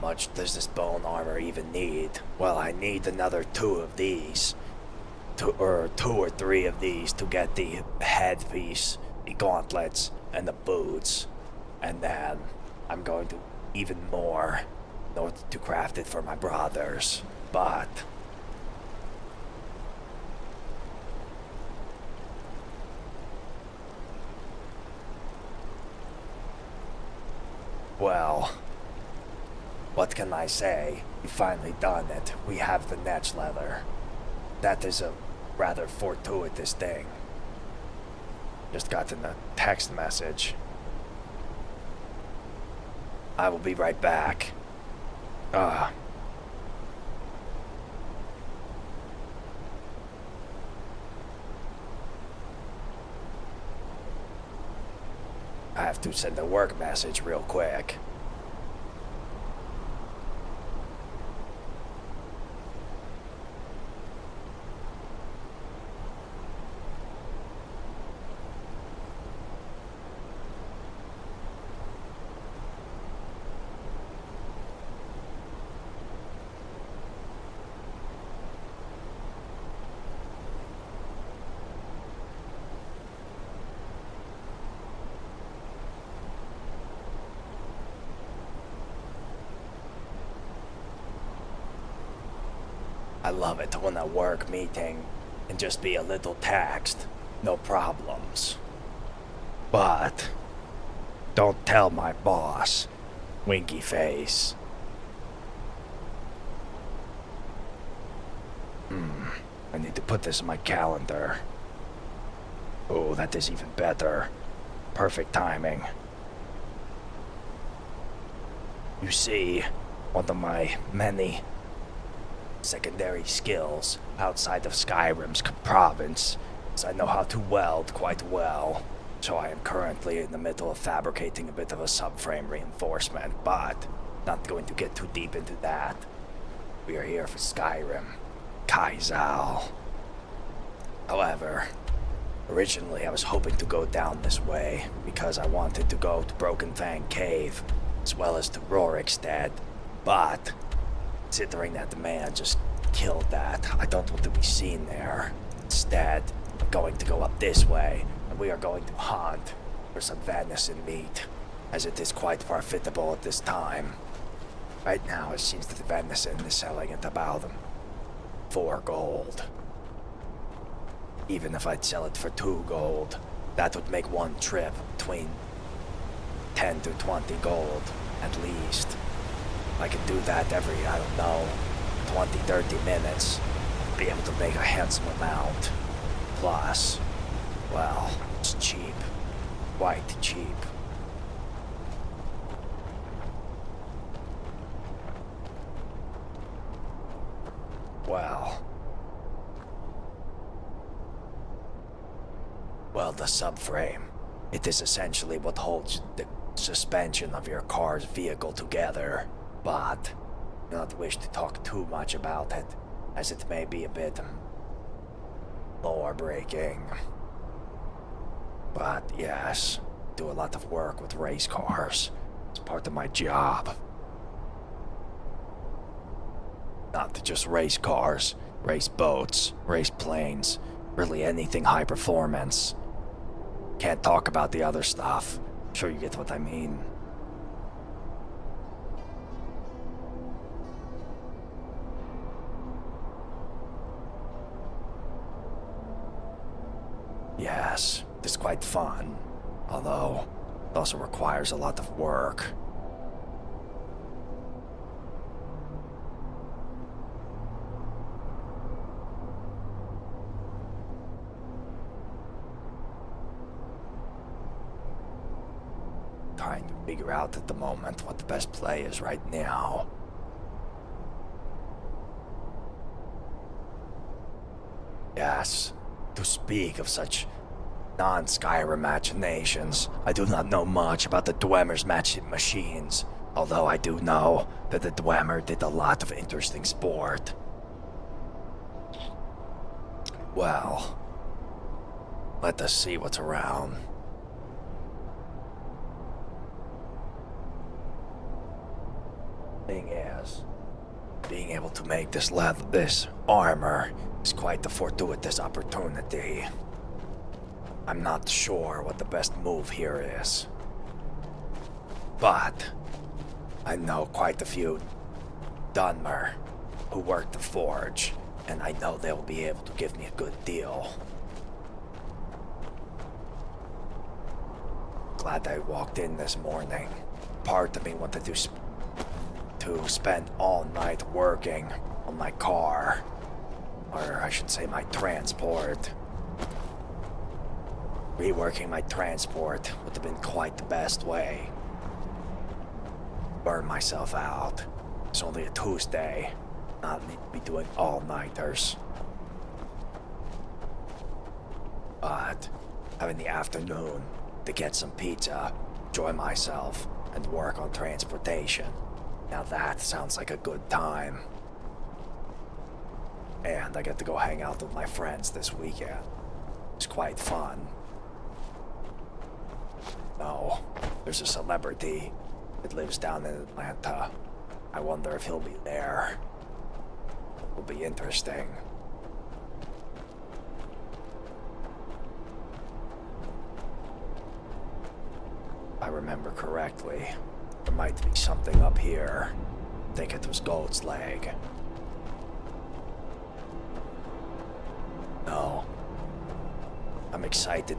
much does this bone armor even need? Well, I need another two of these. Two or three of these to get the headpiece, the gauntlets, and the boots. And then I'm going to even more in order to craft it for my brothers. But well, what can I say? We finally done it. We have the netch leather. That is a rather fortuitous thing. Just got in a text message. I will be right back. I have to send a work message real quick. I love it when a work meeting can just be a little text, no problems. But don't tell my boss, winky face. I need to put this in my calendar. Oh, that is even better. Perfect timing. You see, one of my many secondary skills outside of Skyrim's province is I know how to weld quite well. So I am currently in the middle of fabricating a bit of a subframe reinforcement, but not going to get too deep into that. We are here for Skyrim, Kaizaal. However, originally I was hoping to go down this way because I wanted to go to Broken Fang Cave as well as to Rorikstead, but considering that the man just killed that, I don't want to be seen there. Instead, I'm going to go up this way, and we are going to hunt for some venison meat, as it is quite profitable at this time. Right now, it seems that the venison is selling at about 4 gold. Even if I'd sell it for 2 gold, that would make one trip between 10 to 20 gold, at least. I can do that every, 20, 30 minutes. Be able to make a handsome amount. Plus, well, it's cheap. Quite cheap. Well, the subframe. It is essentially what holds the suspension of your car's vehicle together. But I do not wish to talk too much about it, as it may be a bit lore-breaking. But yes, do a lot of work with race cars. It's part of my job. Not just race cars, race boats, race planes, really anything high performance. Can't talk about the other stuff. Sure you get what I mean. Yes, it's quite fun, although it also requires a lot of work. Trying to figure out at the moment what the best play is right now. Yes. To speak of such non-Skyrim machinations, I do not know much about the Dwemer's matching machines, although I do know that the Dwemer did a lot of interesting sport. Well, let us see what's around. Thing is, being able to make this armor is quite a fortuitous opportunity. I'm not sure what the best move here is, but I know quite a few Dunmer who work the forge, and I know they'll be able to give me a good deal. Glad I walked in this morning. Part of me wanted to spend all night working on my car, or I should say my transport. Reworking my transport would have been quite the best way. Burn myself out. It's only a Tuesday. Not need to be doing all-nighters. But having the afternoon to get some pizza, enjoy myself, and work on transportation. Now that sounds like a good time. And I get to go hang out with my friends this weekend. It's quite fun. No, there's a celebrity that lives down in Atlanta. I wonder if he'll be there. It'll be interesting. If I remember correctly, there might be something up here. I think it was Goat's Leg. No. I'm excited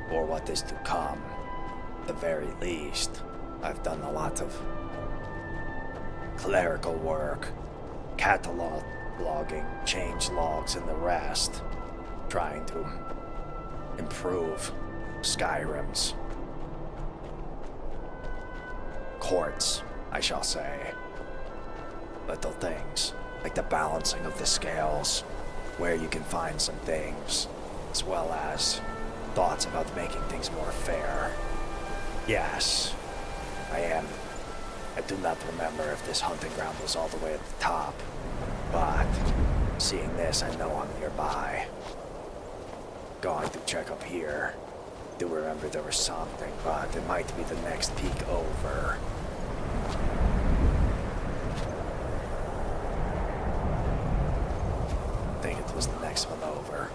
for what is to come. At the very least, I've done a lot of clerical work, cataloging, change logs, and the rest, trying to improve Skyrim's courts, I shall say. Little things, like the balancing of the scales, where you can find some things, as well as thoughts about making things more fair. Yes, I do not remember if this hunting ground was all the way at the top, but seeing this, I know I'm nearby. Going to check up here. Do remember there was something, but it might be the next peak over. I think it was the next one over.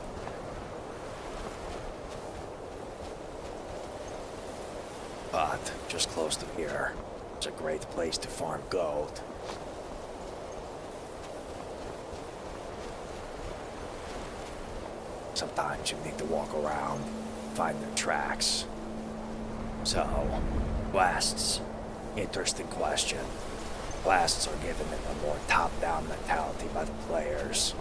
But just close to here, it's a great place to farm gold. Sometimes you need to walk around, find their tracks. So, quests. Interesting question. Quests are given in a more top-down mentality by the players.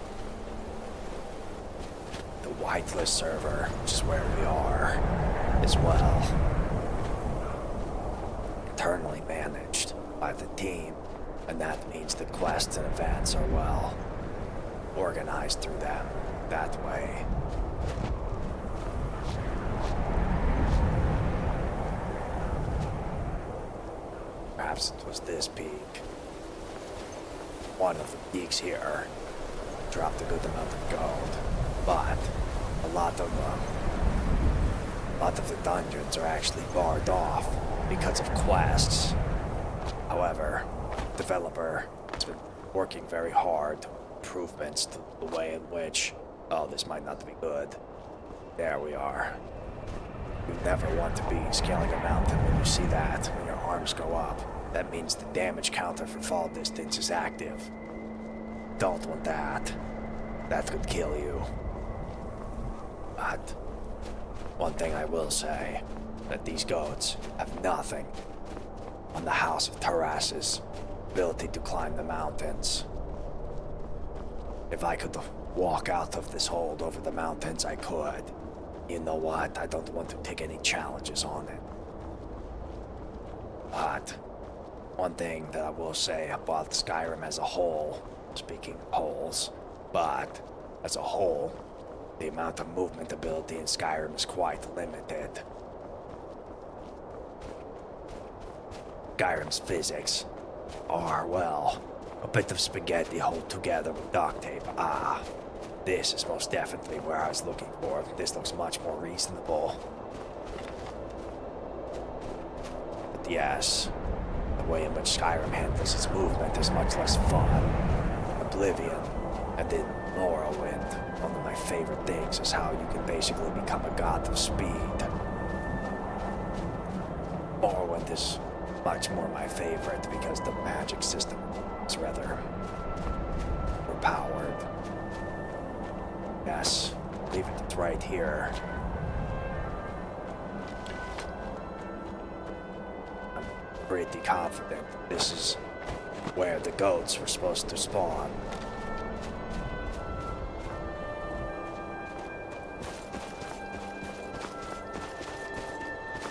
The Whitelist server, which is where we are, as well. Internally managed by the team, and that means the quests and events are well organized through them that way. Perhaps it was this peak. One of the peaks here dropped a good amount of gold, but a lot of the dungeons are actually barred off because of quests. However, the developer has been working very hard to improvements to the way in which, oh, this might not be good. There we are. You never want to be scaling a mountain when you see that, when your arms go up. That means the damage counter for fall distance is active. Don't want that. That could kill you. But one thing I will say, that these goats have nothing on the House of Tures' ability to climb the mountains. If I could walk out of this hold over the mountains, I could. You know what? I don't want to take any challenges on it. But one thing that I will say about Skyrim as a whole, speaking of holes, but as a whole, the amount of movement ability in Skyrim is quite limited. Skyrim's physics are, well, a bit of spaghetti held together with duct tape. This is most definitely where I was looking for. This looks much more reasonable. But yes, the The way in which Skyrim handles its movement is much less fun. Oblivion, and in Morrowind, one of my favorite things is how you can basically become a god of speed. Morrowind is much more my favorite because the magic system is rather overpowered. Yes, I believe it's right here. I'm pretty confident this is where the goats were supposed to spawn.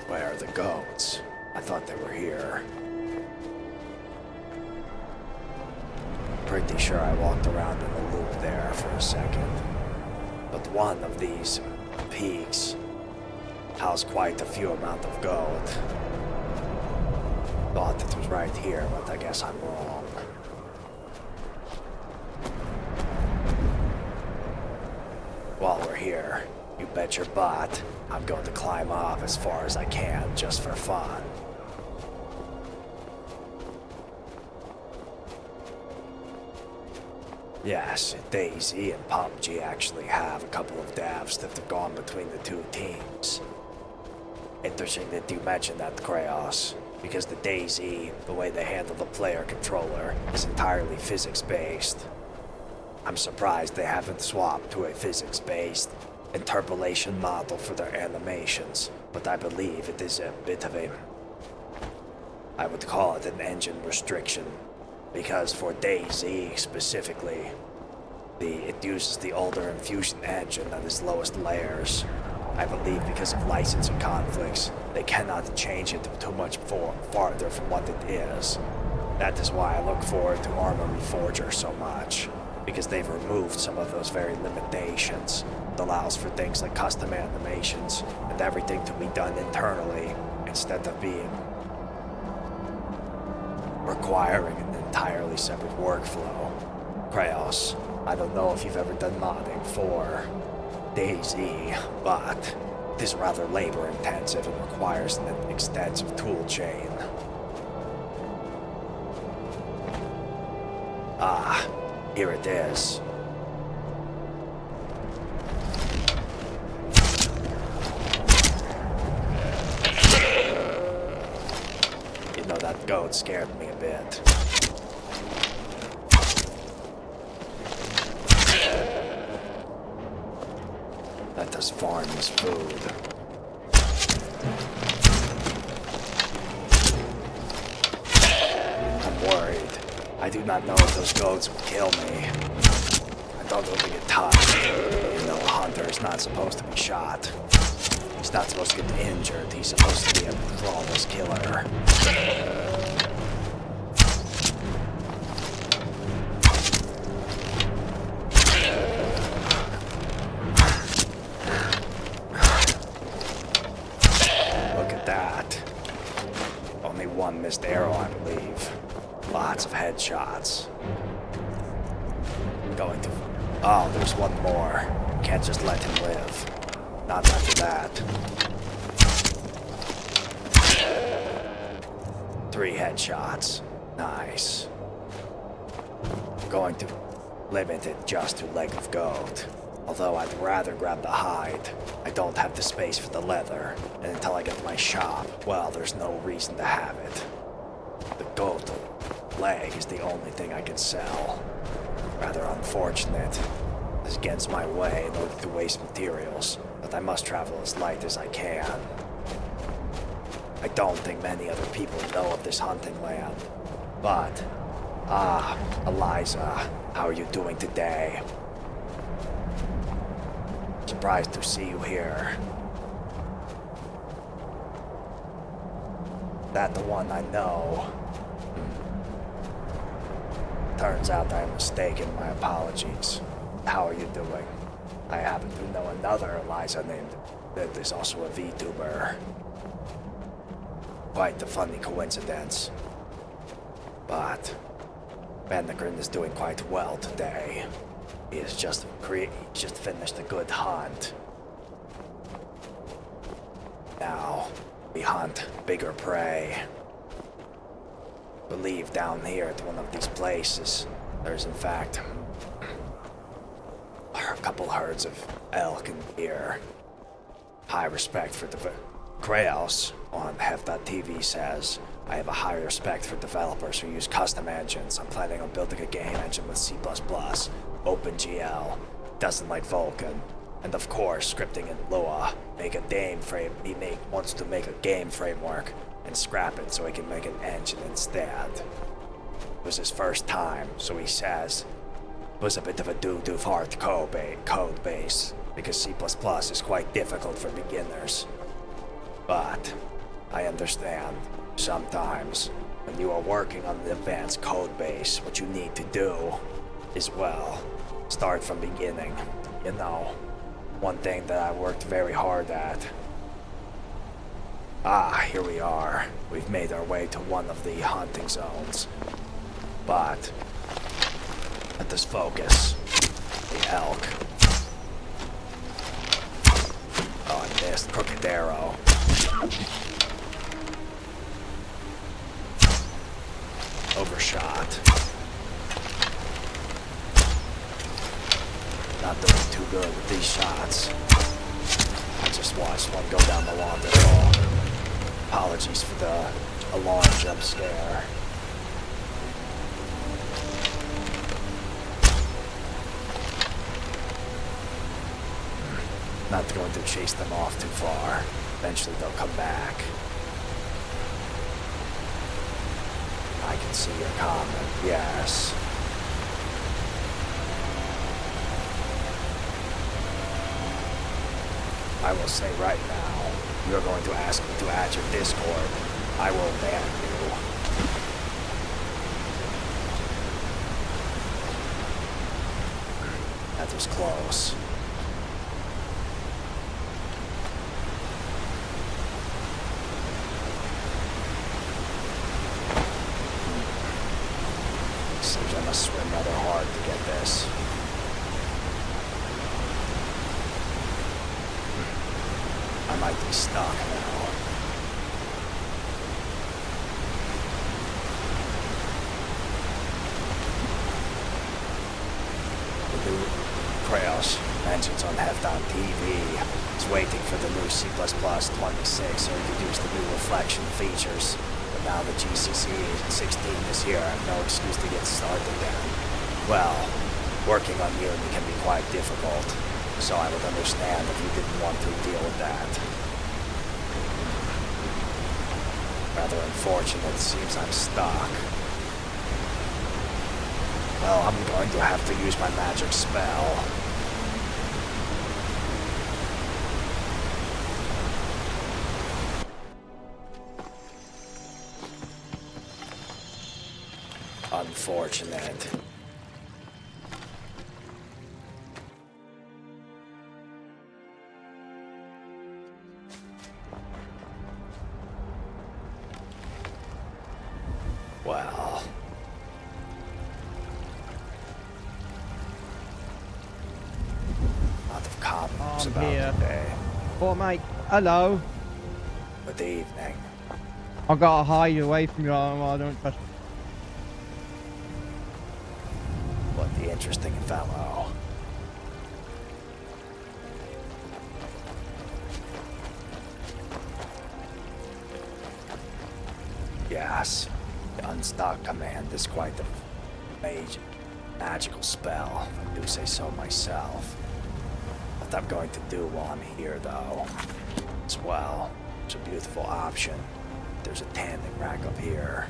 Where are the goats? I thought they were here. Pretty sure I walked around in a loop there for a second. But one of these peaks housed quite a few amount of gold. Thought it was right here, but I guess I'm wrong. While we're here, you bet your butt I'm going to climb off as far as I can just for fun. Yes, DayZ and PUBG actually have a couple of devs that have gone between the two teams. Interesting that you mentioned that, Kraos, because the DayZ, the way they handle the player controller, is entirely physics-based. I'm surprised they haven't swapped to a physics-based interpolation model for their animations, but I believe it is a bit of I would call it an engine restriction. Because for DayZ specifically, it uses the older Infusion engine at its lowest layers. I believe because of licensing conflicts, they cannot change it too much farther from what it is. That is why I look forward to Armory Forger so much, because they've removed some of those very limitations. It allows for things like custom animations and everything to be done internally instead of being requiring an entirely separate workflow. Kraos, I don't know if you've ever done modding for DayZ, but it is rather labor intensive and requires an extensive tool chain. Ah, here it is. You know, that goat scared me a bit. Let us farm his food. I'm worried. I do not know if those goats will kill me. I don't want to get touched. You know, a hunter is not supposed to be shot. He's not supposed to get injured. He's supposed to be a flawless killer. Look at that. Only one missed arrow, I believe. Lots of headshots. Going to... Oh, there's one more. Can't just let him live. Not after that. 3 headshots. Nice. Going to limit it just to leg of goat. Although I'd rather grab the hide. I don't have the space for the leather. And until I get to my shop, well, there's no reason to have it. The goat leg is the only thing I can sell. Rather unfortunate. This gets my way in order to waste materials, but I must travel as light as I can. I don't think many other people know of this hunting land. But, Eliza, how are you doing today? Surprised to see you here. That the one I know? Turns out I am mistaken, my apologies. How are you doing? I happen to know another Eliza named that is also a VTuber. Quite a funny coincidence. But Vanikryn is doing quite well today. He has just finished a good hunt. Now we hunt bigger prey. believe down here at one of these places, there's in fact a couple herds of elk and deer. High respect for Kraos on Hef.tv says, I have a high respect for developers who use custom engines. I'm planning on building a game engine with C++, OpenGL, doesn't like Vulkan, and of course scripting in Lua. He wants to make a game framework and scrap it so he can make an engine instead. It was his first time, so he says it was a bit of a doo-doo hard code base, because C++ is quite difficult for beginners. But I understand, sometimes when you are working on an advanced code base, what you need to do is, well, start from beginning. You know, one thing that I worked very hard at. Here we are. We've made our way to one of the hunting zones. But let us focus. The elk. Oh, I missed. Crooked arrow. Overshot. Not doing too good with these shots. I just watched one go down the waterfall. Apologies for the alarm jump scare. Not going to chase them off too far. Eventually they'll come back. I can see your comment, yes. I will say right now, you're going to ask me to add your Discord. I will ban you. That was close. Seems I must swim rather hard to get this. I might be stuck now. The new Kraos mentions on Hef.tv is waiting for the new C++ 26 so he could use the new reflection features. But now the GCC 16 is here, I have no excuse to get started again. Well, working on Unity can be quite difficult. So I would understand if you didn't want to deal with that. Rather unfortunate, it seems I'm stuck. Well, I'm going to have to use my magic spell. Unfortunate. Well. Lot of comments about here. today. Oh, mate. Hello. Good evening. I gotta hide away from you. I don't trust. What the interesting fellow. Yes, the unstock command is quite the magical spell, if I do say so myself. What I'm going to do while I'm here, though, as well, it's a beautiful option. There's a tanning rack up here.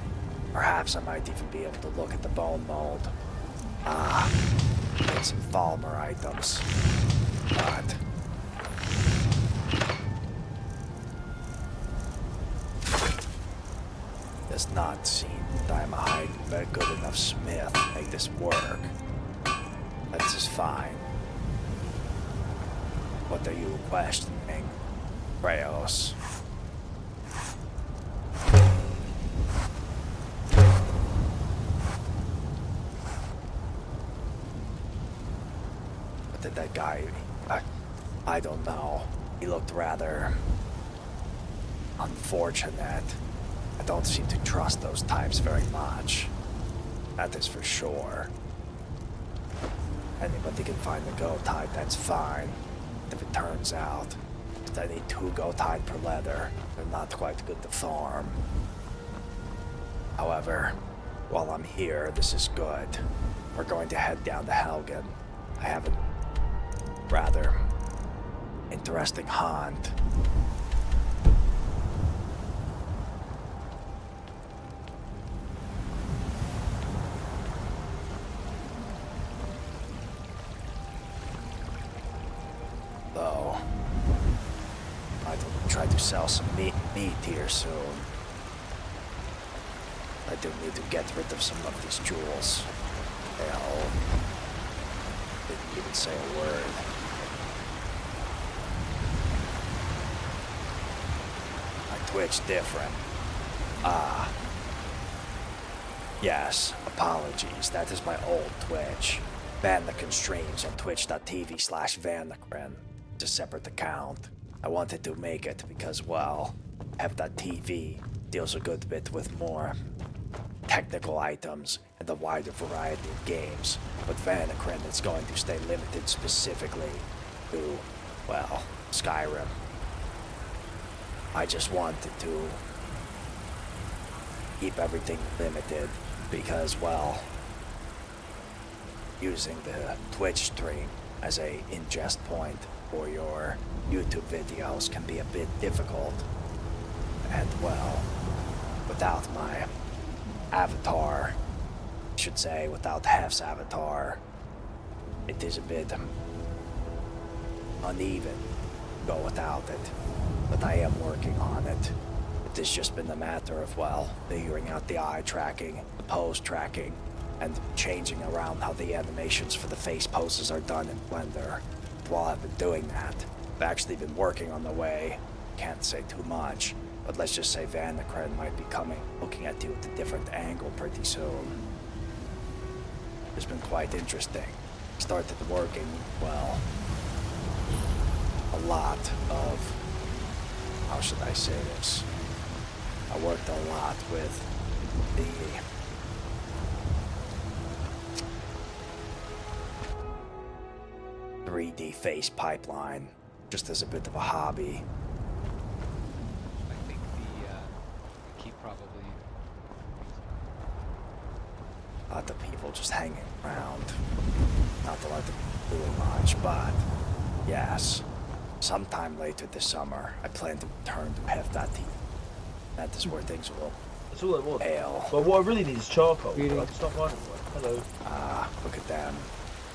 Perhaps I might even be able to look at the bone mold. Get some Thalmer items. But does not seem that I'm a good enough smith to make this work. That's just fine. What are you questioning, Kraos? What did that guy... I don't know. He looked rather... unfortunate. I don't seem to trust those types very much. That is for sure. Anybody can find a goat hide, that's fine. If it turns out that I need 2 goat hide per leather, they're not quite good to farm. However, while I'm here, this is good. We're going to head down to Helgen. I have a rather interesting hunt. Though, I will try to sell some meat here soon. I do need to get rid of some of these jewels. Hell, didn't even say a word. My Twitch different. Yes, apologies. That is my old Twitch. Vanikryn streams on twitch.tv/Vanikryn. It's a separate account. I wanted to make it because, well, F.TV deals a good bit with more technical items and a wider variety of games. With Vanikryn, it's going to stay limited specifically to, well, Skyrim. I just wanted to keep everything limited because, well, using the Twitch stream as a ingest point for your YouTube videos can be a bit difficult. And, well, without my avatar, I should say without Hef's avatar, it is a bit uneven to go without it, but I am working on it. It has just been a matter of, well, figuring out the eye tracking, the pose tracking, and changing around how the animations for the face poses are done in Blender. While I've been doing that, I've actually been working on the way. Can't say too much, but let's just say Vanikryn might be looking at you at a different angle pretty soon. It's been quite interesting. Started working, well, a lot of, how should I say this? I worked a lot with the .3D face pipeline, just as a bit of a hobby. I think the key probably. A lot of people just hanging around. Not a lot of people doing much, but yes, sometime later this summer, I plan to return to F.TV. That is where things will That's all I want. hail. But what I really need is charcoal. Really? I can stop finding one. Hello. Look at them.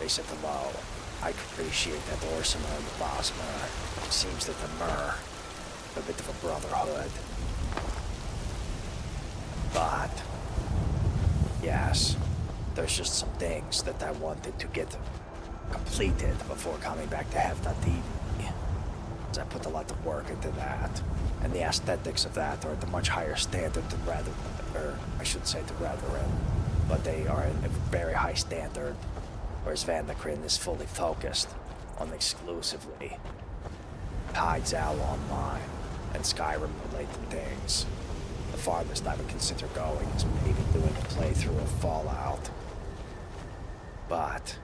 They said hello. I appreciate that Orsimer and the Bosmer. It seems that the Mer, a bit of a brotherhood. But, yes, there's just some things that I wanted to get completed before coming back to F.TV. As I put a lot of work into that. And the aesthetics of that are at a much higher standard than I should say to Ratherin. But they are at a very high standard. Whereas Vanikryn is fully focused on exclusively Kaizaal Online and Skyrim related things. The farthest I would consider going is maybe doing a playthrough of Fallout. But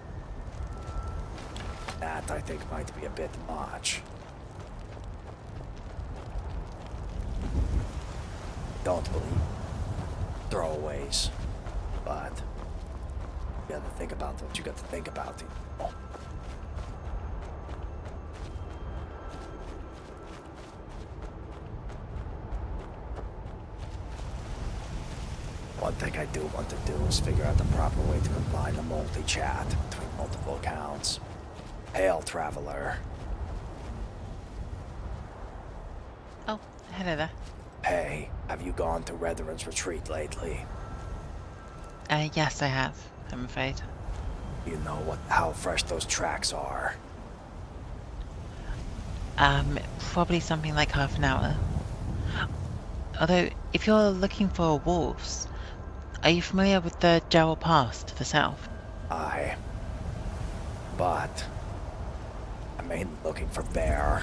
that I think might be a bit much. Don't believe throwaways, but you gotta think about what you got to think about. One thing I do want to do is figure out the proper way to combine the multi-chat between multiple accounts. Hail, traveler. Oh, hello there. Hey, have you gone to Rederin's retreat lately? Yes, I have, I'm afraid. You know how fresh those tracks are. Probably something like half an hour. Although, if you're looking for wolves, are you familiar with the Gerald Pass to the south? Aye. But I'm mainly looking for bear.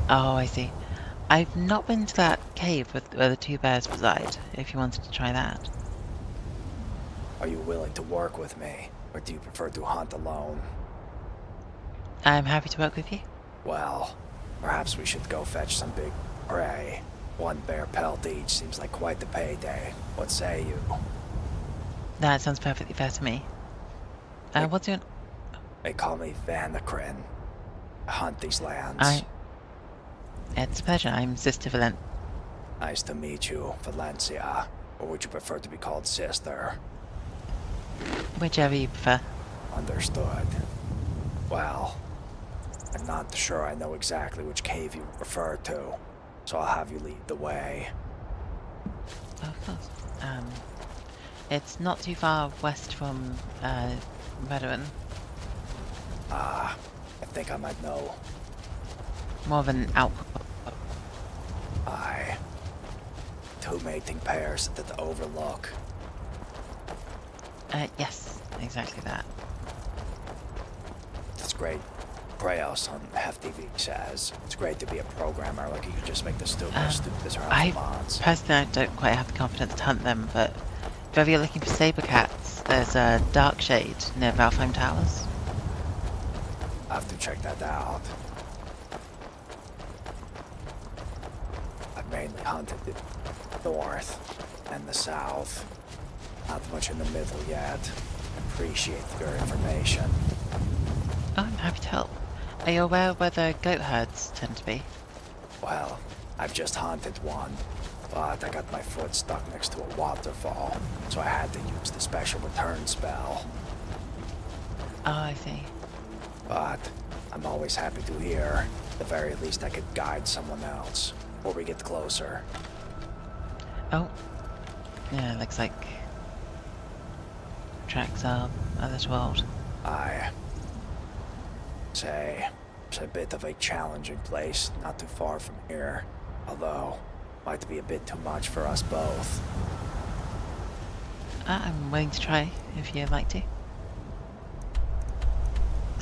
Oh, I see. I've not been to that cave where the two bears reside, if you wanted to try that. Are you willing to work with me, or do you prefer to hunt alone? I'm happy to work with you. Well, perhaps we should go fetch some big prey. 1 bear pelt each seems like quite the payday. What say you? That sounds perfectly fair to me. What's your... They call me Vanikryn. I hunt these lands. It's a pleasure. I'm Sister Valent. Nice to meet you, Valencia. Or would you prefer to be called Sister? Whichever you prefer. Understood. Well, I'm not sure I know exactly which cave you refer to, so I'll have you lead the way. Of course. It's not too far west from, Vanikryn. I think I might know. More of an outpost. Aye. 2 mating pairs at the overlook. Yes, exactly that. That's great. Preos on Hefty V says it's great to be a programmer, like you can just make the stupidest I mods. personally don't quite have the confidence to hunt them, but if ever you're looking for saber cats, there's a dark shade near Valheim Towers. I have to check that out. I've mainly hunted the north and the south. Not much in the middle yet. Appreciate your information. Oh, I'm happy to help. Are you aware where the goat herds tend to be? Well, I've just hunted one, but I got my foot stuck next to a waterfall, so I had to use the special return spell. Oh, I see. But I'm always happy to hear. At the very least, I could guide someone else before we get closer. Oh. Yeah, looks like tracks are this world. I say it's a bit of a challenging place, not too far from here. Although, might be a bit too much for us both. I'm willing to try if you'd like to.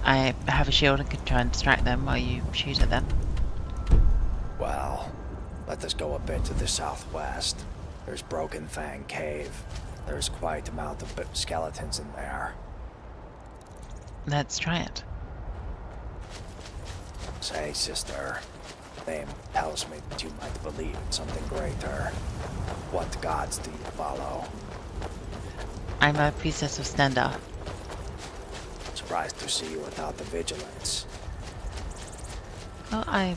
I have a shield and can try and distract them while you shoot at them. Well, let us go a bit to the southwest. There's Broken Fang Cave. There's quite a amount of skeletons in there. Let's try it. Say, sister, the name tells me that you might believe in something greater. What gods do you follow? I'm a priestess of Stendar. Surprised to see you without the vigilance. Well, I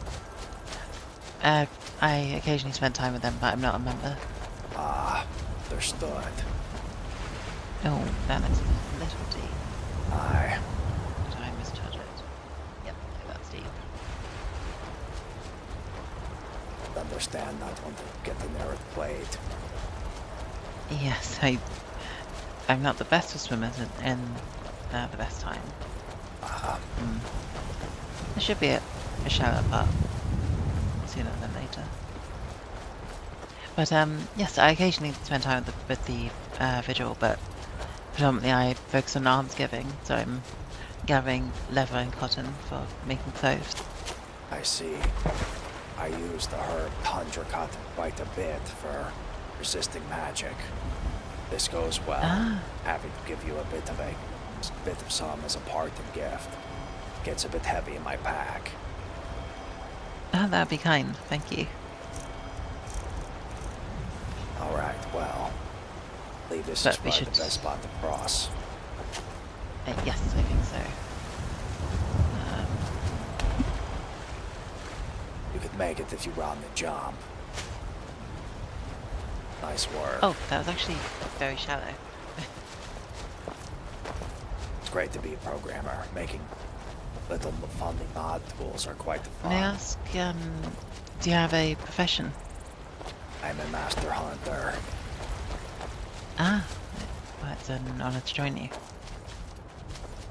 occasionally spend time with them, but I'm not a member. Ah, understood. Oh, that looks a little deep. Aye. Did I misjudge it? Yep, that's deep. Understand not wanting to get the nearest blade. Yes, I'm not the best of swimmers in the best time. There should be a shallow part sooner than later. But yes, I occasionally spend time with the vigil, but predominantly I focus on almsgiving, so I'm gathering leather and cotton for making clothes. I see. I use the herb tundra cotton quite a bit for resisting magic. This goes well. Happy to give you a bit of some as a parting gift. Gets a bit heavy in my pack. Oh, that'd be kind, thank you. Alright, well. I believe this But is we probably should- the best spot to cross. Yes, I think so. You could make it if you run the jump. Nice work. Oh, that was actually very shallow. It's great to be a programmer. Making little funny odd tools are quite fun. May I ask, do you have a profession? I'm a master hunter. Ah, well, it's an honor to join you.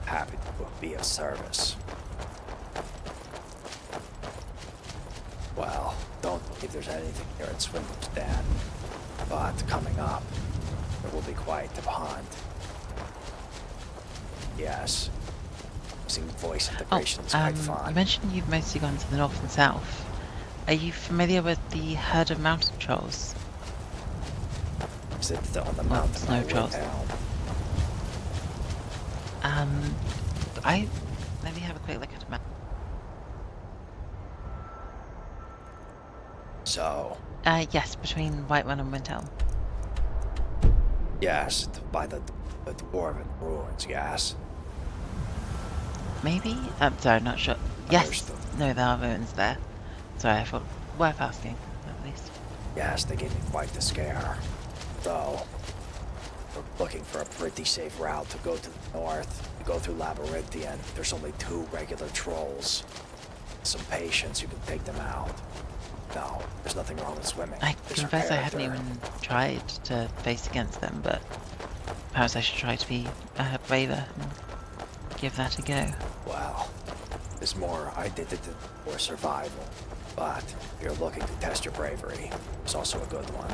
Happy to be of service. Well, don't believe there's anything here at Swindler's Den. But coming up, there will be quite a hunt. Yes. Using voice integration is quite You fun. mentioned you've mostly gone to the north and south. Are you familiar with the herd of mountain trolls? Is it on the Well, mountain snow all the way trolls. down? Let me have a quick look at the map. So, Yes, between Whiterun and Windhelm. yes, by the dwarven ruins, yes. Maybe? I'm sorry, not sure. Yes! Understood. No, there are ruins there. Sorry, I thought worth asking, at least. Yes, they gave me quite the scare. Though, we're looking for a pretty safe route to go to the north. To go through Labyrinthian, there's only 2 regular trolls. Some patience, you can take them out. No, there's nothing wrong with swimming. I It's your confess I hadn't character. even tried to face against them, but perhaps I should try to be braver and give that a go. Well, there's more. I did it for survival. But if you're looking to test your bravery, it's also a good one.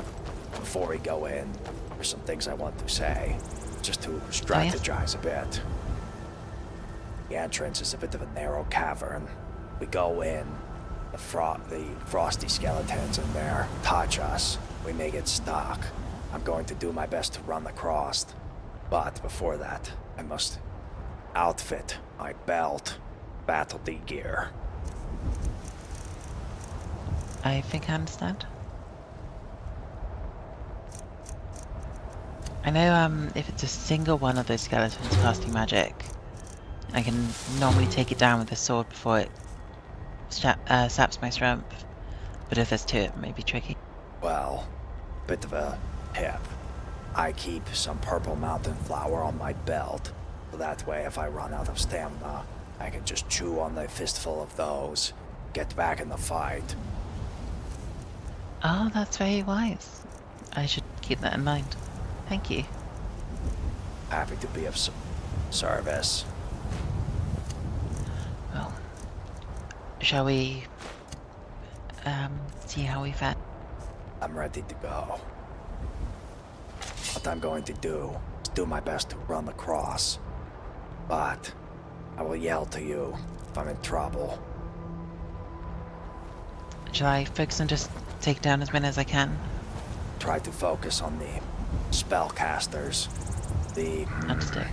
Before we go in, there's some things I want to say, just to strategize a bit. The entrance is a bit of a narrow cavern. We go in, the frosty skeletons in there touch us. We may get stuck. I'm going to do my best to run across. But before that, I must outfit my belt, battle gear. I think I understand. I know if it's a single one of those skeletons casting magic, I can normally take it down with a sword before it saps my strength. But if there's 2, it may be tricky. Well, bit of a tip. I keep some purple mountain flower on my belt, so that way if I run out of stamina, I can just chew on a fistful of those, get back in the fight. Oh, that's very wise. I should keep that in mind. Thank you. Happy to be of service. Well, shall we see how we fare? I'm ready to go. What I'm going to do is do my best to run across. But I will yell to you if I'm in trouble. Shall I focus on just take down as many as I can? Try to focus on the spellcasters. Understood.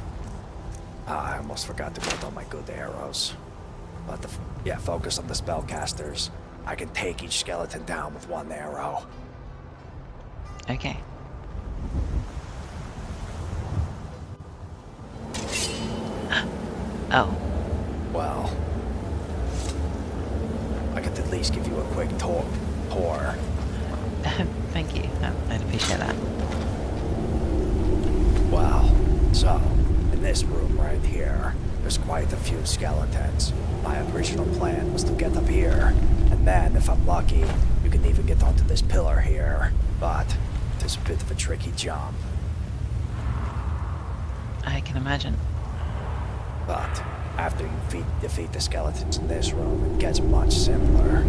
I almost forgot to put on my good arrows. But focus on the spellcasters. I can take each skeleton down with 1 arrow. Okay. Oh. Well, I could at least give you a quick tour. Thank you. I'd appreciate that. Well, so, in this room right here, there's quite a few skeletons. My original plan was to get up here, and then, if I'm lucky, you can even get onto this pillar here. But, there's a bit of a tricky jump. I can imagine. But, after you defeat the skeletons in this room, it gets much simpler.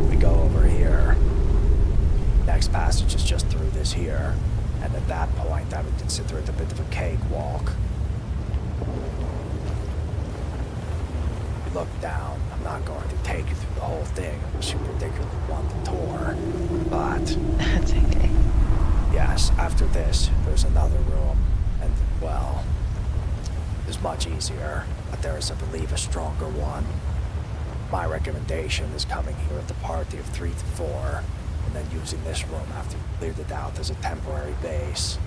We go over here. Next passage is just through this here, and at that point I would consider it a bit of a cakewalk. You look down. I'm not going to take you through the whole thing unless you particularly want the tour, but That's okay. yes, after this there's another room, and well, it's much easier, but there is, I believe, a stronger one. My recommendation is coming here with a party of 3 to 4. And then using this room after you cleared it out as a temporary base.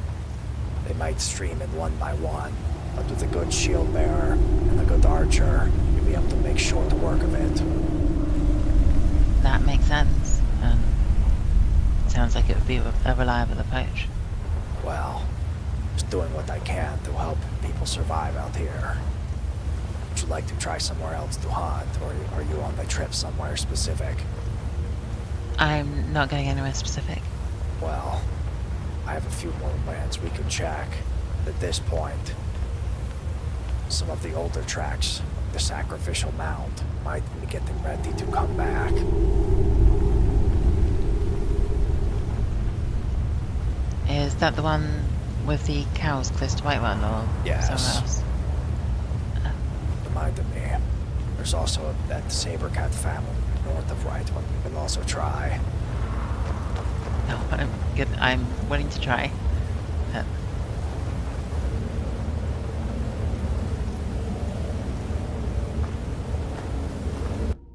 They might stream in 1 by 1, but with a good shield bearer and a good archer, you'll be able to make short work of it. That makes sense. Sounds like it would be a reliable approach. Well, just doing what I can to help people survive out here. Would you like to try somewhere else to hunt, or are you on the trip somewhere specific? I'm not going anywhere specific. Well, I have a few more lands we can check. At this point, some of the older tracks, the Sacrificial Mound, might be getting ready to come back. Is that the one with the cows close to Whiterun, or Yes. somewhere else? Reminded me, there's There's also that saber cat family north of Whitewood we can also try. No, I'm good. I'm willing to try. Uh,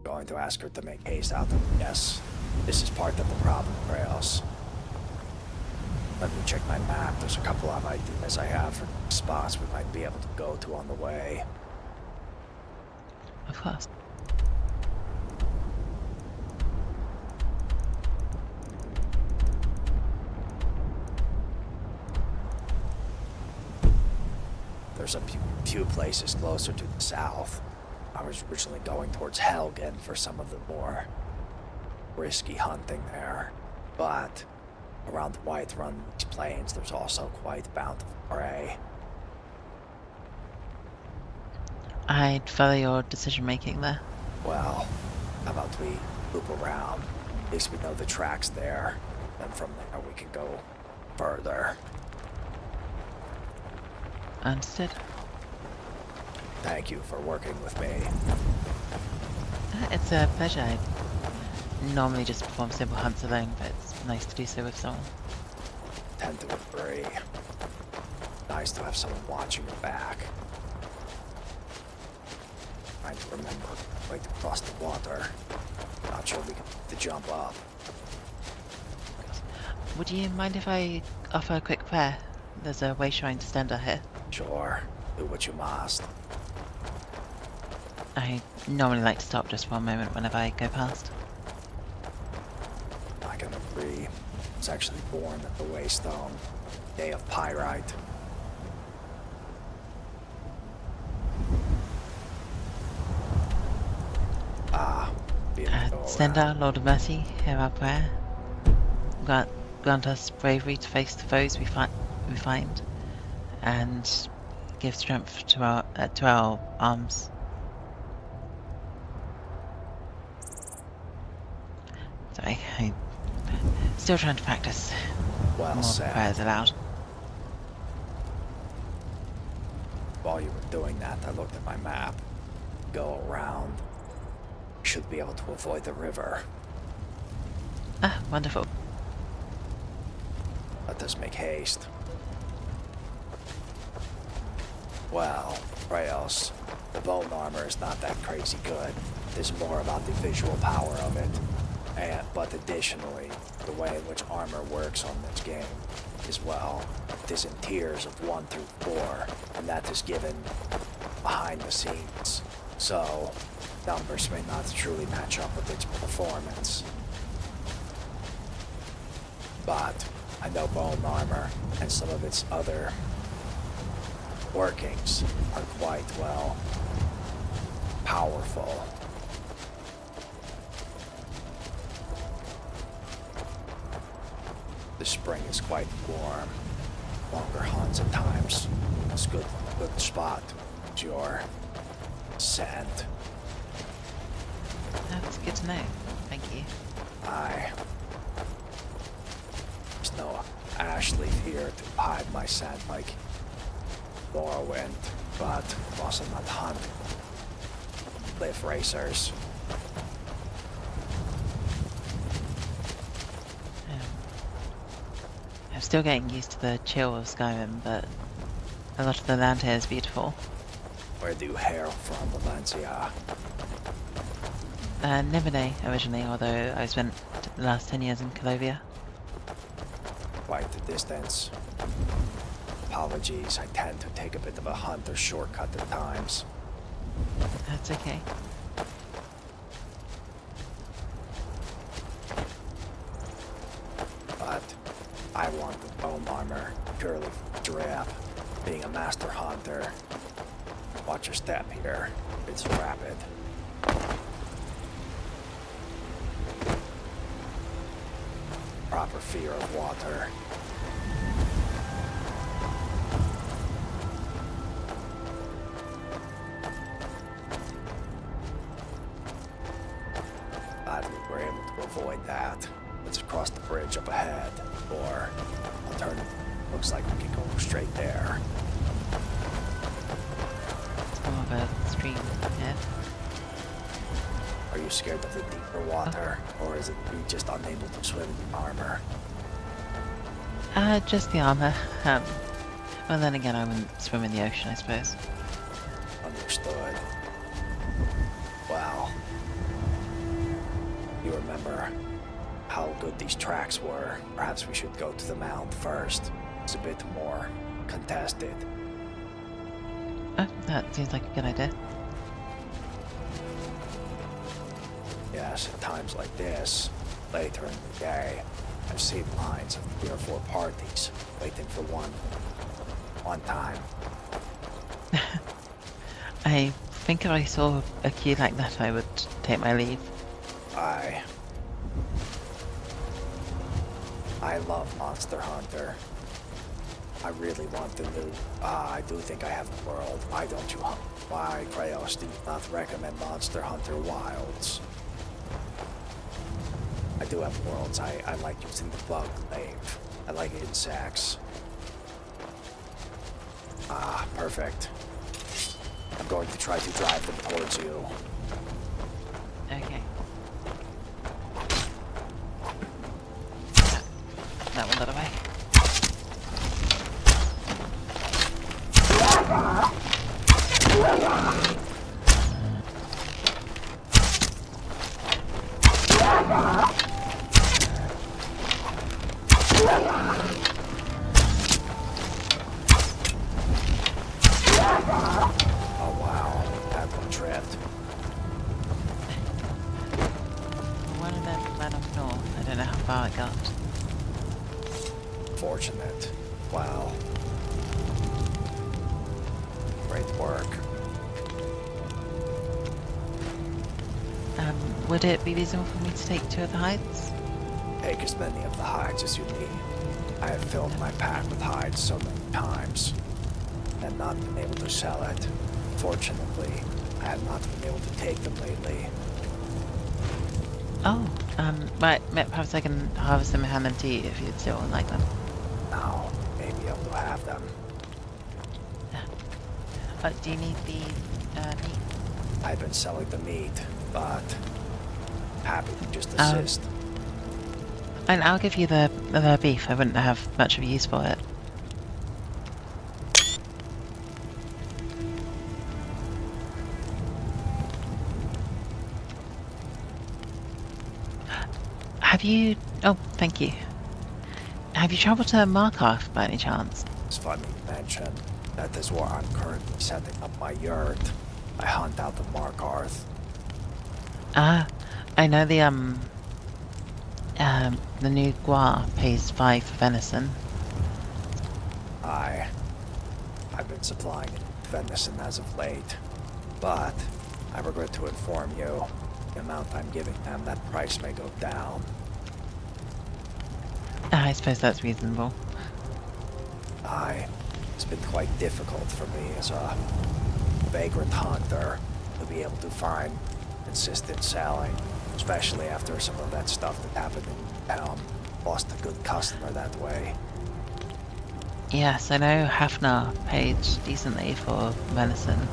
Going to ask her to make haste out of yes. This is part of the problem, or else. Let me check my map. There's a couple of ideas I have for spots we might be able to go to on the way. of course. There's a few places closer to the south. I was originally going towards Helgen for some of the more risky hunting there, but around Whiterun, these plains, there's also quite bountiful prey. I'd follow your decision making there. Well, how about we loop around? At least we know the track's there. Then from there we can go further. Understood. Thank you for working with me. It's a pleasure. I normally just perform simple hunts alone, but it's nice to do so with someone. Tend to agree. Nice to have someone watching your back. Trying to remember the way to cross the water. Not sure we can to jump up. Would you mind if I offer a quick prayer? There's a way shrine to Stendar here. Sure, do what you must. I normally like to stop just for a moment whenever I go past. I can agree. I was actually born at the Waystone, day of Pyrite. Stendar, Lord of Mercy, hear our prayer. Grant us bravery to face the foes we find, and give strength to our arms. Sorry, I'm still trying to practice. Well More said. prayers aloud. While you were doing that, I looked at my map. Go around. Should be able to avoid the river. Ah, wonderful. Let us make haste. Well, Rails, the bone armor is not that crazy good. It's more about the visual power of it. But additionally, the way in which armor works on this game is, well, it is in tiers of 1 through 4, and that is given behind the scenes. So, numbers may not truly match up with its performance. But I know bone armor and some of its other workings are quite, well, powerful. The spring is quite warm. Longer hunts at times. It's good spot. It's your scent. That's good to know. Thank you. There's no ash leaf here to hide my scent like Morrowind, but I'm also not hunt cliff racers. I'm still getting used to the chill of Skyrim, but a lot of the land here is beautiful. Where do you hail from, Valencia? Nimine originally, although I spent the last 10 years in Calovia. Quite the distance. Apologies, I tend to take a bit of a hunter shortcut at times. That's okay. But I want the bone armor purely for drip. Being a master hunter. Watch your step here. It's rapid. Proper fear of water. Glad we were able to avoid that. Let's cross the bridge up ahead. Or, alternative, looks like we can go straight there. It's more of a stream here. Are you scared of the deeper water, or is it you just unable to swim in armor? Just the armor. Well, then again, I wouldn't swim in the ocean, I suppose. Understood. Well, you remember how good these tracks were. Perhaps we should go to the mound first. It's a bit more contested. Oh, that seems like a good idea. Yes, at times like this, later in the day, I've seen lines of 3 or 4 parties waiting for one time. I think if I saw a queue like that, I would take my leave. I love Monster Hunter. I really want the new. I do think I have the world. Why don't you? Why, Kraos, do you not recommend Monster Hunter Wilds? I do have worlds. I like using the bug glaive. I like insects. Ah, perfect. I'm going to try to drive them towards you. Okay. That one got away. Oh wow, that one tripped. One of them ran up north. I don't know how far it got. Fortunate. Wow. Great work. Would it be reasonable for me to take 2 of the hides? Take as many of the hides as you need. I have filled my pack with hides so many times and not been able to sell it. Fortunately, I have not been able to take them lately. Oh, right, perhaps I can harvest them and hand them to you if you'd still like them. Now, maybe able to have them. Do you need the meat? I've been selling the meat, but happy to just assist. And I'll give you the beef. I wouldn't have much of a use for it. Have you... Oh, thank you. Have you travelled to Markarth by any chance? It's funny you mention. That is where I'm currently setting up my yurt. I hunt out the Markarth. Ah, I know the new guar pays 5 for venison. I've been supplying venison as of late, but I regret to inform you, the amount I'm giving them, that price may go down. I suppose that's reasonable. It's been quite difficult for me as a vagrant hunter to be able to find consistent selling, especially after some of that stuff that happened in town. Lost a good customer that way. Yes, I know Hafnar paid decently for venison.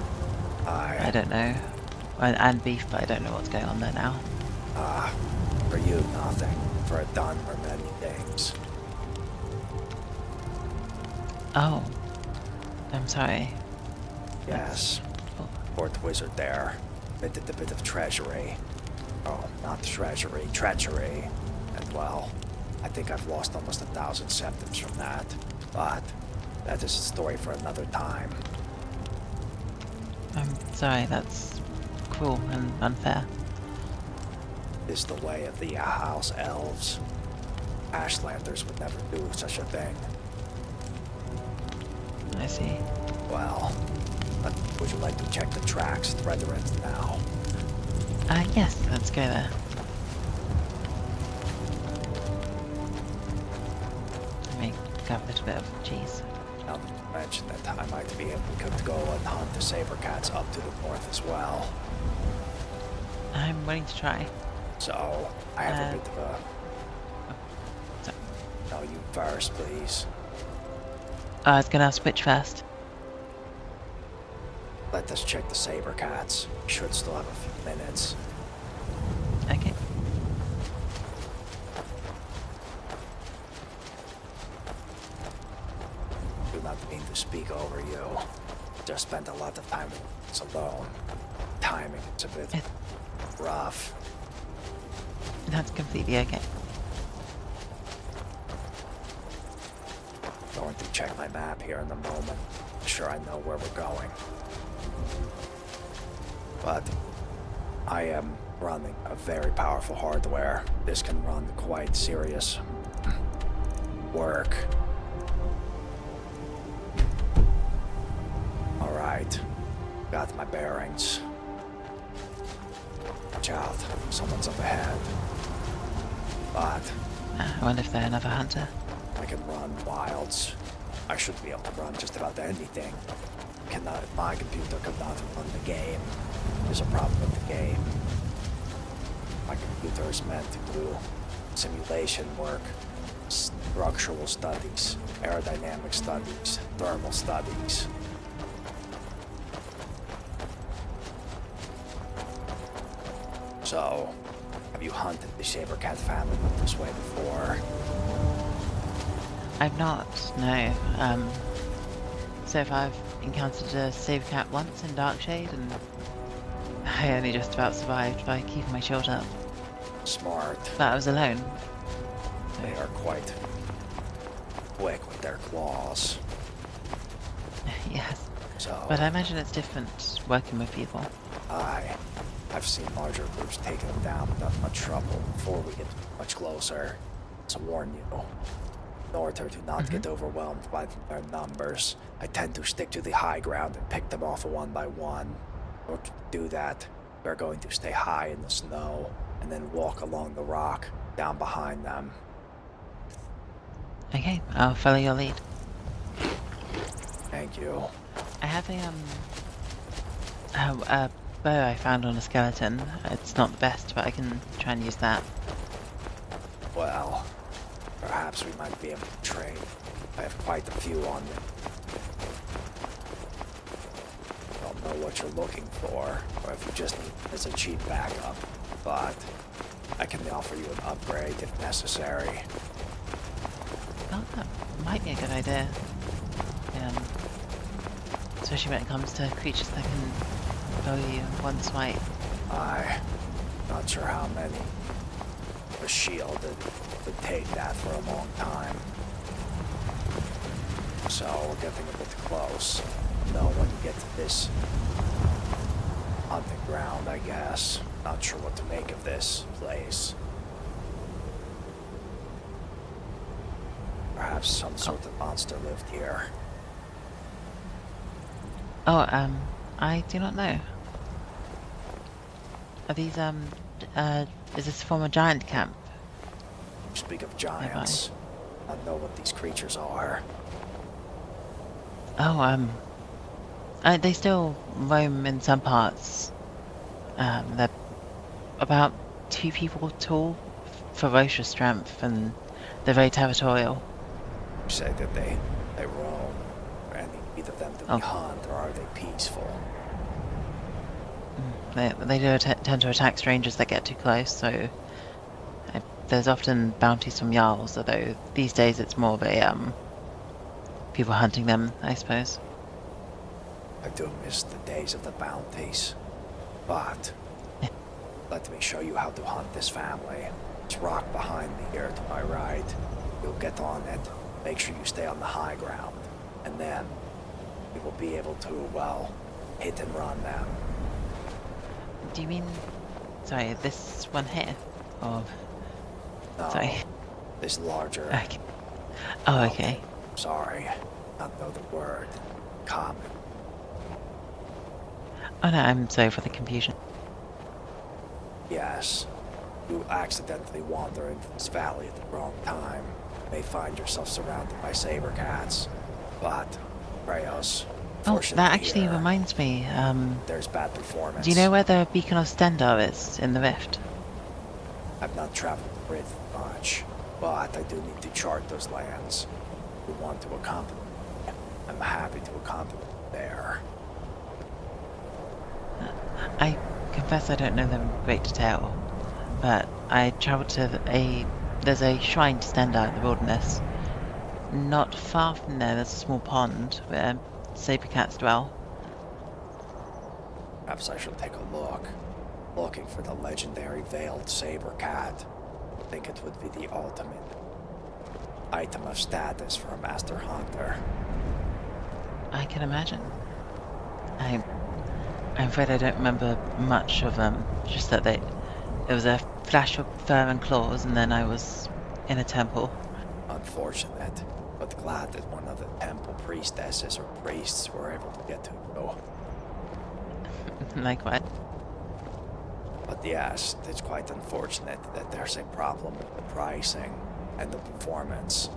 I don't know. And beef, but I don't know what's going on there now. For you, nothing. For a Dunmer, many things. Oh. I'm sorry. Yes. Fourth wizard there. Minted a bit of treasury. Oh, not treasury, treachery. And well, I think I've lost almost 1,000 septims from that. But that is a story for another time. I'm sorry, that's cruel and unfair. It is the way of the house elves. Ashlanders would never do such a thing. I see. Well, would you like to check the tracks at Redderend now? Yes, let's go there. Let me grab a little bit of cheese. Now that you mentioned it, I might be able to go and hunt the saber cats up to the north as well. I'm willing to try. So, I have a bit of a... Sorry. No, you first, please. I was gonna ask which first. Let us check the saber cats. Should still have a few minutes. speak over you. Just spent a lot of time alone. Timing is a bit rough. That's completely okay. Going to check my map here in a moment. Sure I know where we're going. But I am running a very powerful hardware. This can run quite serious work. Alright. Got my bearings. Watch out. Someone's up ahead. But I wonder if they're another hunter. I can run wilds. I should be able to run just about anything. My computer could not run the game. There's a problem with the game. My computer is meant to do simulation work, structural studies, aerodynamic studies, thermal studies. So, have you hunted the saber-cat family this way before? I've not, no. So if I've encountered a saber cat once in Darkshade, and I only just about survived by keeping my shield up. Smart. But I was alone. They are quite quick with their claws. Yes. So, But I imagine it's different working with people. I've seen larger groups taking them down without much trouble before we get much closer. To warn you, in order to not get overwhelmed by their numbers, I tend to stick to the high ground and pick them off one by one. In order to do that, we're going to stay high in the snow and then walk along the rock down behind them. Okay, I'll follow your lead. Thank you. I have a bow I found on a skeleton. It's not the best, but I can try and use that. Well, perhaps we might be able to trade. I have quite a few on me. Don't know what you're looking for, or if you just need it as a cheap backup, but I can offer you an upgrade if necessary. Oh, that might be a good idea. Especially when it comes to creatures that can blow you in one swipe. I'm not sure how many. A shield would take that for a long time. So we're getting a bit close. No, when you get to this hunting ground, I guess. Not sure what to make of this place. Perhaps some sort of monster lived here. Oh, I do not know. Are these, is this from a giant camp? Speak of giants. I know what these creatures are. Oh, they still roam in some parts. They're about 2 people tall, ferocious strength, and they're very territorial. You say that they roam. And either them do we hunt, or are they peaceful? They do tend to attack strangers that get too close, so there's often bounties from Jarls, although these days it's more of a, people hunting them, I suppose. I do miss the days of the bounties. But let me show you how to hunt this family. It's rock behind me here to my right. You'll get on it. Make sure you stay on the high ground. And then we will be able to, well, hit and run them. Do you mean, sorry, this one here? Or, No, sorry. this larger... Okay. Oh, okay. Sorry, not know the word. Common. Oh no, I'm sorry for the confusion. Yes. You accidentally wander into this valley at the wrong time. You may find yourself surrounded by saber cats. But, Reyos, Oh, fortunately that actually here, reminds me, there's bad performance. do you know where the Beacon of Stendar is in the Rift? I've not traveled the Rift much, but I do need to chart those lands. If you want to accompany me, I'm happy to accompany you there. I confess I don't know them in great detail, but I travelled to there's a shrine to Stendar in the wilderness, not far from there, there's a small pond where saber cats dwell. Perhaps I should take a look. Looking for the legendary veiled saber cat. I think it would be the ultimate item of status for a master hunter. I can imagine. I'm afraid I don't remember much of them. Just that it was a flash of fur and claws, and then I was in a temple. Unfortunate, but glad that one of the temple priestesses or priests were able to get to you. Like what? But yes, it's quite unfortunate that there's a problem with the pricing and the performance.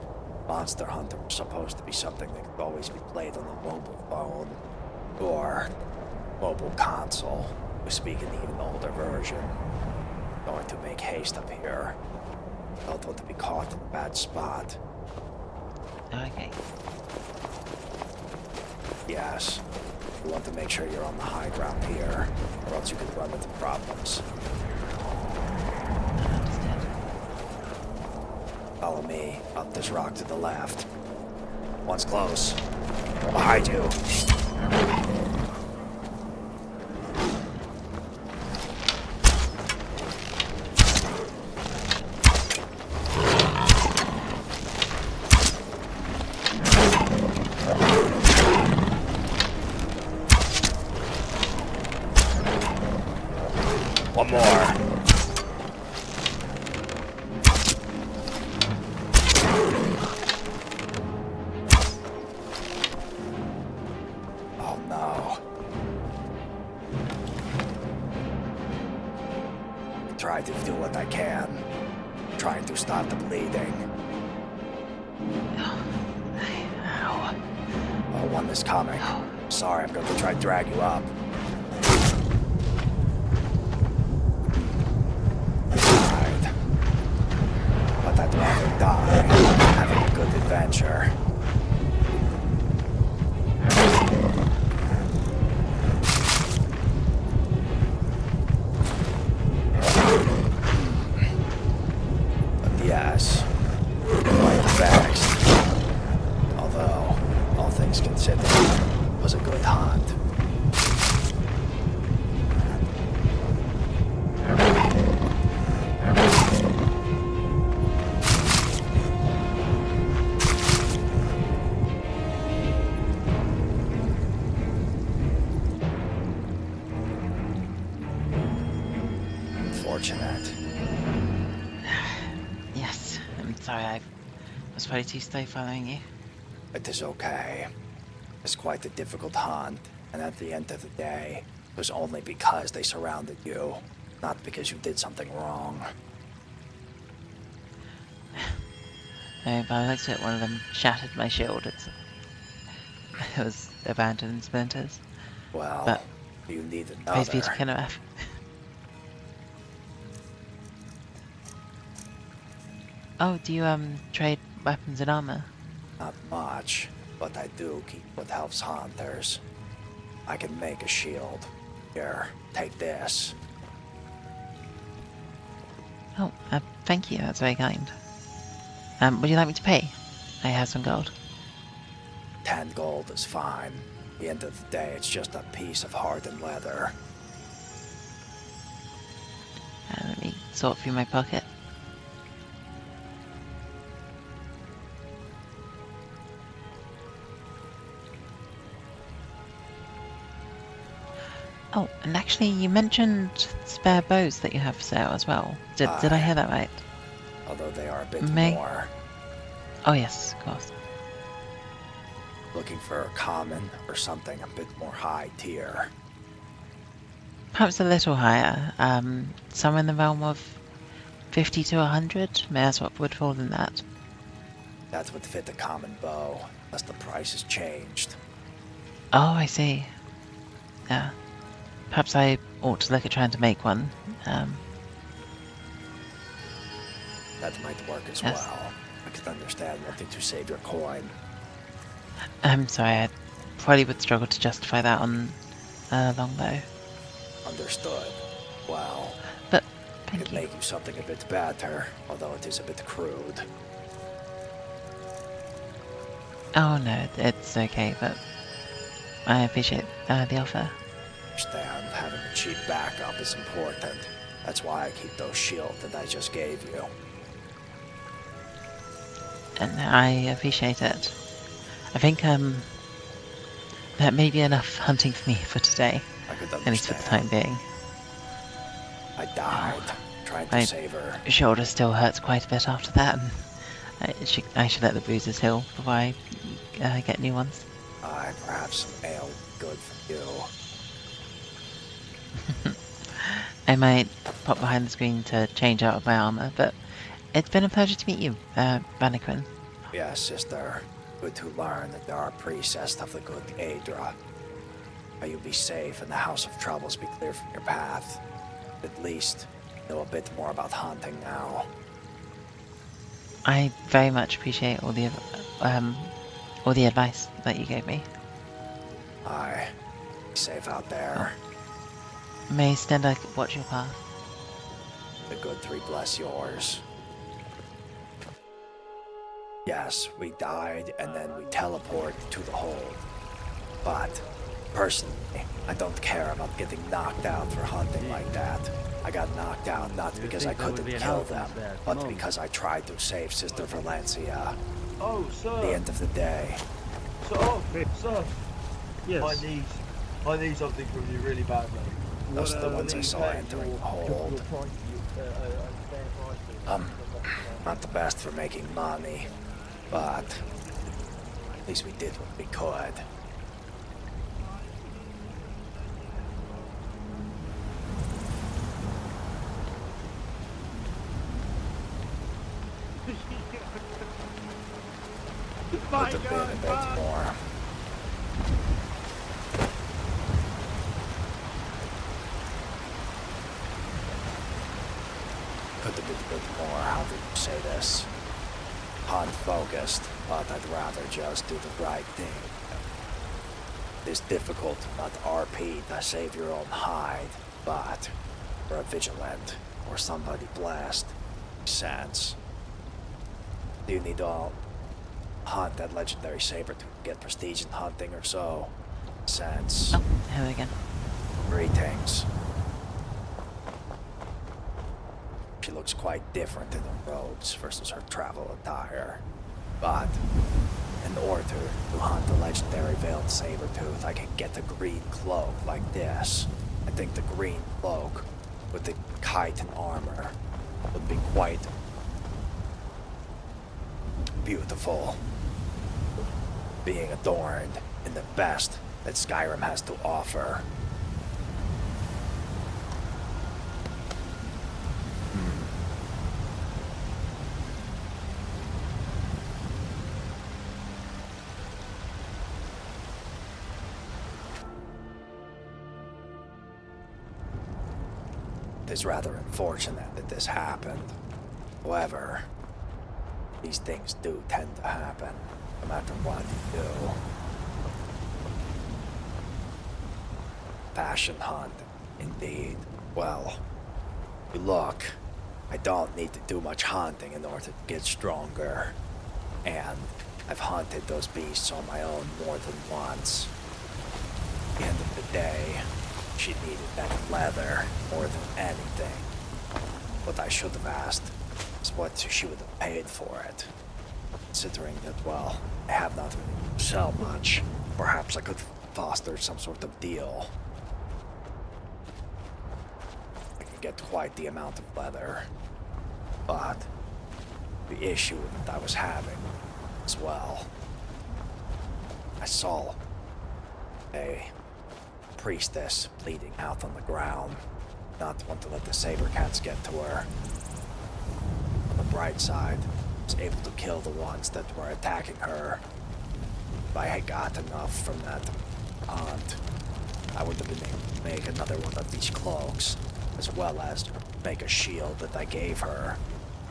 Monster Hunter was supposed to be something that could always be played on a mobile phone or mobile console. We speak an even older version. Going to make haste up here. Don't want to be caught in a bad spot. Okay. Yes. You want to make sure you're on the high ground here, or else you could run into problems. Understood. Follow me, up this rock to the left. One's close. Behind you. One more. Oh no. Try to do what I can. Trying to stop the bleeding. Ow. Oh, one is coming. Sorry, I'm going to try to drag you up. But I'd rather die having a good adventure. But yes, quite vexed. Although, all things considered, it was a good hunt. Unfortunate. Yes, I'm sorry, I was probably too slow following you. It is okay. It's quite a difficult hunt, and at the end of the day, it was only because they surrounded you, not because you did something wrong. No, but I looked at one of them, shattered my shield. It was abandoned in splinters. Well, But you need Praise be to another. Kinnereth. Oh, do you trade weapons and armor? Not much, but I do keep what helps hunters. I can make a shield. Here, take this. Oh, thank you. That's very kind. Would you like me to pay? I have some gold. 10 gold is fine. At the end of the day, it's just a piece of hardened leather. Let me sort through my pocket. Oh, and actually, you mentioned spare bows that you have for sale as well. Did I hear that right? Although they are a bit May- more. Oh yes, of course. Looking for a common or something a bit more high tier. Perhaps a little higher. Somewhere in the realm of 50 to 100. May I ask what would fall in that? That would fit a common bow, unless the price has changed. Oh, I see. Yeah. Perhaps I ought to look at trying to make one. That might work as Yes. well. I could understand wanting to save your coin. I'm sorry, I probably would struggle to justify that on a longbow. Understood. Well, But I thank could you. make you something a bit better, although it is a bit crude. Oh no, it's okay, but I appreciate the offer. Understand, having a cheap backup is important. That's why I keep those shields that I just gave you. And I appreciate it. I think that may be enough hunting for me for today, I could at least for understand. the time being. I died trying to My save her. shoulder still hurts quite a bit after that, and I should let the bruises heal before I get new ones. Perhaps some ale good for you. I might pop behind the screen to change out of my armor, but it's been a pleasure to meet you, Vanikryn. Yes, sister. Good to learn that there are priests of the good Aedra. May you be safe and the House of Troubles be clear from your path. At least, know a bit more about hunting now. I very much appreciate all the advice that you gave me. Aye. Be safe out there. May Stenda watch your path. The good three bless yours. Yes, we died and then we teleported to the hold. But, personally, I don't care about getting knocked out for hunting like that. I got knocked out not because I couldn't kill them, but because I tried to save Sister Valencia. Oh, At sir. the end of the day, Sir. Yes. I need something from you really badly. those are the ones I saw entering the hold. Not the best for making money, but at least we did what we could. Could have been a bit more. Could have been a bit more, how do you say this? Hunt focused, but I'd rather just do the right thing. It's difficult to not RP to save your own hide, but for a vigilant or somebody blessed, makes sense. Do you need to hunt that legendary saber to get prestige in hunting or so? Sense. Oh, hello again. Greetings. She looks quite different in her robes versus her travel attire. But, in order to hunt the legendary veiled saber-tooth, I can get a green cloak like this. I think the green cloak with the chitin armor would be quite beautiful. Being adorned in the best that Skyrim has to offer. It is rather unfortunate that this happened. However, these things do tend to happen, no matter what you do. Passion hunt, indeed. Well, you look, I don't need to do much hunting in order to get stronger. And I've hunted those beasts on my own more than once. At the end of the day, she needed that leather more than anything. What I should have asked is what she would have paid for it. Considering that, well, I have not really sell much, perhaps I could foster some sort of deal. I could get quite the amount of leather. But the issue that I was having as well, I saw a priestess bleeding out on the ground. Not want to let the saber cats get to her. On the bright side, I was able to kill the ones that were attacking her. If I had got enough from that hunt, I would have been able to make another one of these cloaks, as well as make a shield that I gave her.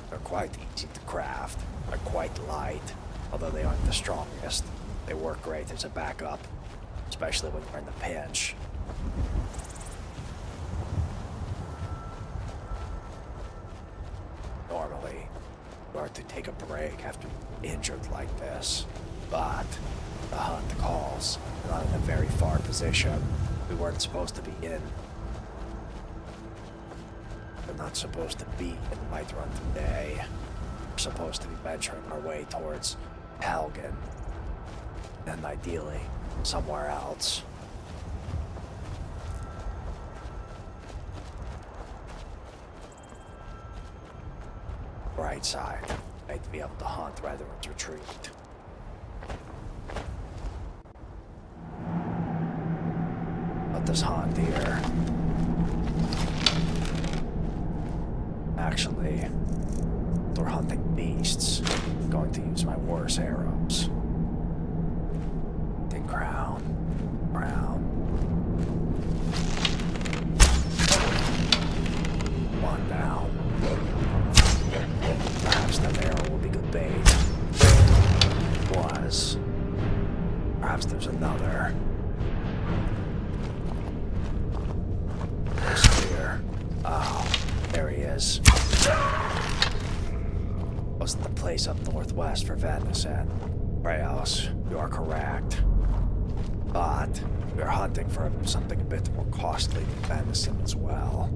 They're quite easy to craft. They're quite light, although they aren't the strongest. They work great as a backup, especially when you're in a pinch. Normally, you are to take a break after you're injured like this. But the hunt calls. We're not in a very far position. We weren't supposed to be in. We're not supposed to be in Whiterun today. We're supposed to be venturing our way towards Helgen. And ideally, somewhere else. Right side. I'd be able to hunt rather than retreat. But this hunt here. Actually, we're hunting beasts. I'm going to use my worst arrows. Then crown. One down. Perhaps that arrow will be good bait. Was. Perhaps there's another. Spear. Oh, there he is. Wasn't the place up northwest for venison. Rayos, you are correct. But we're hunting for something a bit more costly than venison as well.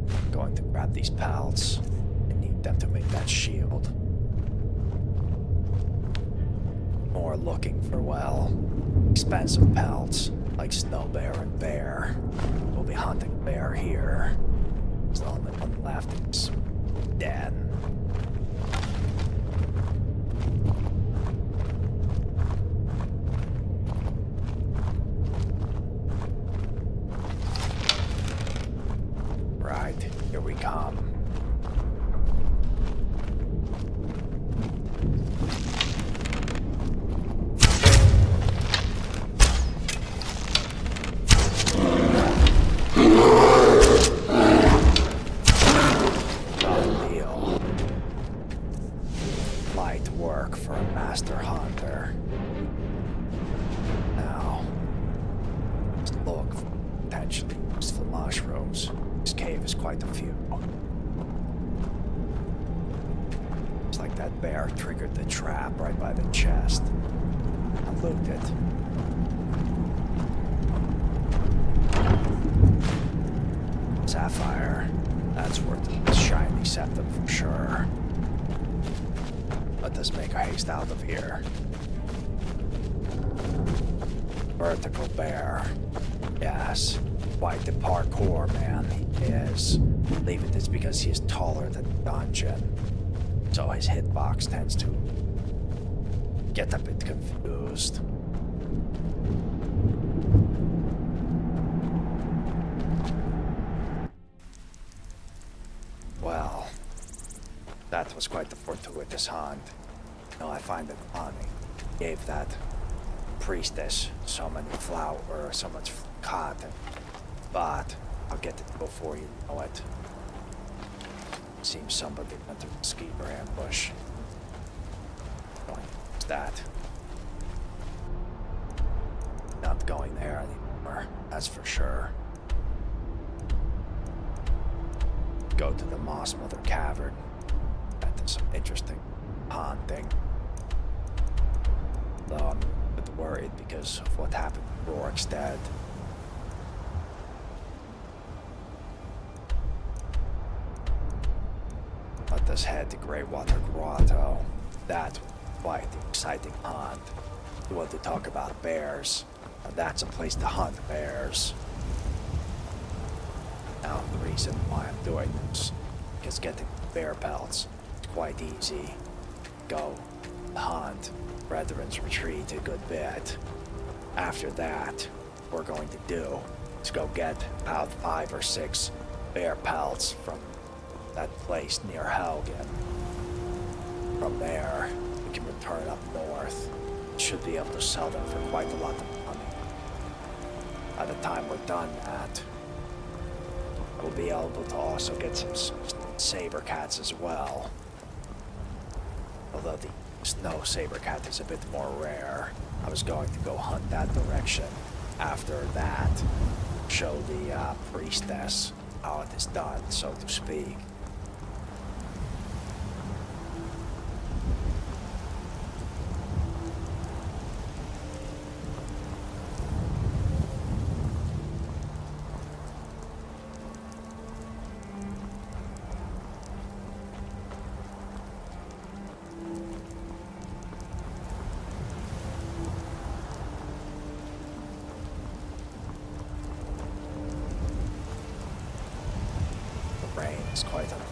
I'm going to grab these pelts. I need them to make that shield. More looking for, well, expensive pelts like snow bear and bear. We'll be hunting bear here. There's the only one left is dead. Right, here we come. Done deal. Light work for a master hunter. Now, let's look for potentially useful mushrooms. This cave is quite a few. It's like that bear triggered the trap right by the chest. I looked it. Sapphire. That's worth a shiny septum for sure. Let us make our haste out of here. Vertical bear. Yes. Quite the parkour man he is. I believe it is because he is taller than the dungeon. So his hitbox tends to get a bit confused. Well, that was quite the fortuitous hunt. No, I find it funny. Gave that priestess so many so much cotton. But I'll get it before you know it. Seems somebody went to a skeever ambush. What's that? Not going there anymore, that's for sure. Go to the Moss Mother Cavern. That is some interesting hunting. Though I'm a bit worried because of what happened to Rorikstead. Let us head to Greywater Grotto. That was quite the exciting hunt. You want to talk about bears? Now that's a place to hunt bears. Now the reason why I'm doing this is getting bear pelts. It's quite easy. Go hunt Brethren's Retreat a good bit. After that, what we're going to do is go get about 5 or 6 bear pelts from that place near Helgen. From there, we can return up north. Should be able to sell them for quite a lot of money. By the time we're done that, we'll be able to also get some saber cats as well. Although the snow saber cat is a bit more rare, I was going to go hunt that direction. After that, show the priestess how it is done, so to speak.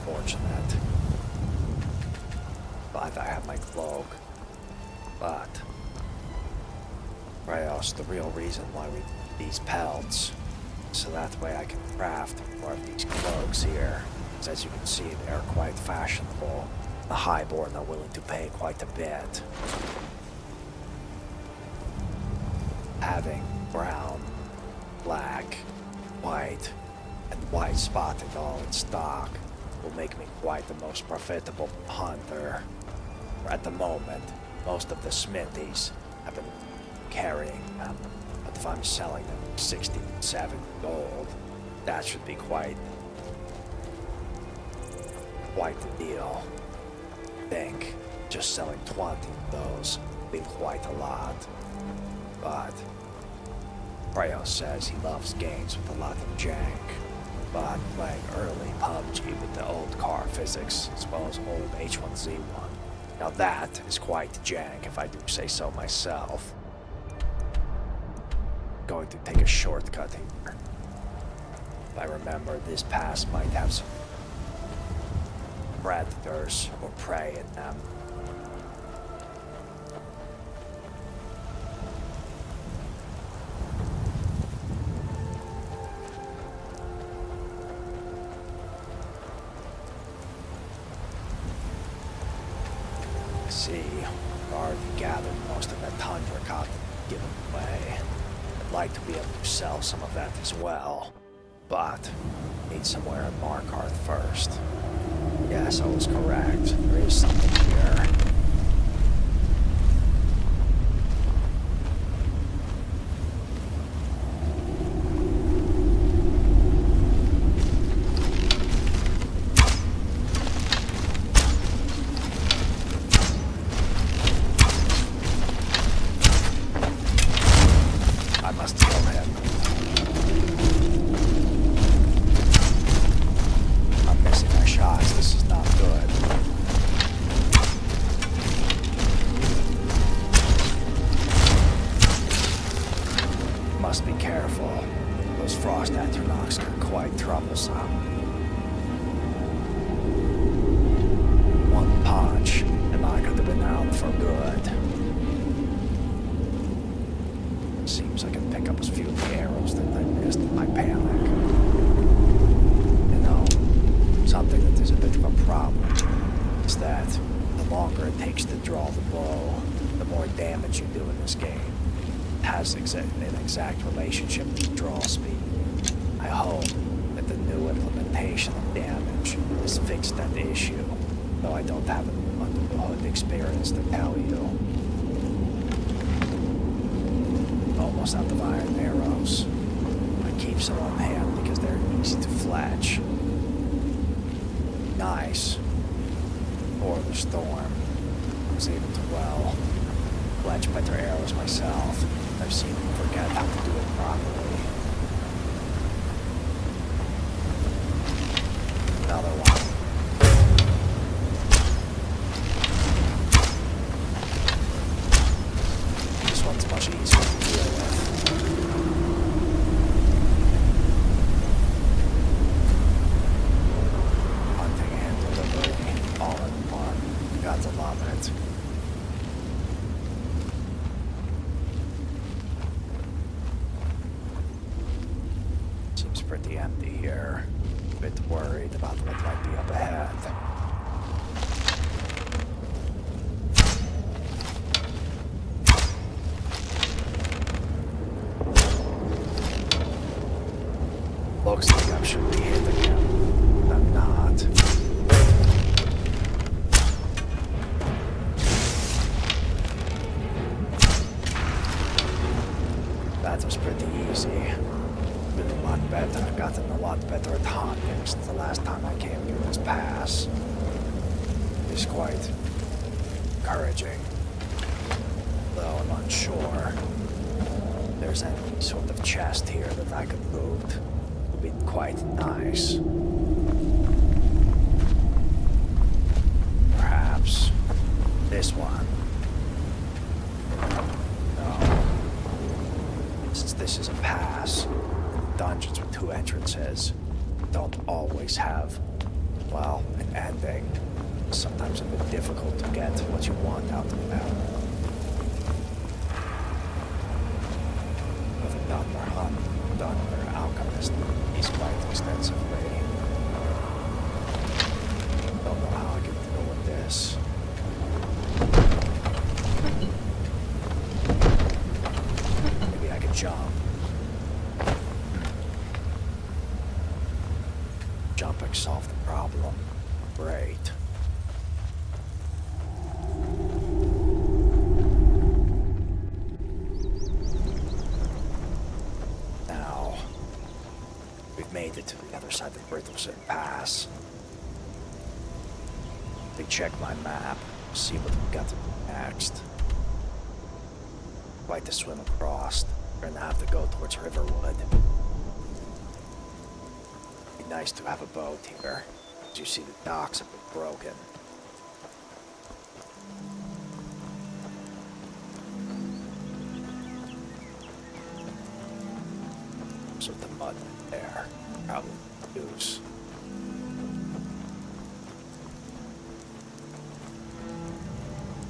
unfortunate. Glad I have my cloak. But Rayos, the real reason why we need these pelts, so that way I can craft more of these cloaks here. Because as you can see, they are quite fashionable. The highborn are willing to pay quite a bit. Having brown, black, white, and white spotted all in stock will make me quite the most profitable hunter. At the moment, most of the smithies have been carrying them, but if I'm selling them 60 and 70 gold, that should be quite the deal. I think just selling 20 of those would be quite a lot. But Rayo says he loves games with a lot of jank, but playing early PUBG with the old car physics as well as old H1Z1. Now that is quite jank if I do say so myself. Going to take a shortcut here. If I remember, this pass might have some predators or prey in them. See, I've already gathered most of that tundra cotton given away. I'd like to be able to sell some of that as well, but need somewhere in Markarth first. Yes, I was correct. There is something here. An exact relationship with draw speed. I hope that the new implementation of damage has fixed that issue, though I don't have an under-the-hood experience to tell you. Almost out of iron arrows. I keep some on hand because they're easy to fletch. Nice. Or the storm. I was able to, well, fletch better arrows myself. I've seen him forget how to do it properly. Another one. This one's much easier to deal with. Hunting and delivery, all in one. Got to love it. Pretty empty here. A bit worried about what might be up ahead. Looks like I should be hitting him, but I'm not. That was pretty easy. Been a lot better. I've gotten a lot better at hunting since the last time I came through this pass. It's quite encouraging. Though I'm unsure there's any sort of chest here that I could loot. It would be quite nice. Perhaps this one. No. Since this is a pass, dungeons with 2 entrances don't always have, well, well, an ending. It's sometimes a bit difficult to get what you want out of them. With a Dunmer alchemist, he's quite extensively. Don't know how I can deal with this. Maybe I could jump. Jumping solved the problem. Great. Now, we've made it to the other side of the Brittleston Pass. They check my map, see what we've got to do next. Quite the swim across. We're gonna have to go towards Riverwood. Be nice to have a boat here. As you see, the docks have been broken. So the mud there, probably use.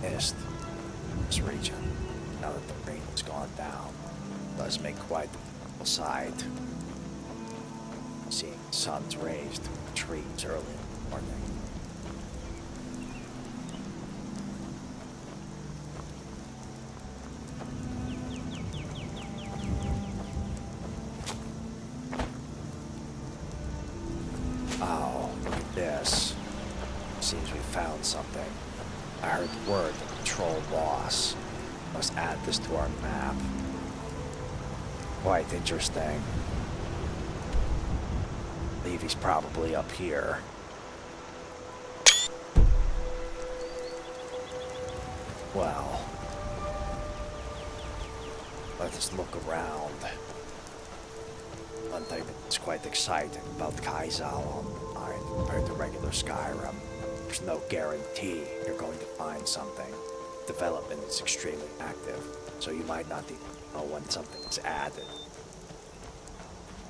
Mist. This region, now that the rain has gone down, does make quite the beautiful sight. Seeing the sun's rays through the trees early in the morning. Oh, look at this. Seems we found something. I heard word that the troll boss. Must add this to our map. Quite interesting. I believe he's probably up here. Well, let us look around. One thing that's quite exciting about Kaizaal online compared to regular Skyrim, there's no guarantee you're going to find something. Development is extremely active, so you might not even know when something is added.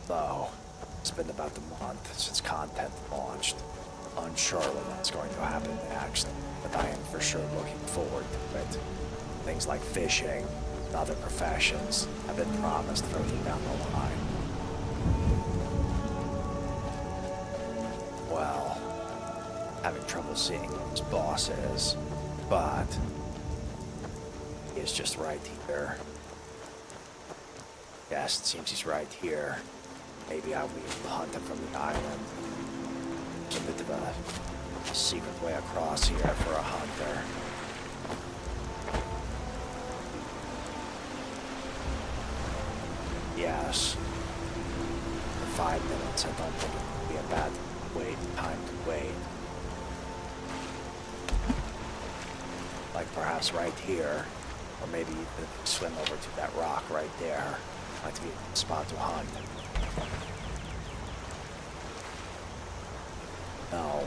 Though, it's been about a month since content launched. Unsure what's going to happen next, but I am for sure looking forward to it. Things like fishing and other professions have been promised further down the line. Well, having trouble seeing who his boss is, but he is just right here. Yes, it seems he's right here. Maybe I'll be able to hunt him from the island. There's a bit of a secret way across here for a hunter. Yes. For 5 minutes, I don't think it would be a bad time to wait. Like perhaps right here, or maybe even if we swim over to that rock right there, might be a good spot to hunt. No,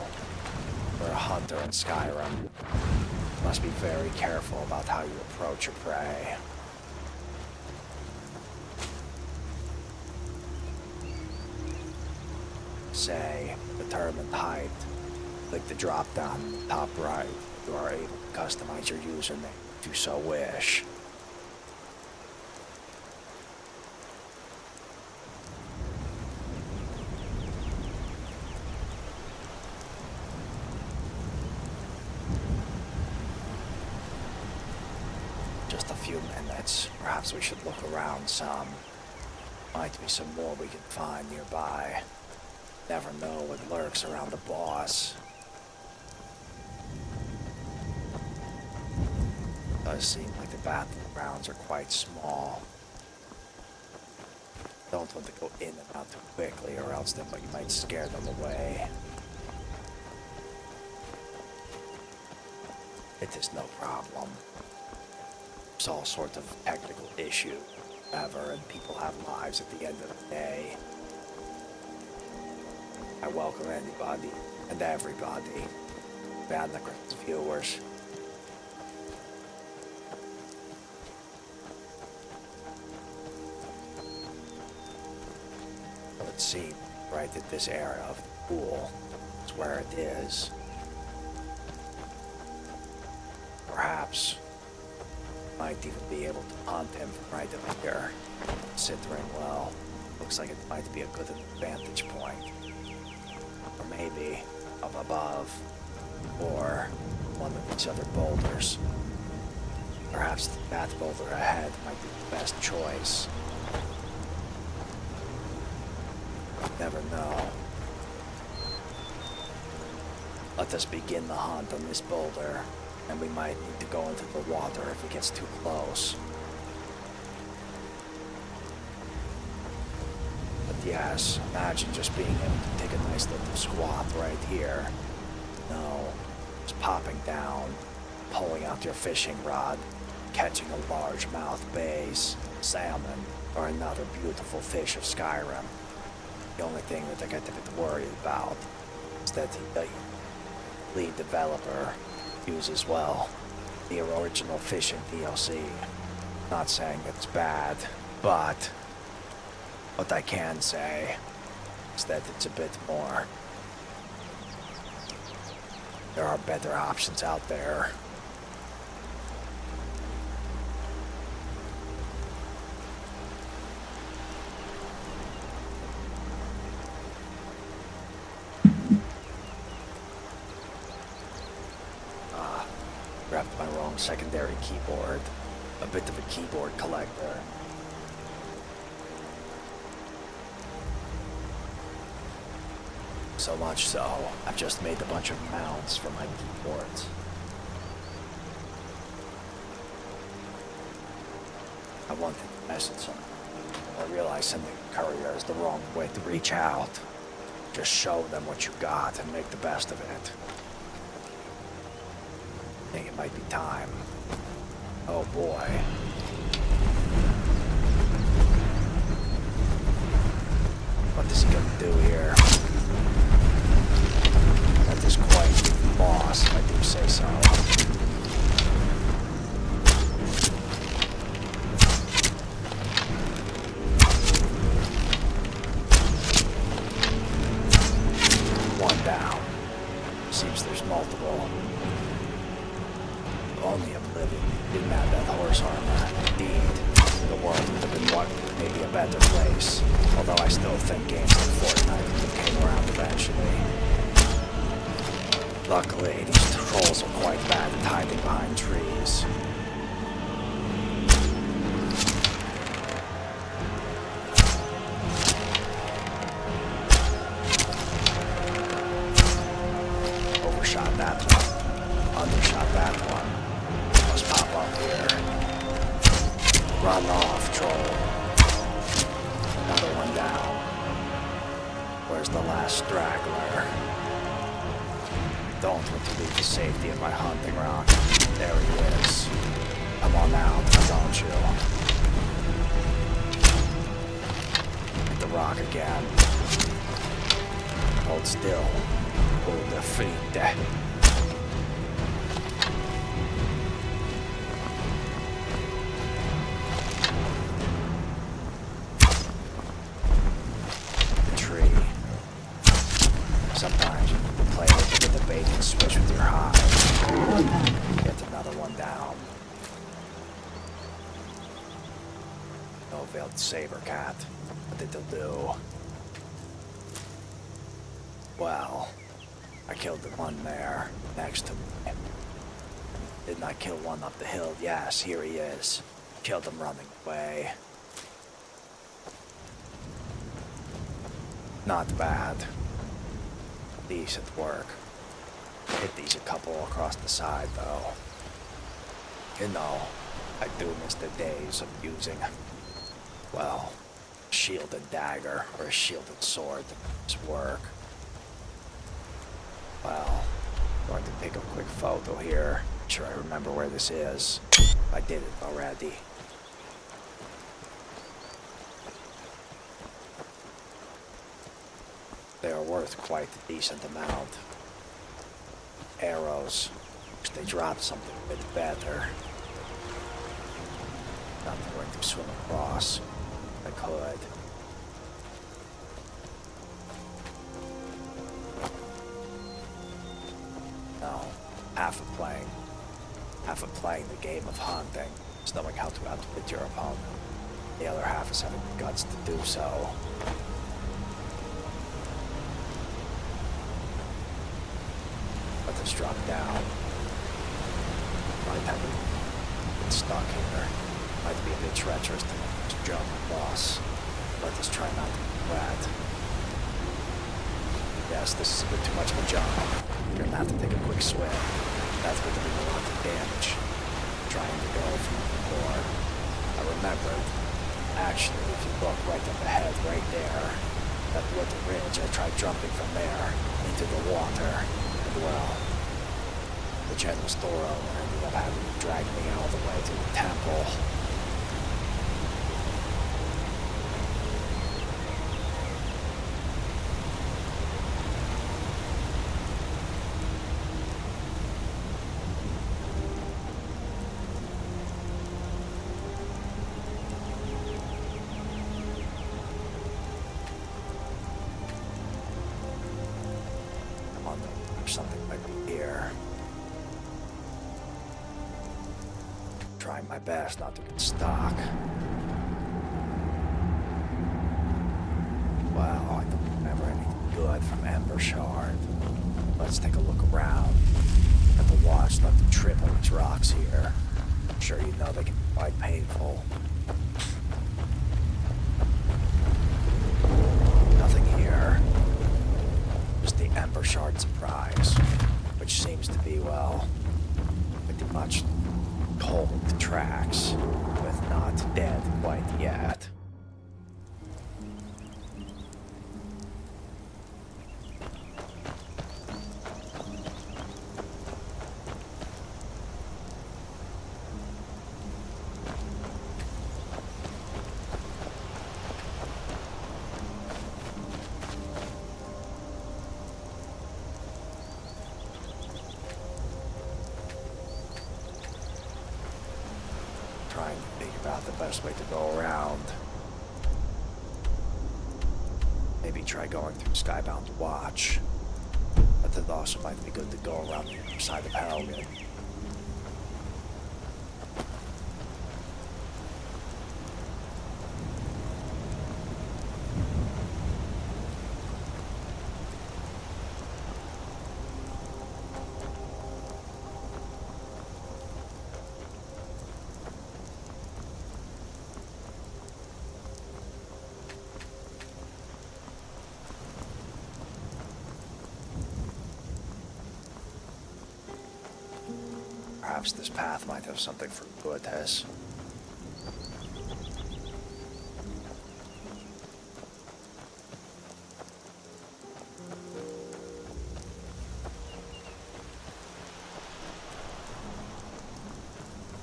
for a hunter in Skyrim, you must be very careful about how you approach your prey. Say, determined height. Click the drop down in the top right. You are able to customize your username if you so wish. Just a few minutes. Perhaps we should look around some. Might be some more we can find nearby. Never know what lurks around a boss. Does seem like the battlegrounds are quite small. Don't want to go in and out too quickly, or else then you might scare them away. It is no problem. There's all sorts of technical issues, ever, and people have lives at the end of the day. I welcome anybody and everybody, Vanikryn's viewers. It seems right at this area of the pool is where it is. Perhaps might even be able to hunt him from right over here. Considering, well, looks like it might be a good vantage point. Or maybe up above, or one of these other boulders. Perhaps that boulder ahead might be the best choice. Never know. Let us begin the hunt on this boulder, and we might need to go into the water if it gets too close. But yes, imagine just being able to take a nice little squat right here. No, just popping down, pulling out your fishing rod, catching a largemouth bass, salmon, or another beautiful fish of Skyrim. The only thing that I get a bit worried about is that the lead developer uses, well, the original fishing DLC. Not saying it's bad, but what I can say is that it's a bit more. There are better options out there. Grabbed my wrong secondary keyboard. A bit of a keyboard collector. So much so, I've just made a bunch of mounts for my keyboards. I wanted to message them. I realized sending a courier is the wrong way to reach out. Just show them what you got and make the best of it. I think it might be time. Oh boy. What is he gonna do here? That is quite the boss, if I do say so. One down. Seems there's multiple. Only Oblivion didn't have that horse armor. Indeed, the world would have been maybe a better place. Although I still think games like Fortnite would have came around eventually. Luckily, these trolls are quite bad at hiding behind trees. Overshot that one. Undershot that one. Must pop up here. Run off, troll. Another one down. Where's the last straggler? Don't want to leave the safety of my hunting rock. There he is. Come on out, don't you? Hit the rock again. Hold still. Hold the feet. Sometimes you need to play with the bait and switch with your hide. Get another one down. No veiled saber cat. What did they do? Well, I killed the one there, next to me. Didn't I kill one up the hill? Yes, here he is. Killed him running away. Not bad. Decent work. Hit these a couple across the side, though. You know, I do miss the days of using, well, a shielded dagger or a shielded sword to make this work. Well, I'm going to take a quick photo here. Make sure I remember where this is. I did it already. They are worth quite a decent amount. Arrows. Wish they dropped something a bit better. Not going to swim across. I could. No, half of playing the game of hunting is knowing how to outwit your opponent. The other half is having the guts to do so. Let us drop down. Might have been stuck here. Might be a bit treacherous to jump across. Let us try not to do that. Yes, this is a bit too much of a jump. You're gonna have to take a quick swim. That's going to do a lot of damage. Trying to go from the floor. I remembered. Actually, if you look right up ahead, right there, that wooded ridge, I tried jumping from there into the water. And well, the generous Thoro ended up having to drag me all the way to the temple. Something might be here. Trying my best not to get stuck. Wow, I don't remember anything good from Ember Shard. Let's take a look around. Have to watch not to trip on these rocks here. I'm sure you know they can be quite painful. Nothing here. Just the Ember Shard surprise, which seems to be, well, pretty much cold tracks, with not dead quite yet. Trying to figure out the best way to go around. Maybe try going through Skybound Watch. But it also might be good to go around the other side of Helgen. Perhaps this path might have something for Goethes.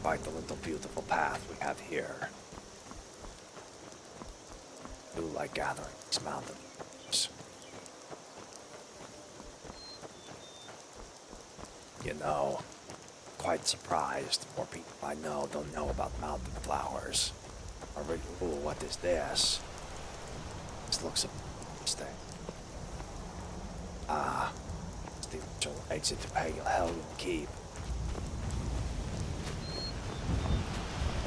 Quite the little beautiful path we have here. I do like gathering these mountain views. You know, quite surprised more people I know don't know about mountain flowers. Or really, ooh, what is this? This looks interesting. Ah, it's the original exit to Helgen Keep.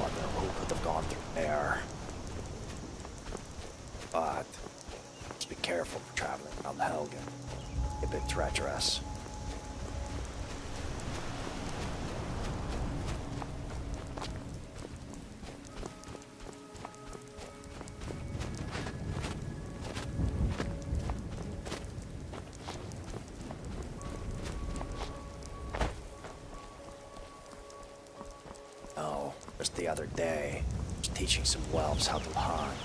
Wonder who could have gone through there. But just be careful for traveling around Helgen. A bit treacherous. Just the other day, I was teaching some whelps how to hunt.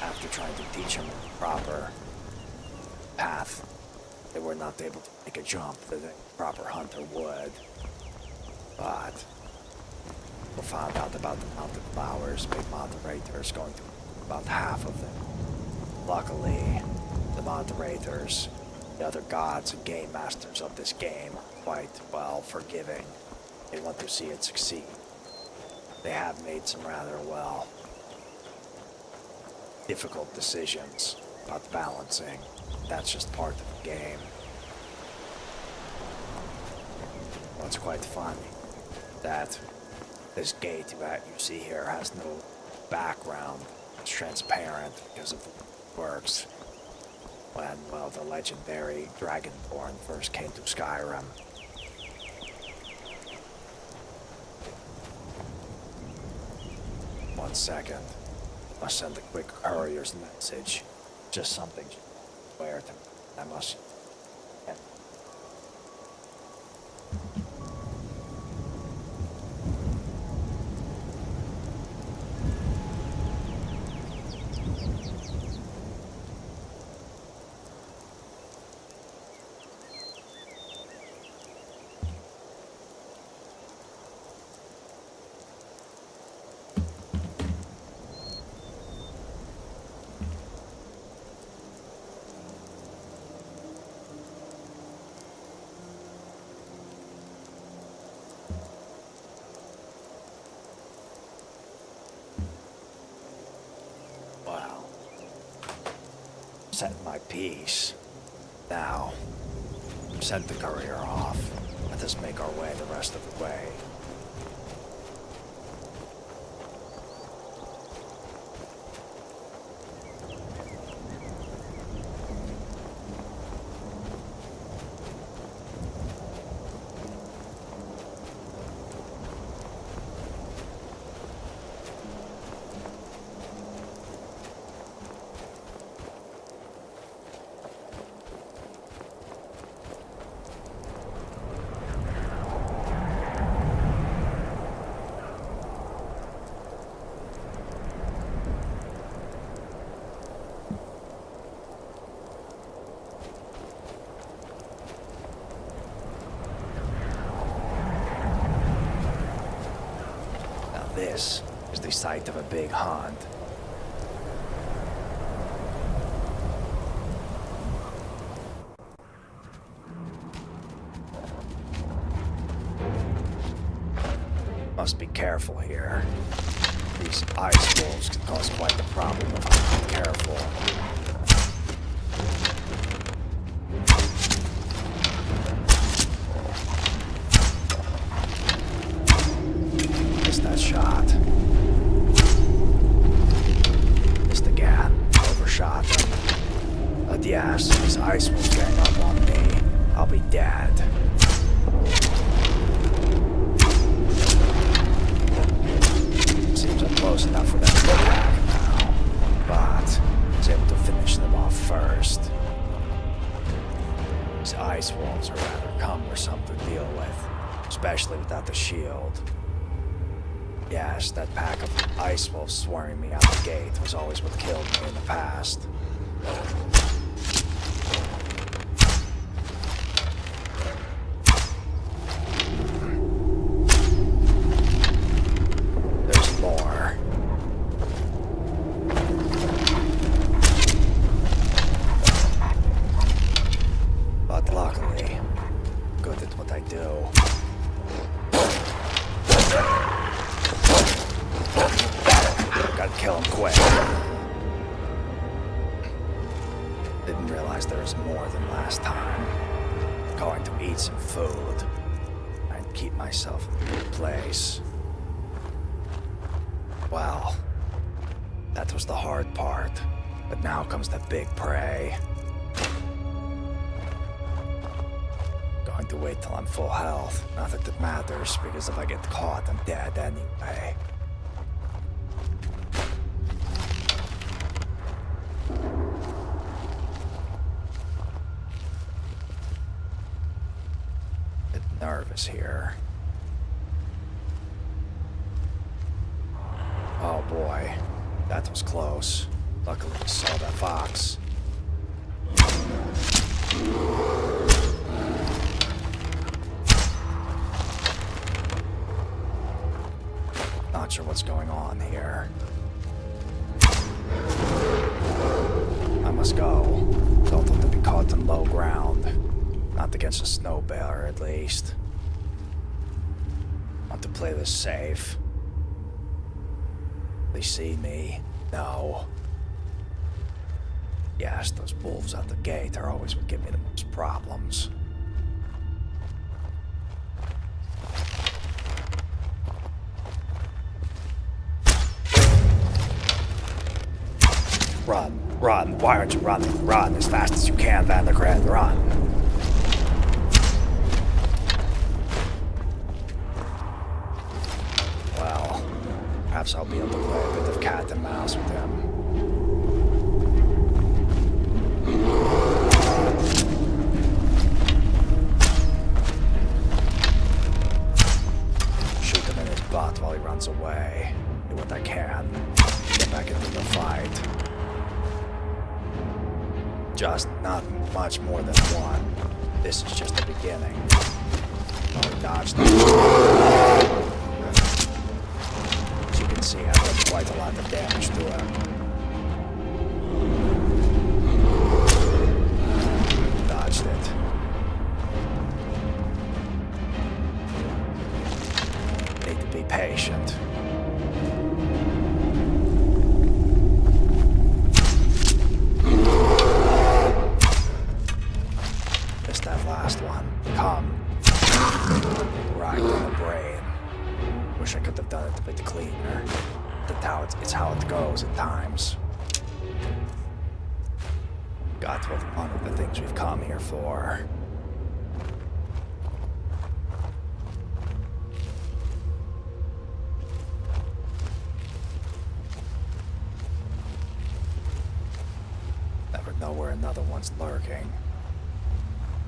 After trying to teach them the proper path, they were not able to make a jump that a proper hunter would. But we found out about the mountain flowers, big moderators, going through about half of them. Luckily, the moderators, the other gods and game masters of this game, are quite, well, forgiving. They want to see it succeed. They have made some rather, well, difficult decisions about balancing. That's just part of the game. what's quite funny? That this gate that you see here has no background. It's transparent because of the way it works. When, well, the legendary Dragonborn first came to Skyrim. One second. Must send a quick courier's message. Just something where to. I must. Yeah. Wow. Set my piece. Now, send the courier off. Let us make our way the rest of the way. This is the site of a big hunt. Must be careful here. These ice wolves can cause quite the problem if I'm not careful. That shot. Missed again. Overshot them. But yes, these ice wolves gang up on me. I'll be dead. Seems I'm close enough for them to go back now. But I was able to finish them off first. These ice wolves are rather cumbersome to deal with, especially without the shield. Yes, that pack of ice wolves swarming me out the gate was always what killed me in the past. There's more. But luckily, I'm good at what I do. Gotta kill him quick. Didn't realize there was more than last time. Going to eat some food. I'd keep myself in a good place. Well, that was the hard part. But now comes the big prey. Going to wait till I'm full health. Not that it matters, because if I get caught, I'm dead anyway. Nervous here. Oh boy, that was close. Luckily I saw that fox. Not sure what's going on here. I must go. Don't want to be caught on low ground. Not against a snow bear, at least. Want to play this safe. They see me? No. Yes, those wolves at the gate are always what give me the most problems. Run. Why aren't you running? Run as fast as you can, Vanikryn. Run. Well, perhaps I'll be able to play a bit of cat and mouse with him. Shoot him in his butt while he runs away. Do what I can. Get back into the fight. Just not much more than one. This is just the beginning. Oh, he dodged that. As you can see, I've done quite a lot of damage to him. Dodged it. Need to be patient. Missed that last one. Come. Right in the brain. Wish I could have done it a bit cleaner. It's how it goes at times. Got to have one of the things we've come here for. Never know where another one's lurking.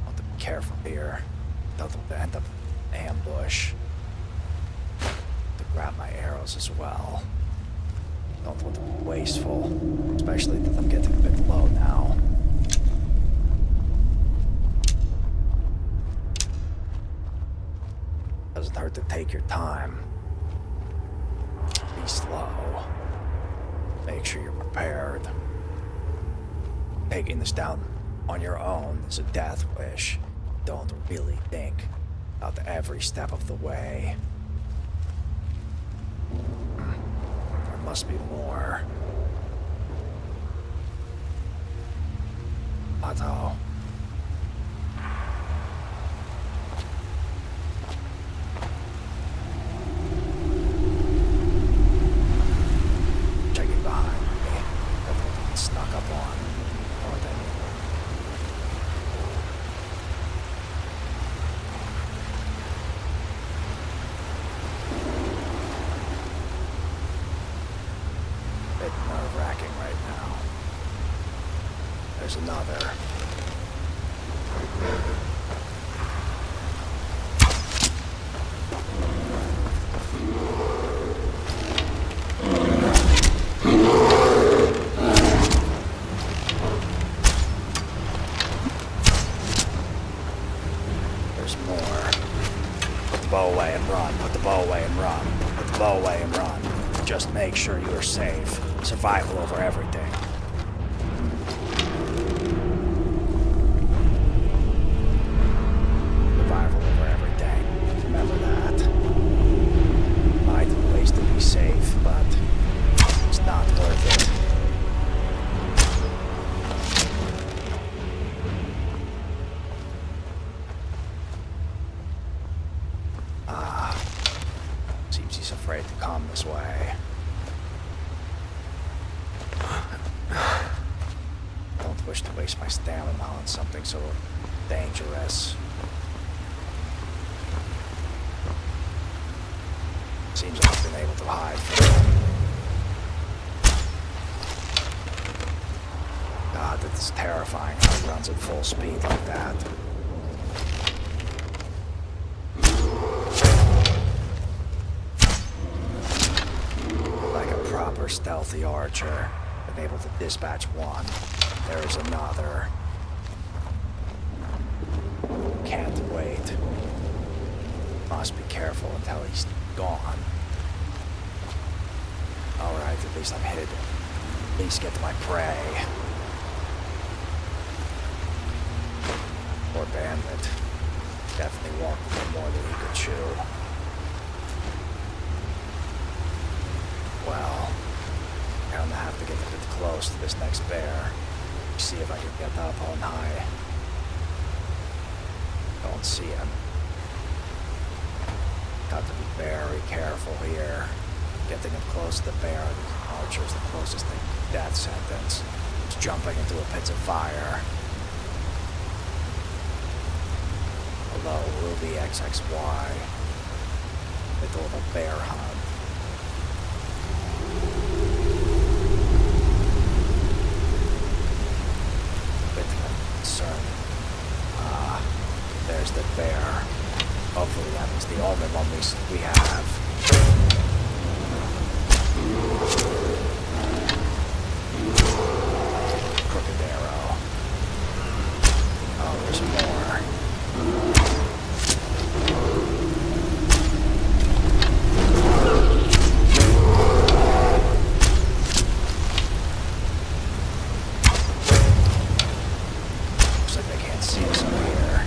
Want to be careful here. Don't want to end up in an ambush. To grab my arrows as well. Don't want to be wasteful, especially that I'm getting a bit low now. Doesn't hurt to take your time. Be slow. Make sure you're prepared. Taking this down on your own is a death wish. Don't really think about every step of the way. There must be more. Otto. Checking behind me. Everything snuck up on. More than bit nerve-wracking right now. There's another. There's more. Put the bow away and run. Put the bow away and run. Put the bow away and run. Just make sure you are safe. Survival over everything. Survival over everything. Remember that. Might have ways to be safe, but it's not worth it. Seems he's afraid to come this way. Don't wish to waste my stamina on something so dangerous. Seems like I've been able to hide from him. God, it's terrifying how he runs at full speed like that. Like a proper stealthy archer, been able to dispatch one. There's another. Can't wait. Must be careful until he's gone. Alright, at least I'm hidden. At least get to my prey. Poor bandit. Definitely walked a bit more than he could chew. Well, I'm gonna have to get a bit close to this next bear. See if I can get up on high. Don't see him. Got to be very careful here. Getting him close to the bear, the archer's the closest thing to death sentence. So jumping into a pit of fire. Hello, Ruby XXY. Middle of a bear hunt. Bit concerned. There's the bear. Hopefully that was the only one we have. Crooked arrow. Oh, there's more. Looks like they can't see us over here.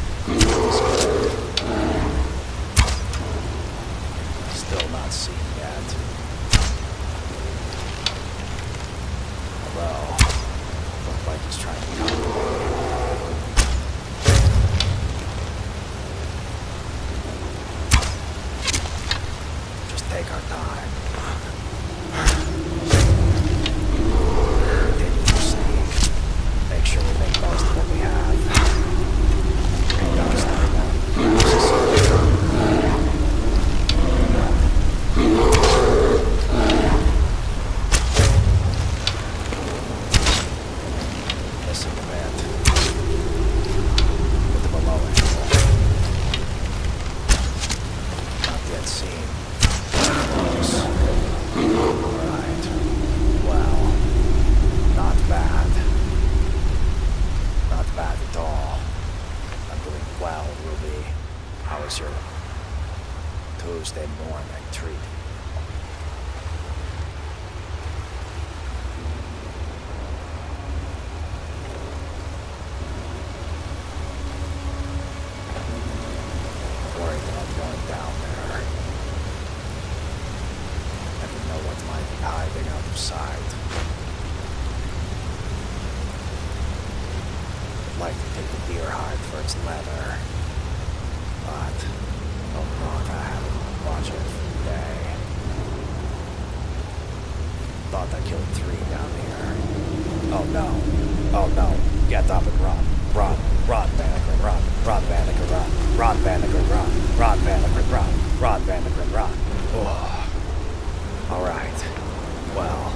Still not seen yet. Hello. Look like he's trying to come to me. Just take our time. Continue to sneak. Make sure we make most of what we have. Bring those missing a bit. With the below angle. Not yet seen. Close. Alright. Well, not bad. Not bad at all. I'm doing well, Ruby. How was your Tuesday morning treat? Worried about going down there. Never know what might be hiding out of sight. I'd like to take the deer hide for its leather, but don't know if I have much of it for the day. Thought I killed 3 down here. Oh no. Oh no. Get up and run. Run. Run, Vanikryn, run. Run, Vanikryn, run. Run, Vanikryn, run. Run, Vanikryn, run. Run, Vanikryn, run. Oh. Alright. Well.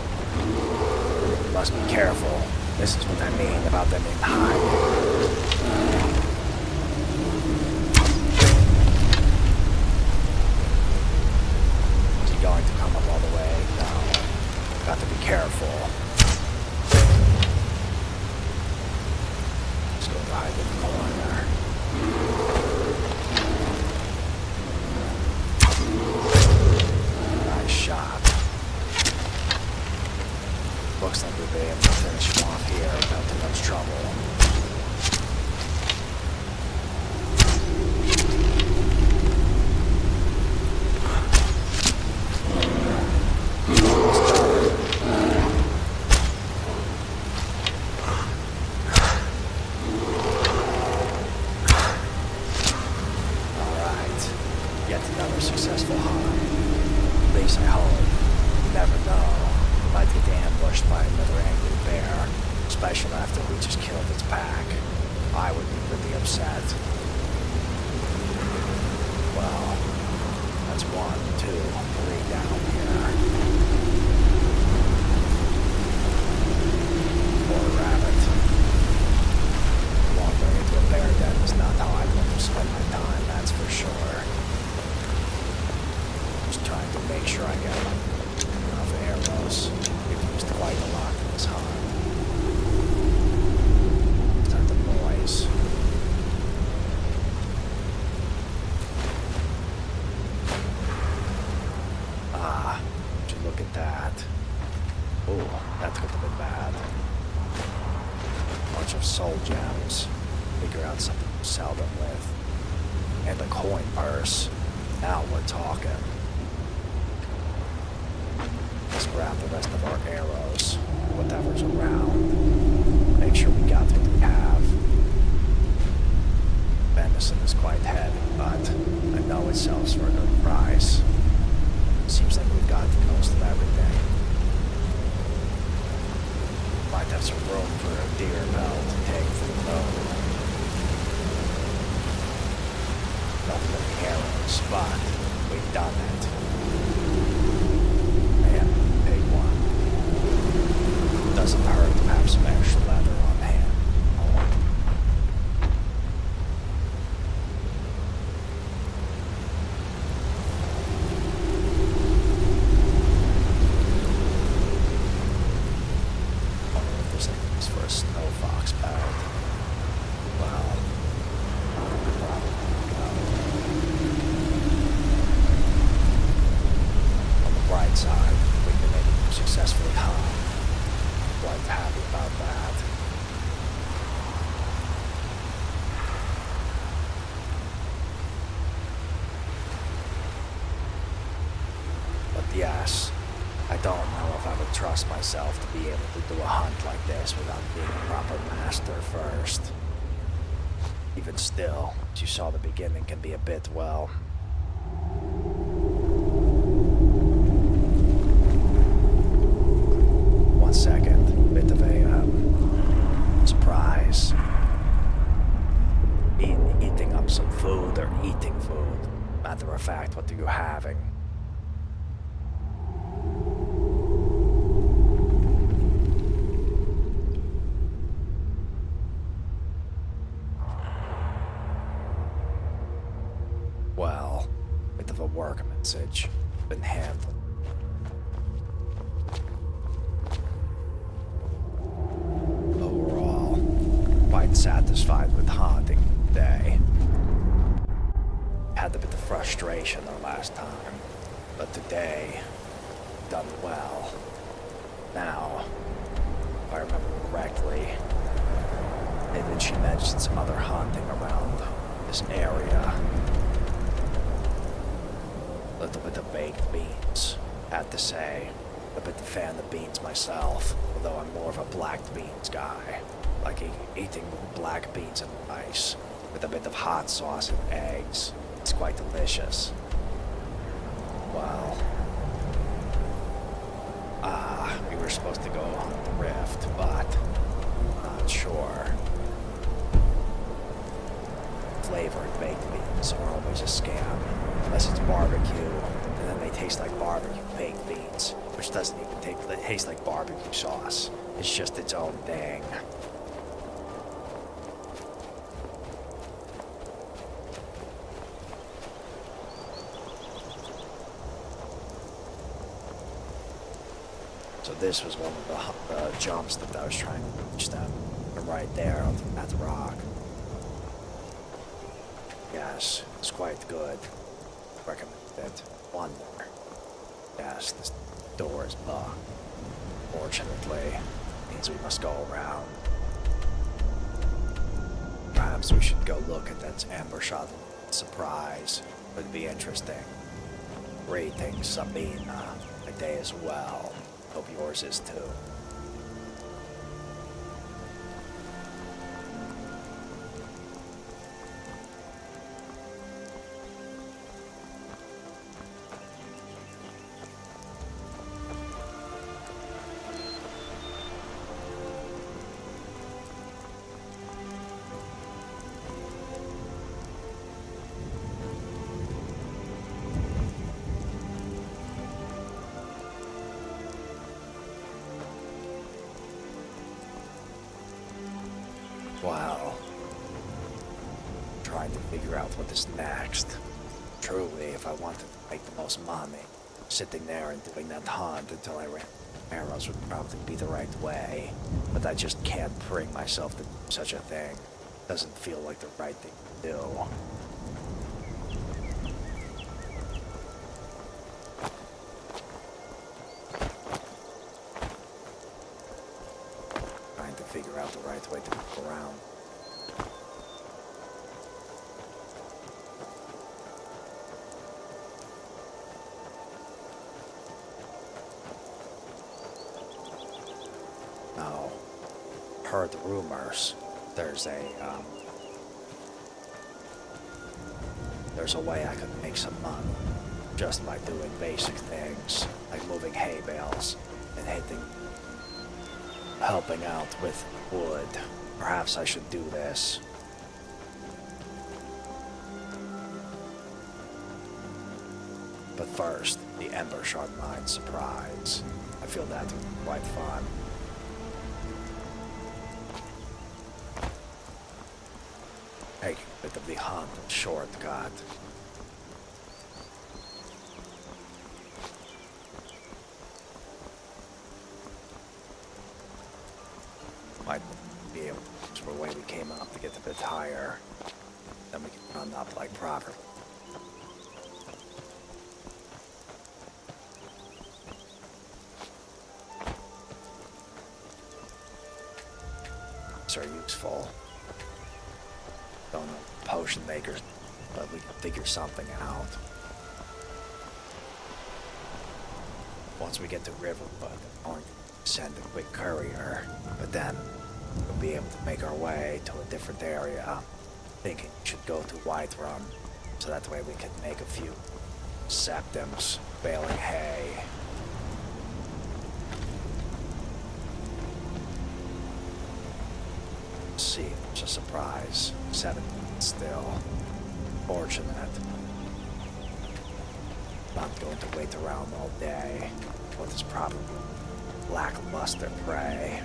Must be careful. This is what I mean about them in hiding. Is he going to come up all the way? No. Got to be careful. Just go to hide in the corner. Nice shot. Looks like we'll be able to finish him off here without too much trouble. Alright. Yet another successful hunt. At least I hope. You never know. Might get ambushed by another angry bear, especially after we just killed its pack. I would be really upset. Well, that's 1, 2, 3 down here. Poor rabbit. Wandering into a bear den is not how I'd want to spend my time, that's for sure. Just trying to make sure I get enough arrows. We've used quite a lot in this hunt. Start the noise. Ah, would you look at that? Oh, that could have been bad. Bunch of soul gems. Figure out something to sell them with. And a coin purse. Now we're talking. Let's grab the rest of our arrows, whatever's around. Make sure we got what we have. Venison is quite heavy, but I know it sells for a good price. Seems like we've got most of everything. Might have some room for for a deer pelt to take from the road. Nothing but hair on the spot. We've done it. And big one. Doesn't hurt to have some extra leather on hand. For a snow fox pelt. Well, probably no. On the bright side, we've been able to successfully hunt. Quite happy about that. But yes, I don't know if I would trust myself to be able to do a hunt like this without being a proper master first. Even still, as you saw, the beginning can be a bit, well... One second, a bit of a, surprise. Eating up some food or eating food. Matter of fact, what are you having? Well, bit of a work message. Been handled. Overall, quite satisfied with hunting today. Had a bit of frustration the last time, but today, done well. Now, if I remember correctly, maybe she mentioned some other hunting around this area. A little bit of baked beans, had to say. A bit of fan of beans myself, although I'm more of a black beans guy. Like eating black beans and rice, with a bit of hot sauce and eggs. It's quite delicious. Well, we were supposed to go on the rift, but not sure. Flavored baked beans are always a scam, unless it's barbecue, and then they taste like barbecue baked beans, which doesn't even taste like barbecue sauce. It's just its own thing. So this was one of the jumps that I was trying to reach them. Right there at the rock. Yes, it's quite good. Recommend it. One more. Yes, this door is blocked. Fortunately, means we must go around. Perhaps we should go look at that amber shot. Surprise. Would be interesting. Greetings, Sabina. My day is well. Hope yours is too. Wow. Trying to figure out what is next. Truly, if I wanted to make the most money, sitting there and doing that hunt until I ran arrows would probably be the right way. But I just can't bring myself to do such a thing. Doesn't feel like the right thing to do. Trying to figure out the right way to move around. Now, heard rumors. There's a way I could make some money just by doing basic things like moving hay bales and hitting helping out with wood. Perhaps I should do this. But first, the Ember Shard Mine surprise. I feel that would be quite fun. Taking a bit of the hunt and shortcut. Might be able to use the way we came up to get a bit higher. Then we can run up like proper. Are useful. Don't know potion makers, but we can figure something out. Once we get to Riverwood, I'm going to send a quick courier, but then we'll be able to make our way to a different area. Thinking we should go to Whiterun, so that way we can make a few septims, baling hay. See if there's a surprise. 7 minutes still. Fortunate. Not going to wait around all day. What is probably lackluster prey.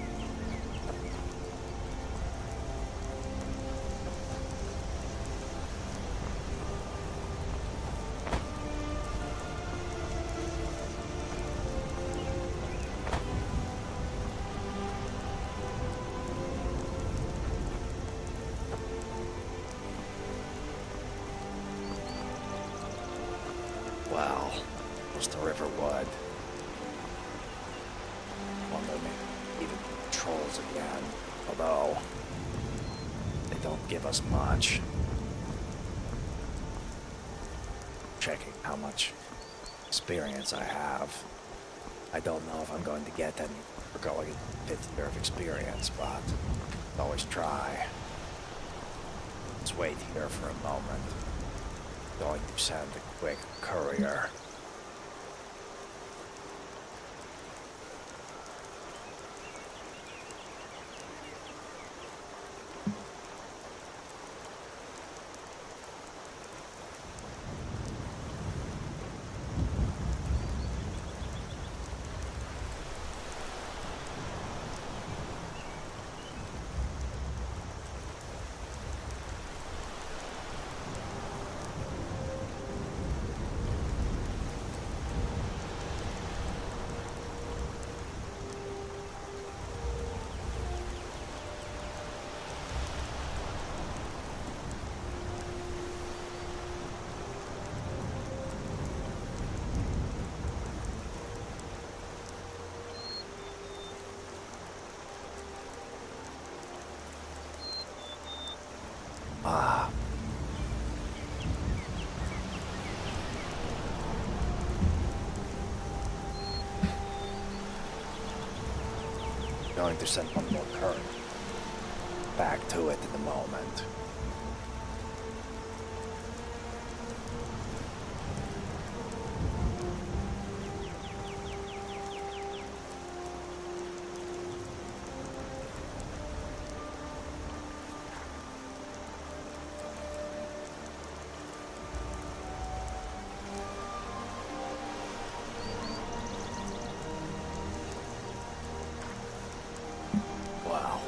Well, was the Riverwood. Wonder maybe even trolls again. Although, they don't give us much. Checking how much experience I have. I don't know if I'm going to get any for going 50 year of experience, but always try. Let's wait here for a moment. Going to send a quick courier. Going to send one more current. Back to it in a moment. Wow.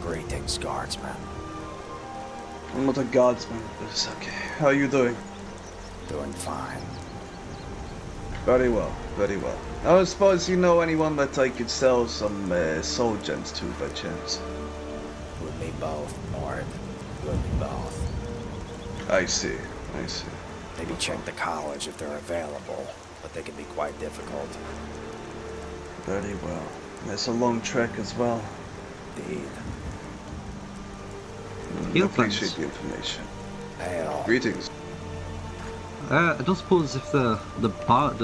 Greetings, guardsman. I'm not a guardsman, but it's okay. How are you doing? Doing fine. Very well, very well. I suppose you know anyone that I could sell some soul gems to by chance? You and me both, Lord. You and me both. I see, I see. Maybe check the college if they're available, but they can be quite difficult. Very well. It's a long trek as well. Indeed. Hail, Appreciate friends. the information. Hail. Greetings. I don't suppose if the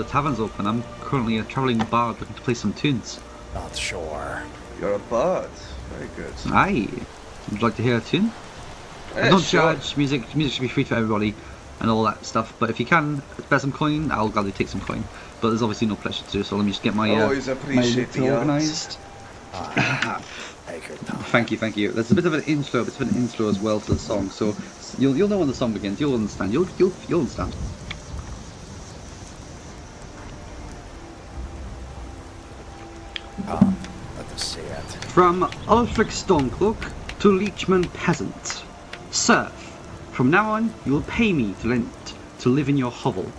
tavern's open, I'm currently a travelling bard looking to play some tunes. Not sure. You're a bard. Very good. Aye. Would you like to hear a tune? I Yeah, don't sure. judge. Music should be free for everybody. and all that stuff. But if you can spare some coin, I'll gladly take some coin. But there's obviously no pressure to do so. Let me just get my Always appreciate the organised. Take your time. Thank you, thank you. There's a bit of an intro, as well to the song, so you'll know when the song begins. You'll understand. You'll understand. Let us see it. From Ulfric Stormcloak to Leechman Peasant. Serf, from now on you will pay me to live in your hovel.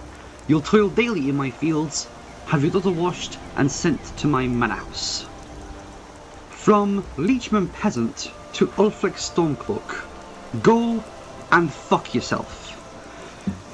You'll toil daily in my fields, have your daughter washed and sent to my manor house. From Leechman Peasant to Ulfric Stormcloak. Go and fuck yourself.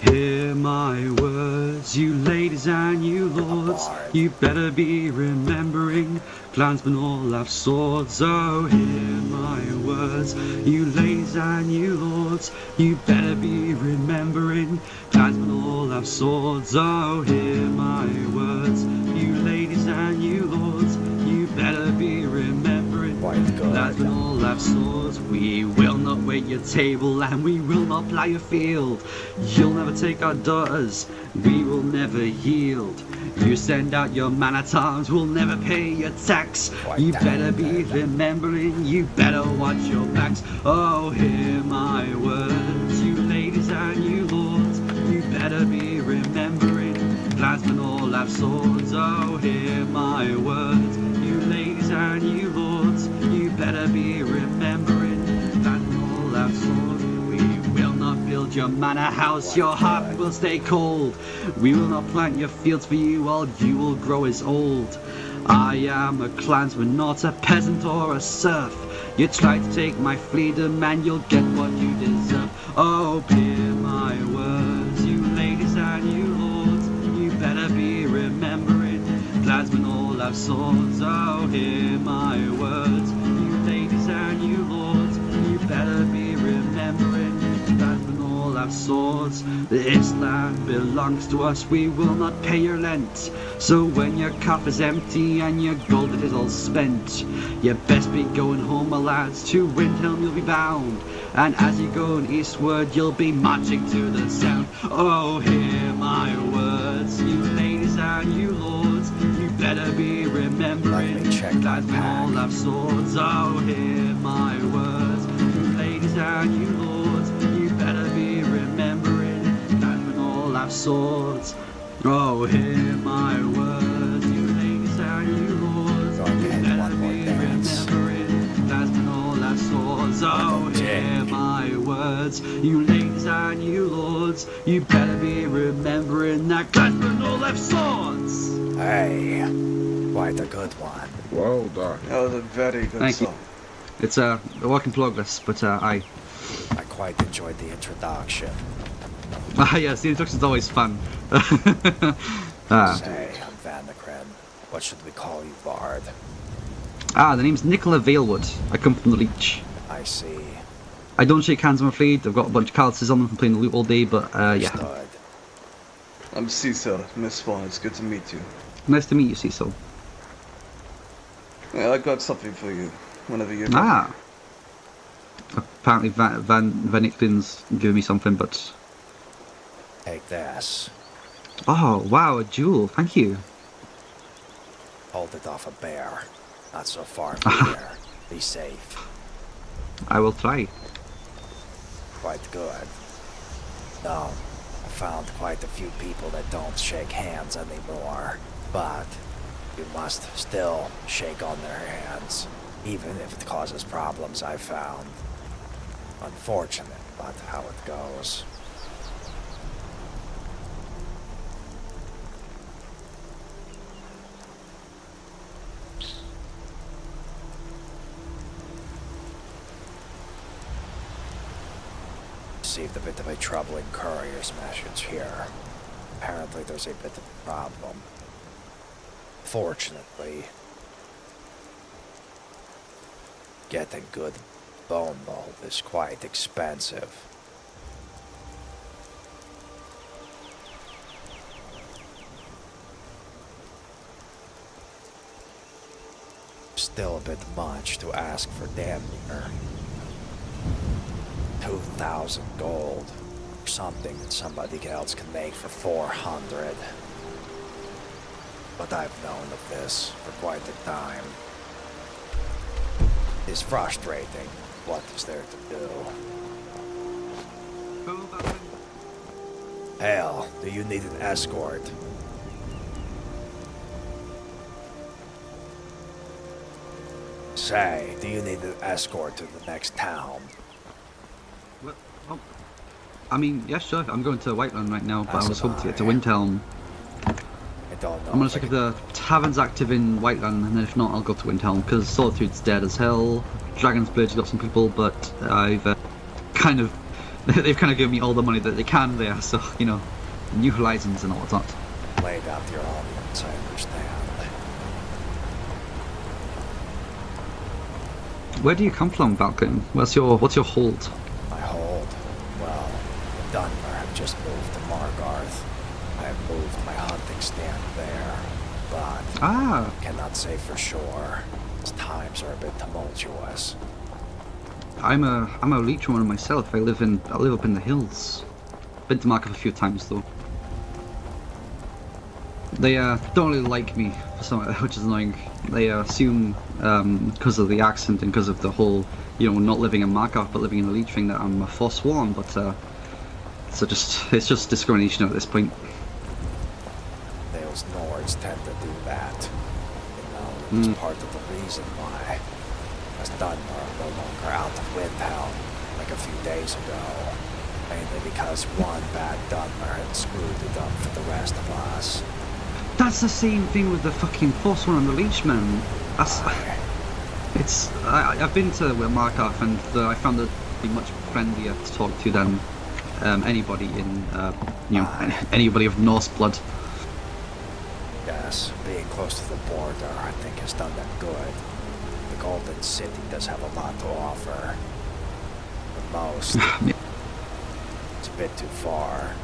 Hear my words, you ladies and you lords. You better be remembering, clansmen all have swords. Oh, hear my words, you ladies and you lords. You better be remembering, clansmen all have swords. Oh, hear my words, you ladies and you lords. You better be remembering, clansmen all have swords. We will not wait your table and we will not plough your field. You'll never take our daughters, we will never yield. You send out your man-at-arms, we'll never pay your tax. You better be remembering, you better watch your backs. Oh, hear my words, you ladies and you lords. You better be remembering, clansmen all have swords. Oh, hear my words, you ladies and you lords. You better be remembering, clansmen all have swords. We will not build your manor house, your heart will stay cold. We will not plant your fields for you while you will grow as old. I am a clansman, not a peasant or a serf. You try to take my freedom and you'll get what you deserve. Oh, hear my words, you ladies and you lords. You better be remembering, clansmen all have swords. Oh, hear my words, you ladies and you lords. You better be remembering, clansmen all have swords. This land belongs to us, we will not pay your rent. So when your cup is empty and your gold it is all spent, you best be going home, my lads. To Windhelm you'll be bound, and as you go eastward you'll be marching to the sound. Oh, hear my words, you ladies and you lords. You better be remembering, clansmen all have swords. Oh, hear my words, you ladies and you lords. You better be remembering, clansmen all have swords. Oh, hear my words, you ladies and you lords. You better be remembering, clansmen all have swords. Oh, hear my words, you ladies and you lords. You better be remembering that clansmen all have swords. Hey, quite a good one. Well done. That was a very good Thank you. song. It's a work in progress, but I quite enjoyed the introduction. yes, the introduction's always fun. Say, Vanikryn, what should we call you, Bard? The name's Nicola Valewood. I come from the Leech. I see. I don't shake hands, I'm afraid. I've got a bunch of calluses on them from playing the loot all day, but yeah. Understood. I'm Cecil, Miss Fawn. It's good to meet you. Nice to meet you, Cecil. Yeah, I got something for you. Whenever you're ready. Ah. Apparently Vanikryn's giving me something, but... Take this. Oh, wow, a jewel. Thank you. Hold it off a bear. Not so far from here. Be safe. I will try. Quite good. No, I found quite a few people that don't shake hands anymore. But you must still shake on their hands, even if it causes problems, I found. Unfortunate, but how it goes. Received a bit of a troubling courier's message here. Apparently there's a bit of a problem. Fortunately, getting good bone mold is quite expensive. Still a bit much to ask for Dunmer. 2,000 gold for something that somebody else can make for 400. But I've known of this for quite a time. It's frustrating. What is there to do? Hell, do you need an escort? Say, do you need an escort to the next town? What? Oh. I mean, yeah, sure. I'm going to Whiteland right now, but I was hoping to get to I. Windhelm. I don't know. I'm gonna check if the tavern's active in Whiteland, and then if not, I'll go to Windhelm, because Solitude's dead as hell. Dragon's Blade's got some people, but I've they've kind of given me all the money that they can there, so, you know, New Horizons and all that. Laid out your audience, I understand. Where do you come from, Valkyrie? What's your hold? My hold? Well, the Dunmer have just moved to Margarth. I have moved my hunting stand there, but cannot say for sure. As times are a bit tumultuous. I'm a leech woman myself. I live up in the hills. Been to Markarth a few times though. They don't really like me for some, which is annoying. They assume because of the accent and because of the whole, you know, not living in Markarth but living in the leech thing, that I'm a Forsworn. But so it's just discrimination at this point. Those Nords tend to do that. You know, it's part of the reason why. As Dunmer are no longer out of Windhelm, like a few days ago. Mainly because one bad Dunmer had screwed it up for the rest of us. That's the same thing with the fucking Forsworn and the Leechman. I've been to Markarth, and I found it to be much friendlier to talk to than anybody in, anybody of Norse blood. Yes, being close to the border, I think, has done them good. The Golden City does have a lot to offer. The most. It's a bit too far,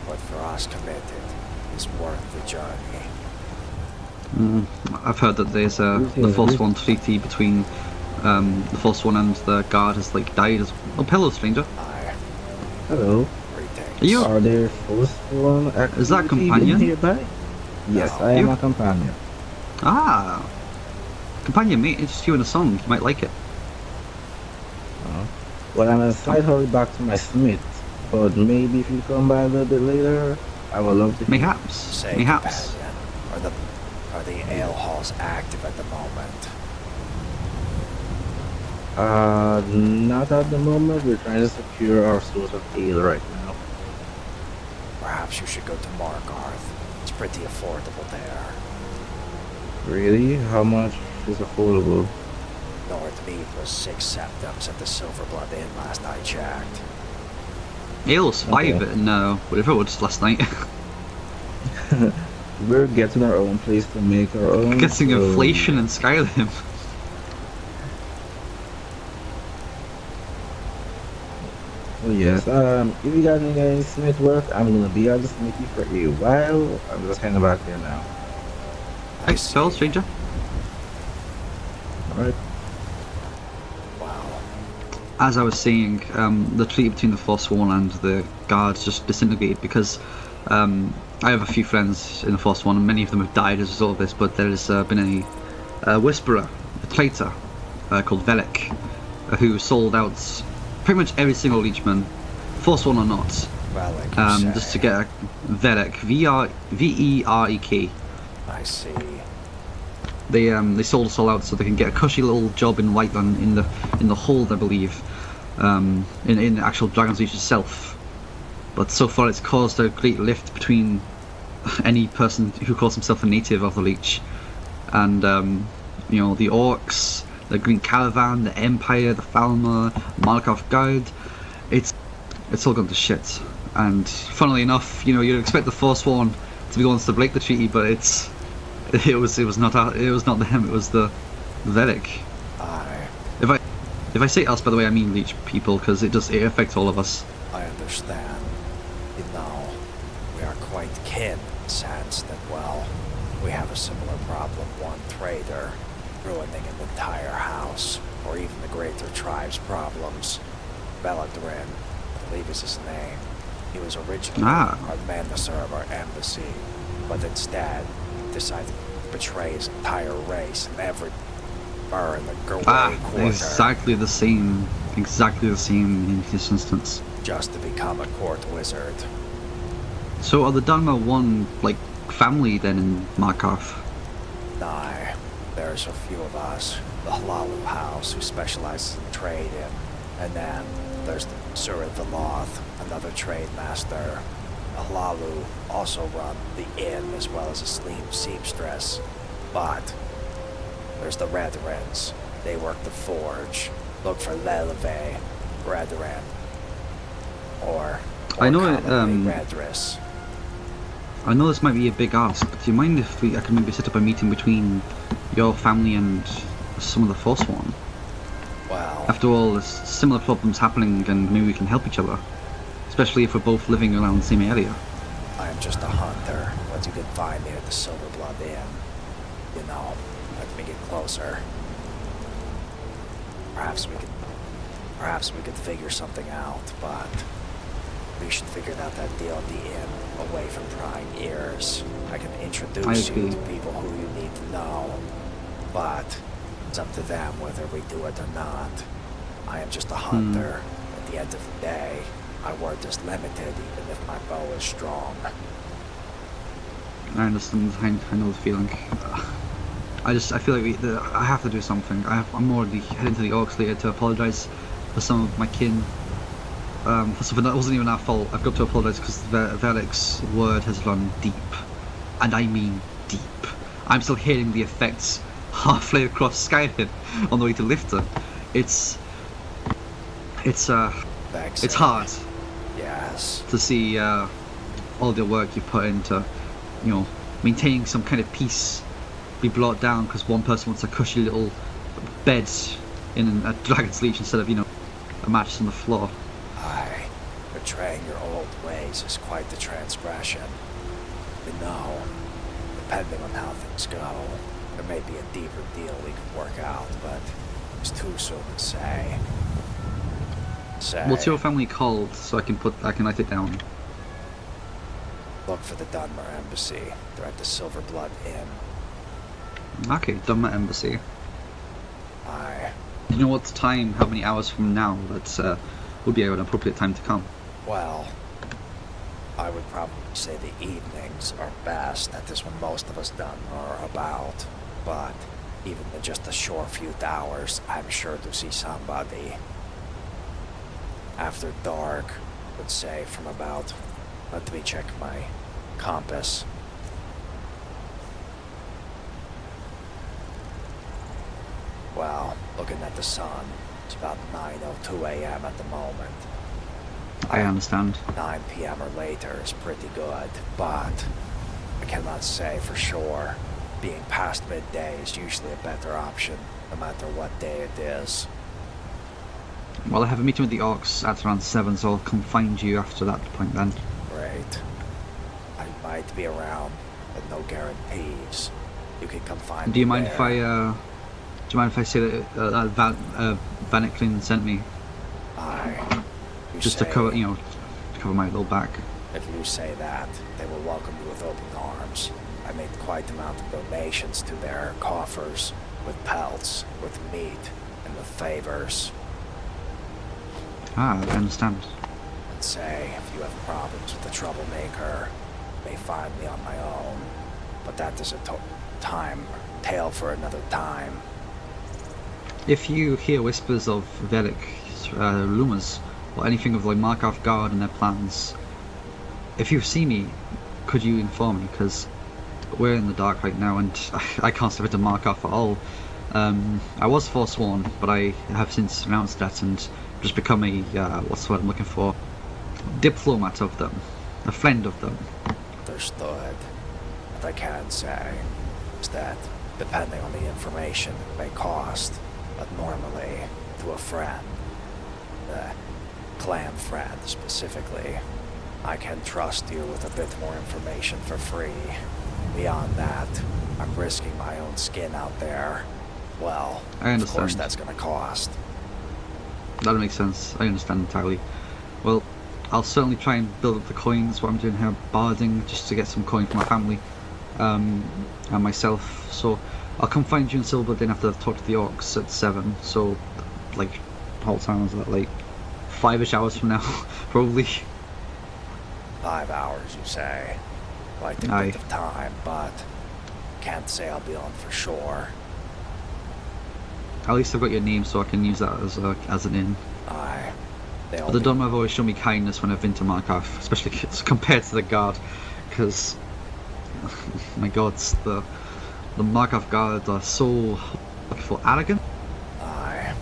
but for us committed, it's worth the journey. I've heard that there's the Forsworn treaty between the Forsworn and the guard has died as well. Oh, hello, stranger. Hi. Hello. Greetings. Are there Forsworn Is that a companion? Nearby? Yes, No. I am a companion. Ah, companion, mate. It's just you and a song. You might like it. Well, I'm a slight hurry back to my smith, but maybe if you come by a little bit later, I would love to. Mayhaps. Say, Mayhaps. companion, are the ale halls active at the moment? Not at the moment. We're trying to secure our source of ale right now. Perhaps you should go to Margarth. It's pretty affordable there. Really? How much is affordable? Northmead was 6 septums at the Silverblood Inn last I checked. Ale was 5 Okay. and whatever it was last night. We're getting our own place to make our own. Getting so- inflation in Skyrim. Oh yes. If you guys need any smith work, I'm gonna be at the smithy for a while. I'm just heading back there now. Hey, spell, stranger. All right. Wow. As I was saying, the treaty between the Forsworn and the guards just disintegrated because I have a few friends in the Forsworn, and many of them have died as a result of this. But there has been a whisperer, a traitor called Velik, who sold out pretty much every single leechman, Forsworn or not, Velik, just to get a Velik, V-E-R-E-K. I see. They sold us all out so they can get a cushy little job in Whiteland in the hold, I believe, in the actual Dragon's Reach itself. But so far it's caused a great rift between any person who calls himself a native of the Leech and the Orcs, the Green Caravan, the Empire, the Falmer, Markarth Guard. It's all gone to shit. And funnily enough, you'd expect the Forsworn to be the ones to break the treaty, but it was not them. It was the Velik. Aye, If I say us, by the way, I mean Leech people, because it affects all of us. I understand. We are quite kin in the sense that, well, we have a similar problem. One trader ruining an entire house, or even the greater tribe's problems. Vanikryn, I believe is his name. He was originally meant to serve our embassy, but instead decided to betray his entire race and every bar in the Gurway quarter. Exactly the same in this instance. Just to become a court wizard. So are the Dunmer one, like, family then in Markov? Nah, there's a few of us. The Halalu House, who specializes in trading, and then there's the Sura Veloth, another trade master. The Halalu also run the inn as well as a seamstress. But there's the Redrins. They work the forge. Look for Leleve, Redrin, or I know Redris. I know this might be a big ask, but do you mind if I can maybe set up a meeting between your family and some of the Forsworn? Well, after all, there's similar problems happening, and maybe we can help each other, especially if we're both living around the same area. I am just a hunter. What you can find me at the Silverblood Inn. You know, let me get closer. Perhaps we could figure something out, but we should figure out that deal at the inn, away from prying ears. I can introduce you to people who you need to know, but it's up to them whether we do it or not. I am just a hunter. At the end of the day, my word is limited, even if my bow is strong. I understand. I know the feeling. I feel like I have to do something. I'm already heading to the Orcs later to apologise for some of my kin. For something that wasn't even our fault. I've got to apologise because Velik's word has run deep. And I mean deep. I'm still hearing the effects halfway across Skyrim on the way to Lifter. It's hard. Yes. To see all the work you put into, maintaining some kind of peace be brought down because one person wants a cushy little bed in a dragon's leech instead of, a mattress on the floor. Aye, betraying your old ways is quite the transgression. Depending on how things go, there may be a deeper deal we could work out, but it's too soon to say. What's your family called so I can write it down? Look for the Dunmer Embassy. They're at the Silverblood Inn. Okay, Dunmer Embassy. Aye. Do you know what time, how many hours from now that would be an appropriate time to come? Well, I would probably say the evenings are best. That is when most of us Dunmer are about. But even in just a short few hours, I'm sure to see somebody. After dark, I would say from about, let me check my compass. Well, looking at the sun, it's about 9:02 a.m. at the moment. I understand. 9 p.m. or later is pretty good, but I cannot say for sure. Being past midday is usually a better option, no matter what day it is. Well, I have a meeting with the Orcs at around 7, so I'll come find you after that point then. Great. I might be around, but no guarantees. You can come find me. Do you mind if I say that Vanikryn sent me? Aye. Just to cover, to cover my little back. If you say that, they will welcome you with open arms. I made quite an amount of donations to their coffers, with pelts, with meat, and with favors. I understand. And say, if you have problems with the troublemaker, you may find me on my own. But that is a tale for another time. If you hear whispers of Velik, rumors, or anything of like Markov Guard and their plans, if you see me, could you inform me? Because we're in the dark right now and I can't step into Markov at all. I was forsworn, but I have since renounced that and just become a, what's the word I'm looking for? Diplomat of them. A friend of them. Understood. What I can say is that, depending on the information, it may cost, but normally, to a friend, a clan friend specifically, I can trust you with a bit more information for free. Beyond that, I'm risking my own skin out there. Well, I understand. Of course that's gonna cost. That makes sense. I understand entirely. Well, I'll certainly try and build up the coins. What I'm doing here, barding, just to get some coin for my family and myself. So I'll come find you in Silver Din after I've talked to the orcs at 7. So, like, whole time is that like 5ish hours from now, probably. 5 hours, you say? Quite a Aye. bit of time, but can't say I'll be on for sure. At least I've got your name, so I can use that as an in. Aye. But the Dunmer have always shown me kindness when I've been to Markarth, especially compared to the guard, because my God, the Markarth guard are so arrogant. Aye.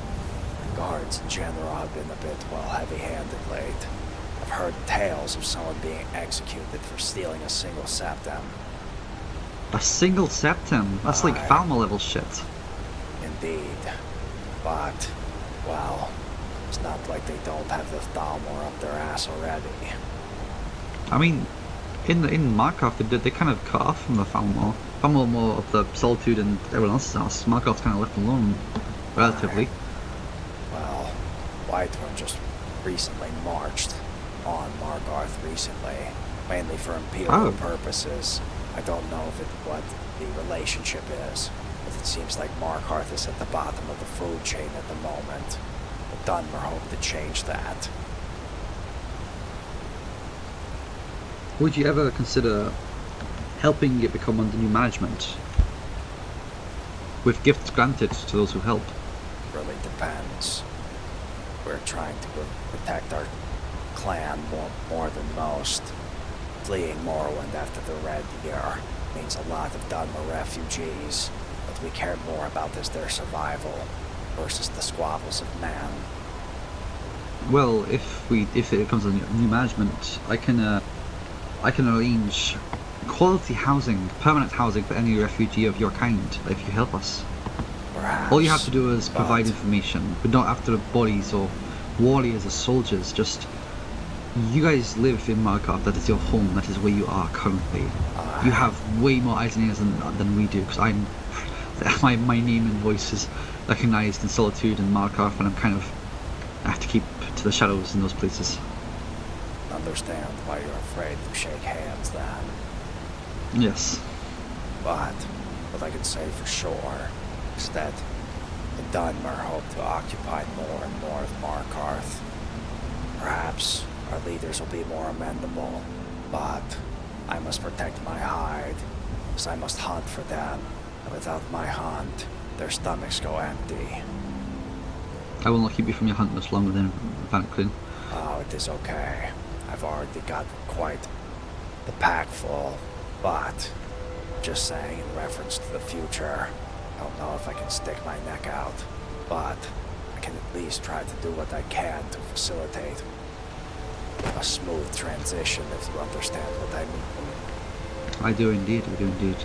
Guards in general have been a bit, well, heavy-handed late. I've heard tales of someone being executed for stealing a single septum. A single septum? That's like Aye. Falmer level shit. Indeed. But, well, it's not like they don't have the Thalmor up their ass already. I mean, in Markarth they kind of cut off from the Falmer. Falmer more of the Solitude and everyone else's house. Markarth's kind of left alone, relatively. Well, Whiterun just recently marched on Markarth recently, mainly for imperial Oh. purposes. I don't know what the relationship is, but it seems like Markarth is at the bottom of the food chain at the moment. But Dunmer hope to change that. Would you ever consider helping it become under new management? With gifts granted to those who help? Really depends. We're trying to protect our clan more than most. Fleeing Morrowind after the Red Year means a lot of Dunmer refugees, but we care more about their survival versus the squabbles of man. Well, if it comes under new management, I can arrange quality housing, permanent housing for any refugee of your kind if you help us. Perhaps. All you have to do is provide but- information, but not after bodies or warriors or soldiers. Just you guys live in Markarth. That is your home. That is where you are currently. You have way more eyes and ears than we do, because my name and voice is recognized in Solitude and Markarth, and I have to keep to the shadows in those places. Understand why you're afraid to shake hands then. Yes. But what I can say for sure is that the Dunmer hope to occupy more and more of Markarth. Perhaps our leaders will be more amendable, but I must protect my hide, because I must hunt for them, and without my hunt, their stomachs go empty. I will not keep you from your hunt much longer than Vanikryn. Oh, it is okay. I've already got quite the pack full, but just saying in reference to the future, I don't know if I can stick my neck out, but I can at least try to do what I can to facilitate a smooth transition, if you understand what I mean. I do indeed, I do indeed.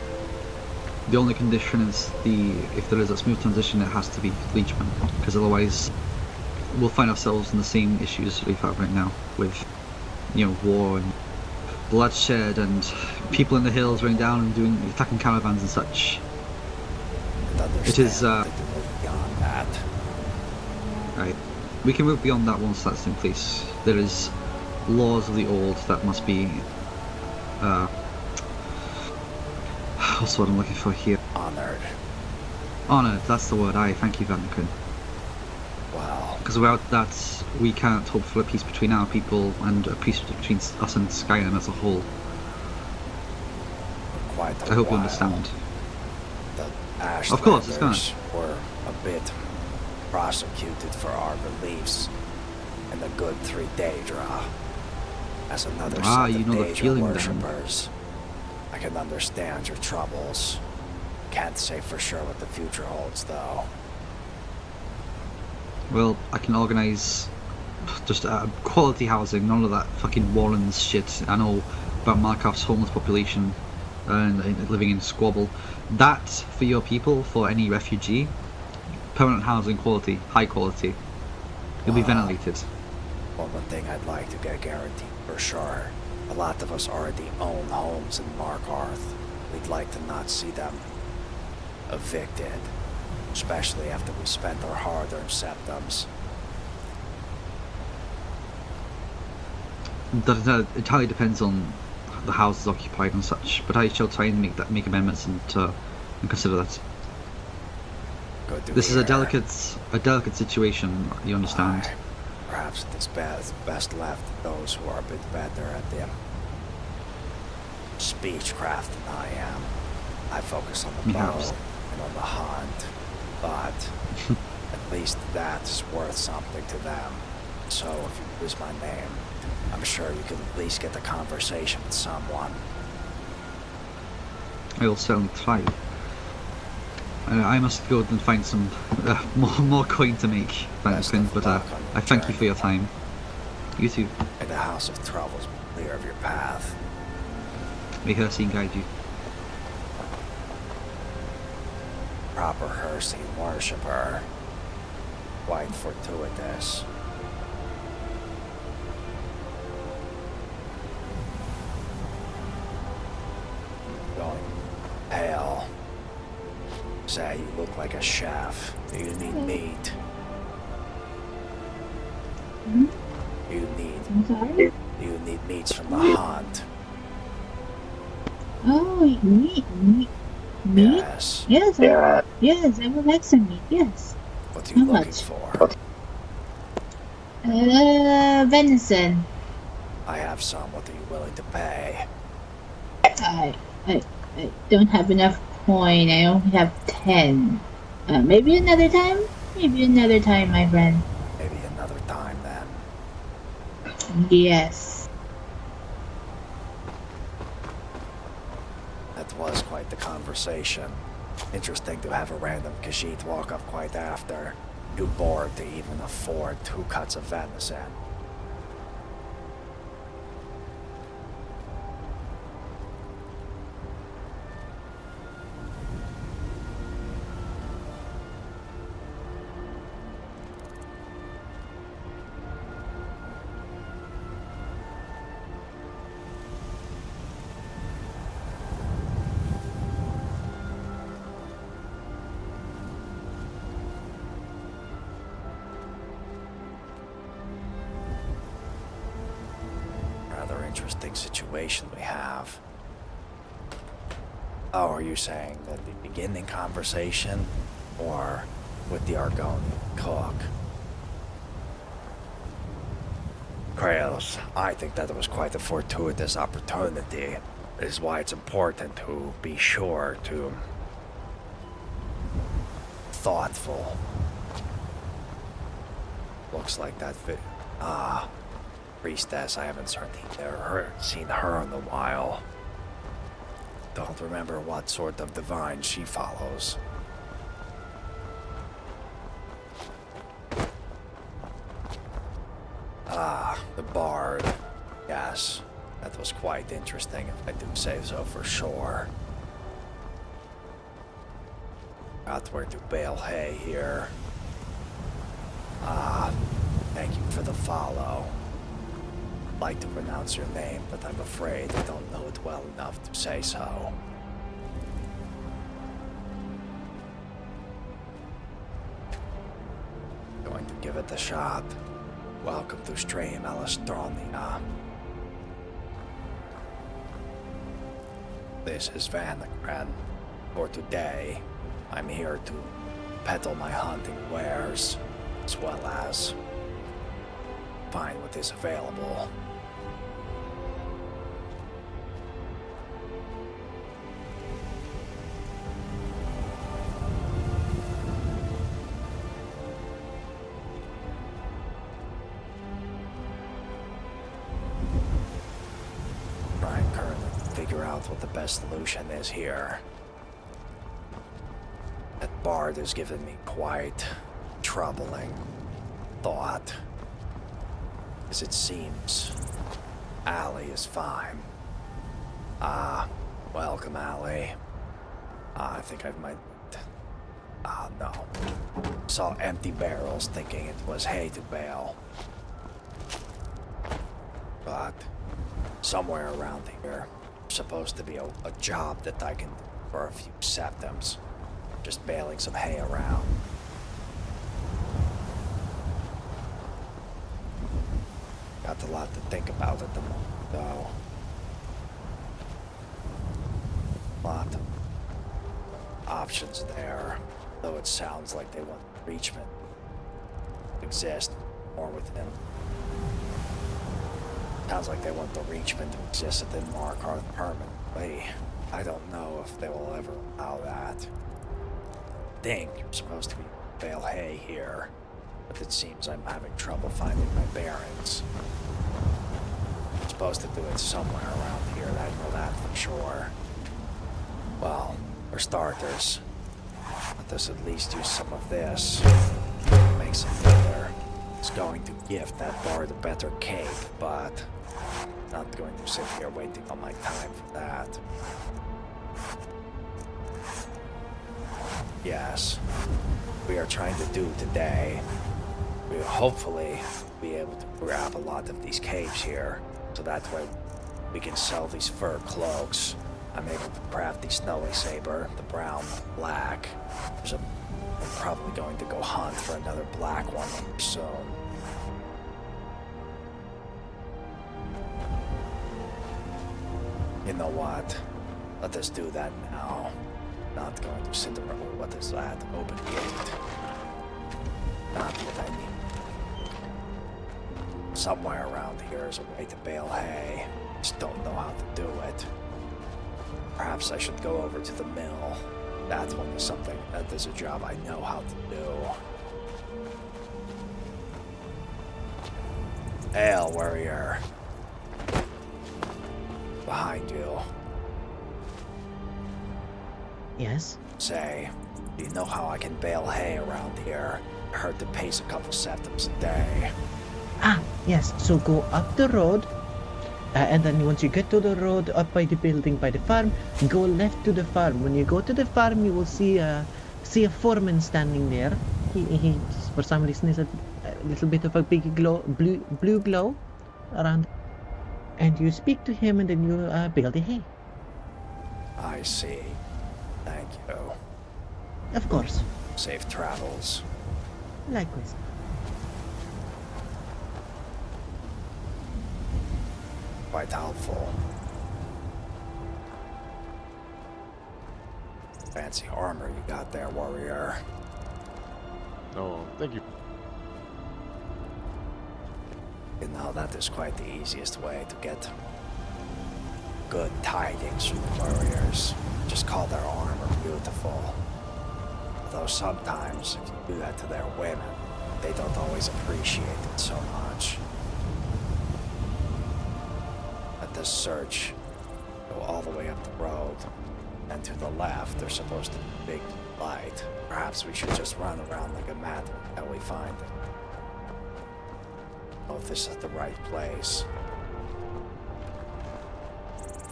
The only condition is if there is a smooth transition, it has to be Leechman, because otherwise we'll find ourselves in the same issues we have right now with, war and bloodshed and people in the hills running down and attacking caravans and such. And understand It is, that to move beyond that. Right. We can move beyond that once that's in place. There is laws of the old that must be what's what I'm looking for here? Honored. Honoured, that's the word. Aye, thank you, Vanikryn. Well, Because without that, we can't hope for a peace between our people and a peace between us and Skyrim as a whole. for quite a I hope you while, understand. The Ashlanders Of course, it's gonna. were a bit prosecuted for our beliefs in the good 3 Daedra. As another Ah, set you of know the Daedra feeling then. worshippers, I can understand your troubles. Can't say for sure what the future holds, though. Well, I can organise just quality housing, none of that fucking Warrens shit. I know about Markarth's homeless population and living in squabble. That, for your people, for any refugee, permanent housing quality, high quality. You'll be ventilated. One thing I'd like to get guaranteed for sure. A lot of us already own homes in Markarth. We'd like to not see them evicted, especially after we spent our hard-earned septums. That entirely depends on the houses occupied and such, but I shall try and make amendments and consider that. Good to This is a hear. delicate situation, you understand. Aye. Perhaps it is best left to those who are a bit better at the speechcraft than I am. I focus on the bow Perhaps. and on the hunt, but at least that's worth something to them. So if you use my name, I'm sure you can at least get a conversation with someone. I will certainly try. I must go and find some more coin to make, Best Vanikryn, of but luck on your I thank you journey. for your time. You too. May the House of Troubles be clear of your path. May Hersey guide you. Proper Hersey worshipper. Quite fortuitous. Going pale. Say you look like a chef. Do you need meat? Hmm? I'm sorry? Do you need meats from the hunt? Oh, meat. Yes. Yes, yes, I would like some meat. Yes. What are you How looking much? for? Venison. I have some. What are you willing to pay? I don't have enough coin. I only have 10. Maybe another time. Maybe another time, my friend. Maybe another time then. Yes. That was quite the conversation. Interesting to have a random Khajiit walk up quite after. Too bored to even afford 2 cuts of venison. Rather interesting situation we have. Oh, are you saying that the beginning conversation or with the Argonian cook? Kraos, I think that it was quite a fortuitous opportunity. This is why it's important to be sure to thoughtful. Looks like that priestess, I haven't seen her in a while. Don't remember what sort of divine she follows. Ah, the bard. Yes, that was quite interesting, if I do say so for sure. Got where to bale hay here. Ah, thank you for the follow. I'd like to pronounce your name, but I'm afraid I don't know it well enough to say so. Going to give it a shot. Welcome to Stream Alastronia. This is Vanikryn. For today, I'm here to peddle my hunting wares, as well as find what is available. Trying currently to figure out what the best solution is here. That bard has given me quite troubling thought. As it seems, Allie is fine. Welcome, Allie. I think I might... no. Saw empty barrels thinking it was hay to bale. But somewhere around here, supposed to be a job that I can do for a few septims. Just baling some hay around. Got a lot to think about at the moment, though. Lot of options there, though it sounds like they want Reachman to exist more within. Sounds like they want the Reachman to exist within Markarth permanently. I don't know if they will ever allow that. I think you're supposed to be Vale Hay here, but it seems I'm having trouble finding my bearings. I'm supposed to do it somewhere around here, I know that for sure. Well, for starters, let us at least use some of this. Make some leather. It's going to gift that bard a better cape, but not going to sit here waiting on my time for that. Yes, we are trying to do today. We will hopefully be able to grab a lot of these capes here, so that way we can sell these fur cloaks. I'm able to craft the snowy saber, the brown, black. I'm probably going to go hunt for another black one soon. You know what? Let us do that now. Not going to sit around. What is that? Open gate. Not what I need. Somewhere around here is a way to bale hay. Just don't know how to do it. Perhaps I should go over to the mill. That one is something. That is a job I know how to do. Hail, warrior. Behind you. Yes? Say, do you know how I can bale hay around here? I heard the pace a couple septims a day. Ah, yes. So go up the road, and then once you get to the road up by the building by the farm, go left to the farm. When you go to the farm, you will see a foreman standing there. He for some reason is a little bit of a big blue glow around. And you speak to him, and then you bale the hay. I see. Thank you. Of course. Safe travels. Likewise. Quite helpful. Fancy armor you got there, warrior. Oh, thank you. You know, that is quite the easiest way to get good tidings from the warriors. Just call their armor beautiful. Although sometimes, if you do that to their women, they don't always appreciate it so much. Let this search go all the way up the road, and to the left there's supposed to be a big light. Perhaps we should just run around like a madman until we find it. Know if this is the right place.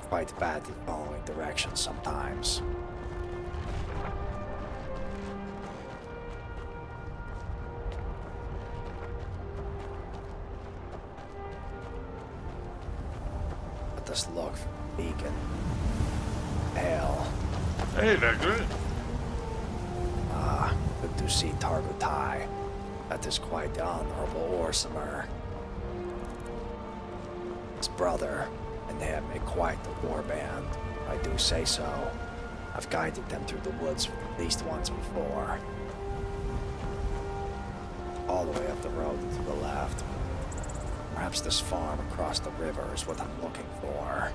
Quite bad at following directions sometimes. Let us look for a beacon. Hail. Hey, Vanikryn. Ah, good to see Targutai. That is quite the honorable Orsimer. His brother and him make quite the warband. I do say so. I've guided them through the woods at least once before. All the way up the road and to the left. Perhaps this farm across the river is what I'm looking for.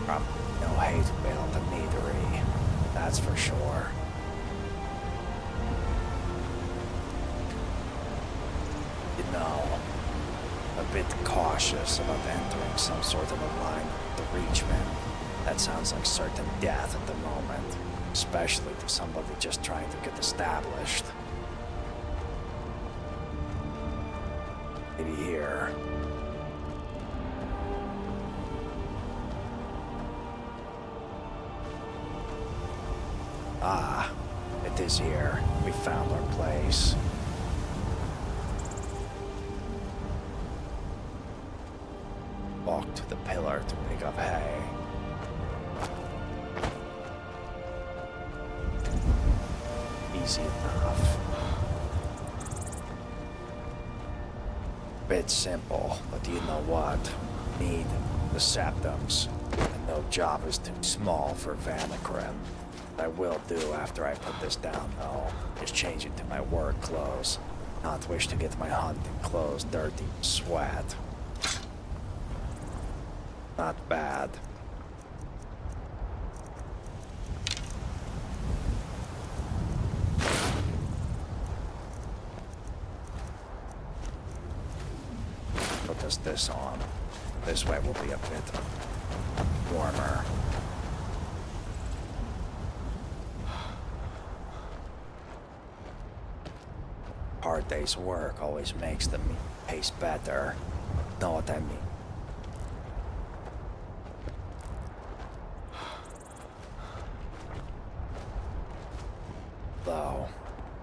Probably no hay to bale at the meadery, that's for sure. You know, a bit cautious about entering some sort of alignment with the Reachman. That sounds like certain death at the moment, especially to somebody just trying to get established. Maybe here. Ah, it is here. We found our place. Walk to the pillar to pick up hay. easy enough. Bit simple, but do you know what? Need the septums. And no job is too small for Vanikryn. What I will do after I put this down, though, is change into my work clothes. Not wish to get my hunting clothes dirty with sweat. Not bad. Put this on. This way will be a bit warmer. Hard day's work always makes the meat taste better. Know what I mean? Though,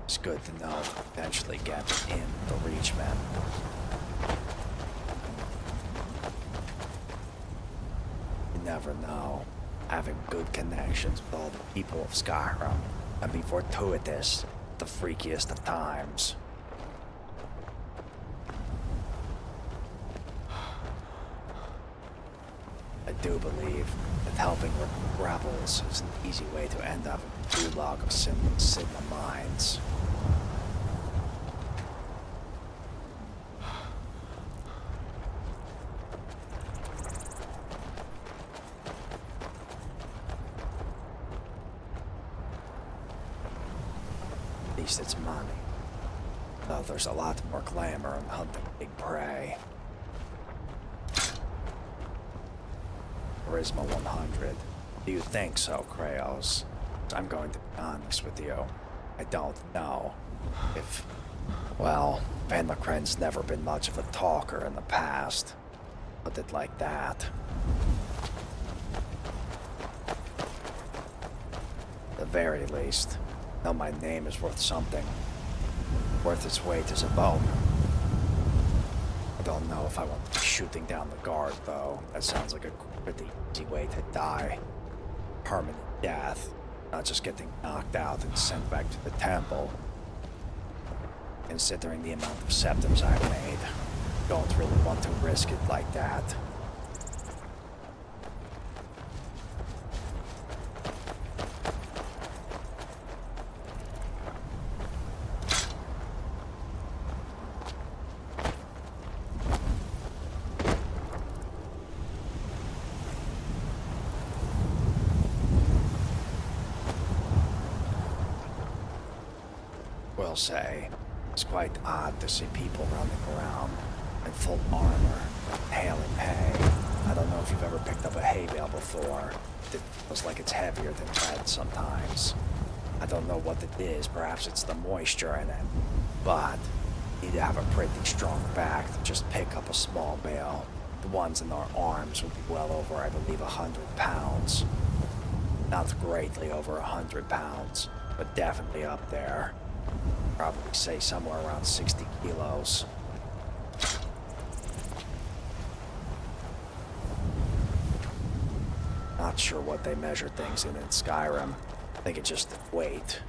it's good to know to eventually get in the Reachman. You never know. Having good connections with all the people of Skyrim can be fortuitous at the freakiest of times. I do believe that helping rebels is an easy way to end up in the gulag of Sigma mines. At least it's money. Though there's a lot more glamour in hunting big prey. Charisma 100. Do you think so, Kraos? I'm going to be honest with you. I don't know if... Well, Vanikryn's never been much of a talker in the past. Put it like that. At the very least, know my name is worth something. Worth its weight as a bone. I don't know if I want to be shooting down the guard, though. That sounds like a pretty easy way to die. Permanent death. Not just getting knocked out and sent back to the temple. Considering the amount of septums I've made, don't really want to risk it like that. Will say, it's quite odd to see people running around in full armor, hailing hay. I don't know if you've ever picked up a hay bale before. It feels like it's heavier than lead sometimes. I don't know what it is, perhaps it's the moisture in it. But you need to have a pretty strong back to just pick up a small bale. The ones in our arms would be well over, I believe, 100 pounds. Not greatly over 100 pounds, but definitely up there. Probably say somewhere around 60 kilos. Not sure what they measure things in Skyrim. I think it's just weight.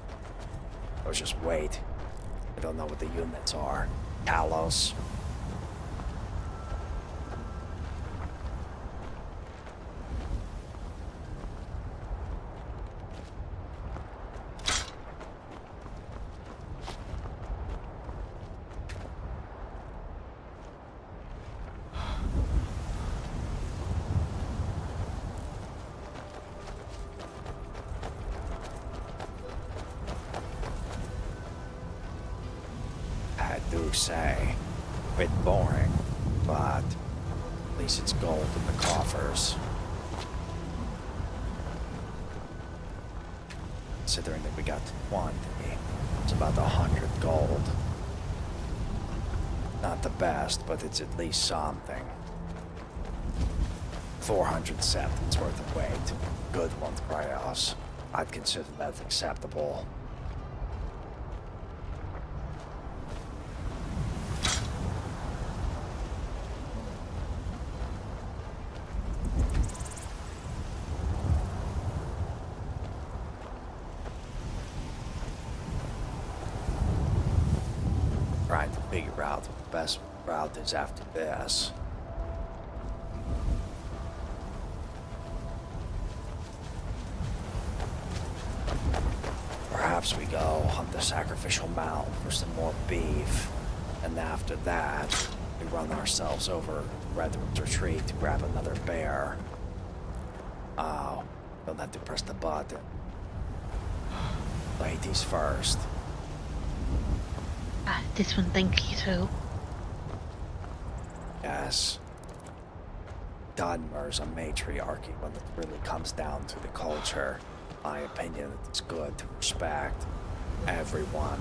Or just weight. I don't know what the units are. Kalos. Say, a bit boring, but at least it's gold in the coffers. Considering that we got 20, it's about 100 gold. Not the best, but it's at least something. 400 septums worth of weight. Good one, Kraos. I'd consider that acceptable. trying to figure out what the best route is after this. Perhaps we go on the sacrificial mount for some more beef, and after that, we run ourselves over to Redwood's retreat to grab another bear. Oh, don't have to press the button. Ladies first. This one, thank you too. Yes. Dunmer's a matriarchy when it really comes down to the culture. My opinion, it's good to respect everyone,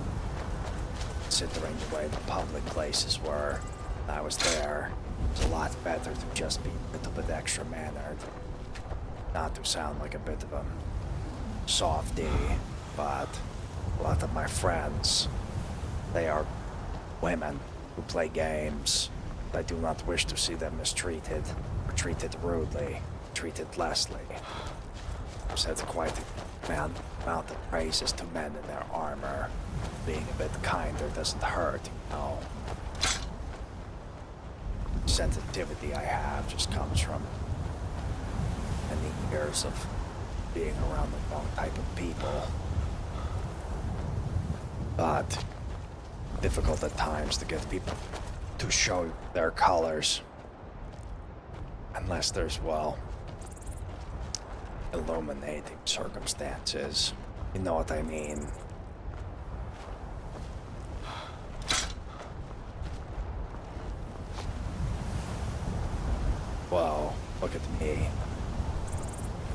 considering the way the public places were. When I was there, it was a lot better to just be a little bit extra mannered. Not to sound like a bit of a softy, but a lot of my friends, they are women who play games. I do not wish to see them mistreated, or treated rudely, treated lessly. I've said quite a amount of praises to men in their armor. Being a bit kinder doesn't hurt, you know. Sensitivity I have just comes from many years of being around the wrong type of people. But difficult at times to get people to show their colors. Unless there's, well, illuminating circumstances. You know what I mean? Whoa, look at me.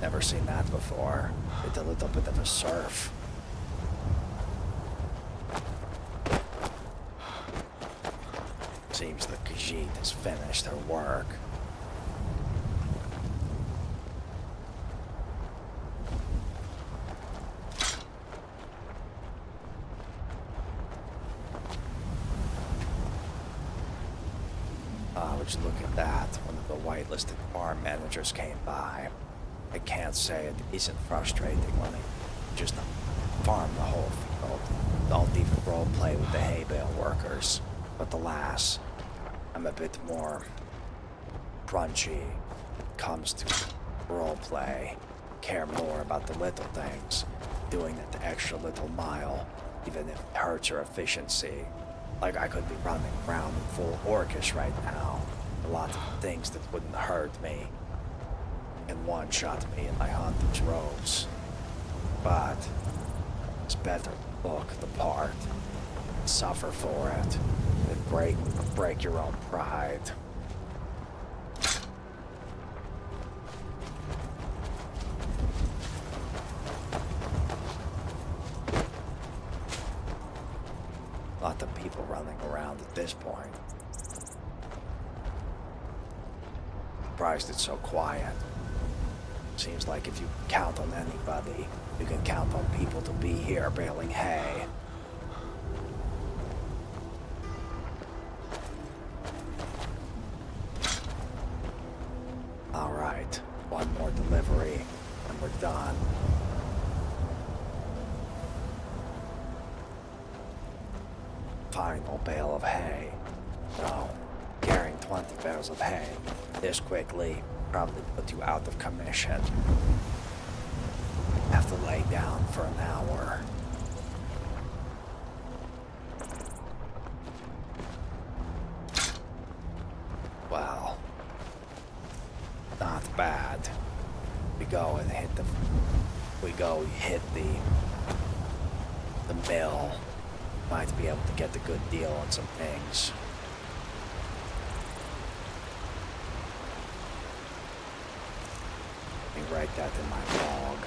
Never seen that before. Did a little bit of a surf. Seems that Khajiit has finished her work. Would you look at that? One of the whitelisted farm managers came by. I can't say it isn't frustrating when they just farm the whole field. Don't even roleplay with the hay bale workers. But alas, I'm a bit more crunchy when it comes to roleplay. Care more about the little things, doing that extra little mile, even if it hurts your efficiency. Like I could be running around in full orcish right now. A lot of things that wouldn't hurt me and one-shot me in my hunter's robes. But it's better to look the part, suffer for it, than break your own pride. A lot of people running around at this point. Surprised it's so quiet. Seems like if you count on anybody, you can count on people to be here baling hay. Alright, one more delivery and we're done. Final bale of hay. No, carrying 20 bales of hay this quickly probably put you out of commission. Have to lay down for an hour. Well, not bad. We go hit the mill. Might be able to get a good deal on some things. Let me write that in my log.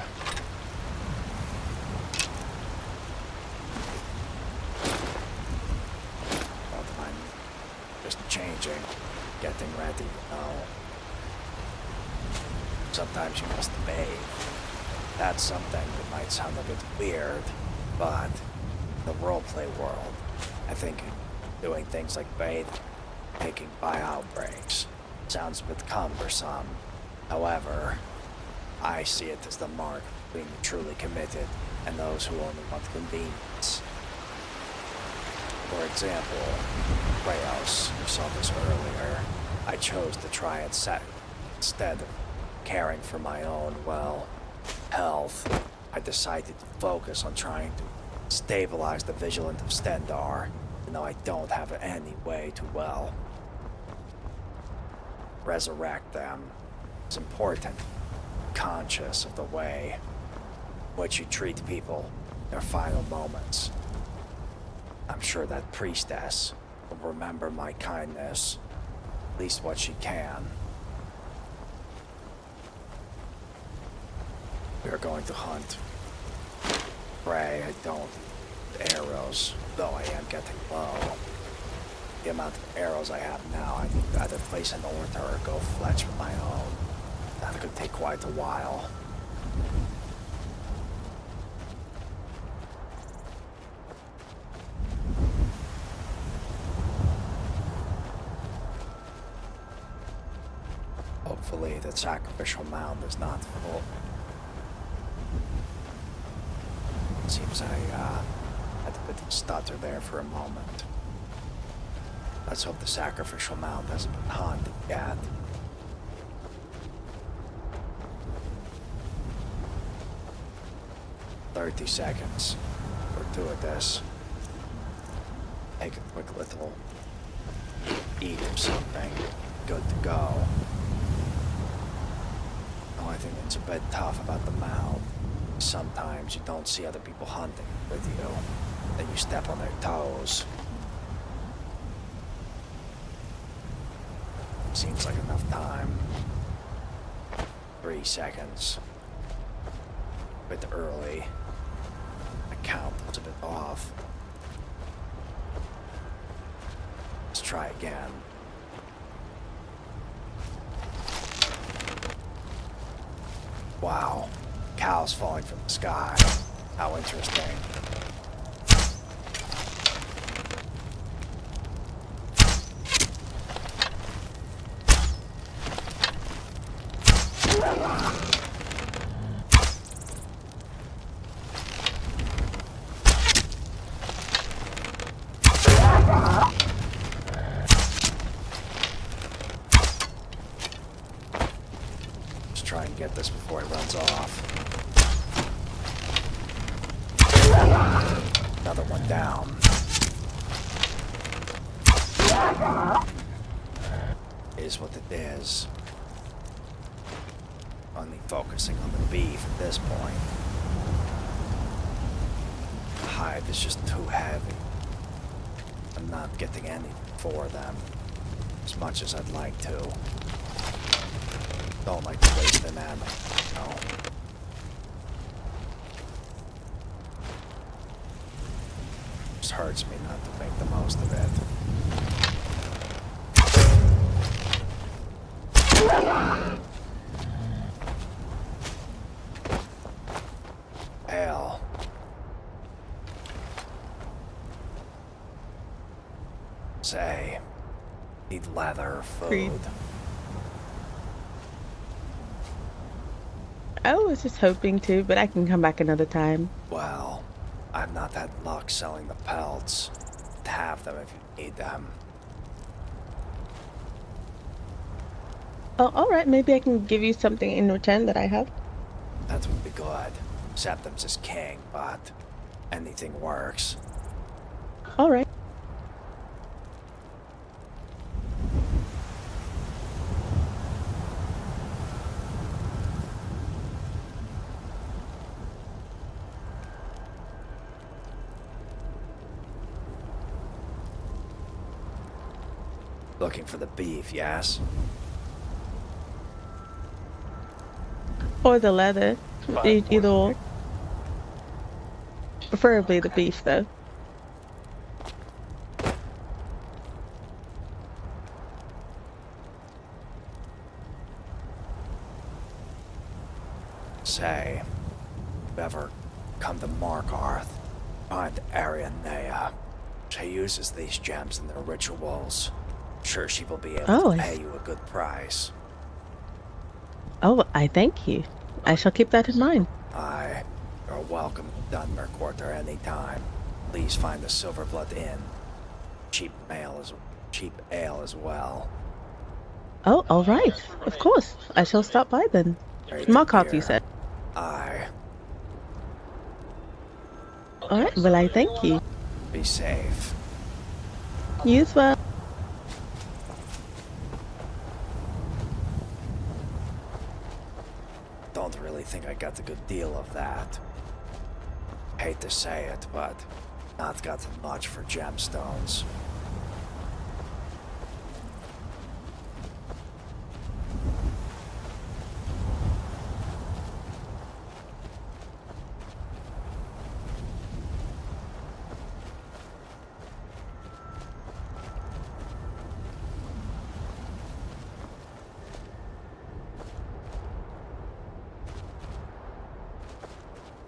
Well, I'm just changing, getting ready, you know. Sometimes you must bathe. That's something that might sound a bit weird, but in the roleplay world, I think doing things like bathe, taking buyout breaks, sounds a bit cumbersome. However, I see it as the mark between the truly committed and those who only want convenience. For example, Rayos, you saw this earlier. I chose to try and set instead of caring for my own, well, health. I decided to focus on trying to stabilize the Vigilant of Stendar, even though I don't have any way to, well, resurrect them. It's important, conscious of the way in which you treat people in their final moments. I'm sure that priestess will remember my kindness, at least what she can. We are going to hunt. Pray I don't need arrows, though I am getting low. The amount of arrows I have now, I need to either place an order or go fletch with my own. That could take quite a while. Hopefully the sacrificial mound is not full. Seems I had a bit of a stutter there for a moment. Let's hope the sacrificial mound hasn't been haunted yet. "30 seconds. We're doing this. Take a quick little eat of something. Good to go. I think it's a bit tough about the mound. Sometimes you don't see other people hunting with you, then you step on their toes. Seems like enough time. 3 seconds. A bit early. The count was a bit off. Let's try again. Wow, cows falling from the sky. How interesting. Try and get this before it runs off. Another one down. Is what it is. Only focusing on the beef at this point. The hide is just too heavy. I'm not getting anything for them, as much as I'd like to. Don't like to waste an ammo, no. Just hurts me not to make the most of it. Hell. Say, need leather, food. Agreed. I was just hoping to, but I can come back another time. Well, I've not had luck selling the pelts. Have them if you need them. Oh, alright, maybe I can give you something in return that I have. That would be good. Septimus is king, but anything works. Alright. Looking for the beef, yes? Or the leather. Either or. Preferably the beef, though. Say, if you ever come to Markarth, find Arianea. She uses these gems in their rituals. Sure, she will be able to pay you a good price. Oh, I thank you. I shall keep that in mind. Aye, you're welcome to Dunmer Quarter any time. Please find the Silverblood Inn. cheap ale as well. Oh, all right. Of course. I shall stop by then. Right Markov, you here. said. Aye. All right. Well, I thank you. Be safe. You as well. Don't really think I got a good deal of that. Hate to say it, but not gotten much for gemstones.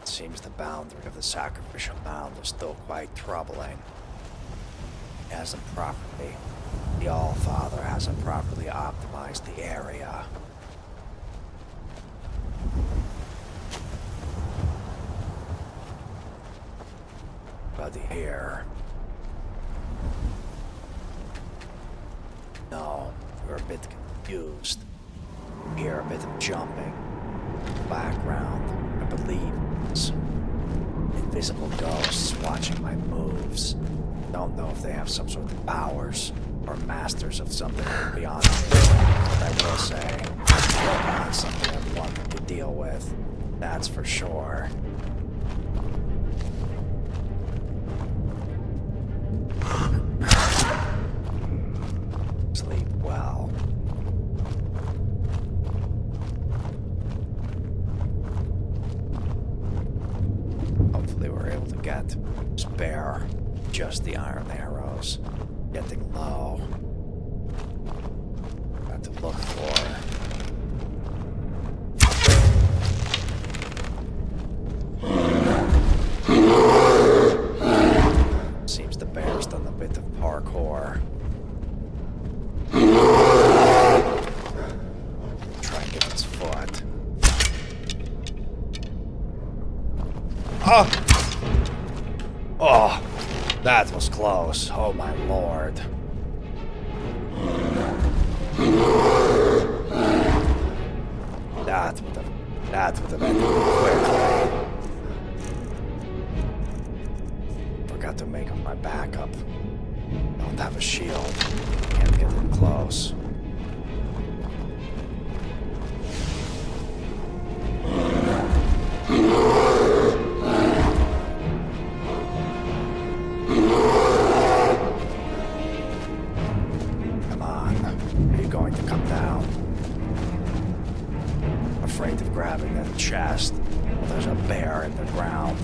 Seems the boundary of the sacrificial mound is still quite troubling. The Allfather hasn't properly optimized the area. But here... No, you're a bit confused. You hear a bit of jumping. Background, I believe. Invisible ghosts watching my moves. Don't know if they have some sort of powers or masters of something beyond me. But I will say, not something I'm wanting to deal with. That's for sure. Sleep well. Hopefully we're able to spare just the iron arrows. Getting low. Got to look for... Seems the bear's done a bit of parkour. Try and get his foot. Oh! Oh! That was close. Oh my lord. That would have ended quickly. Forgot to make him my backup. Don't have a shield. Can't get him close. Come on. Are you going to come down? Afraid of grabbing that chest. Well, there's a bear in the ground.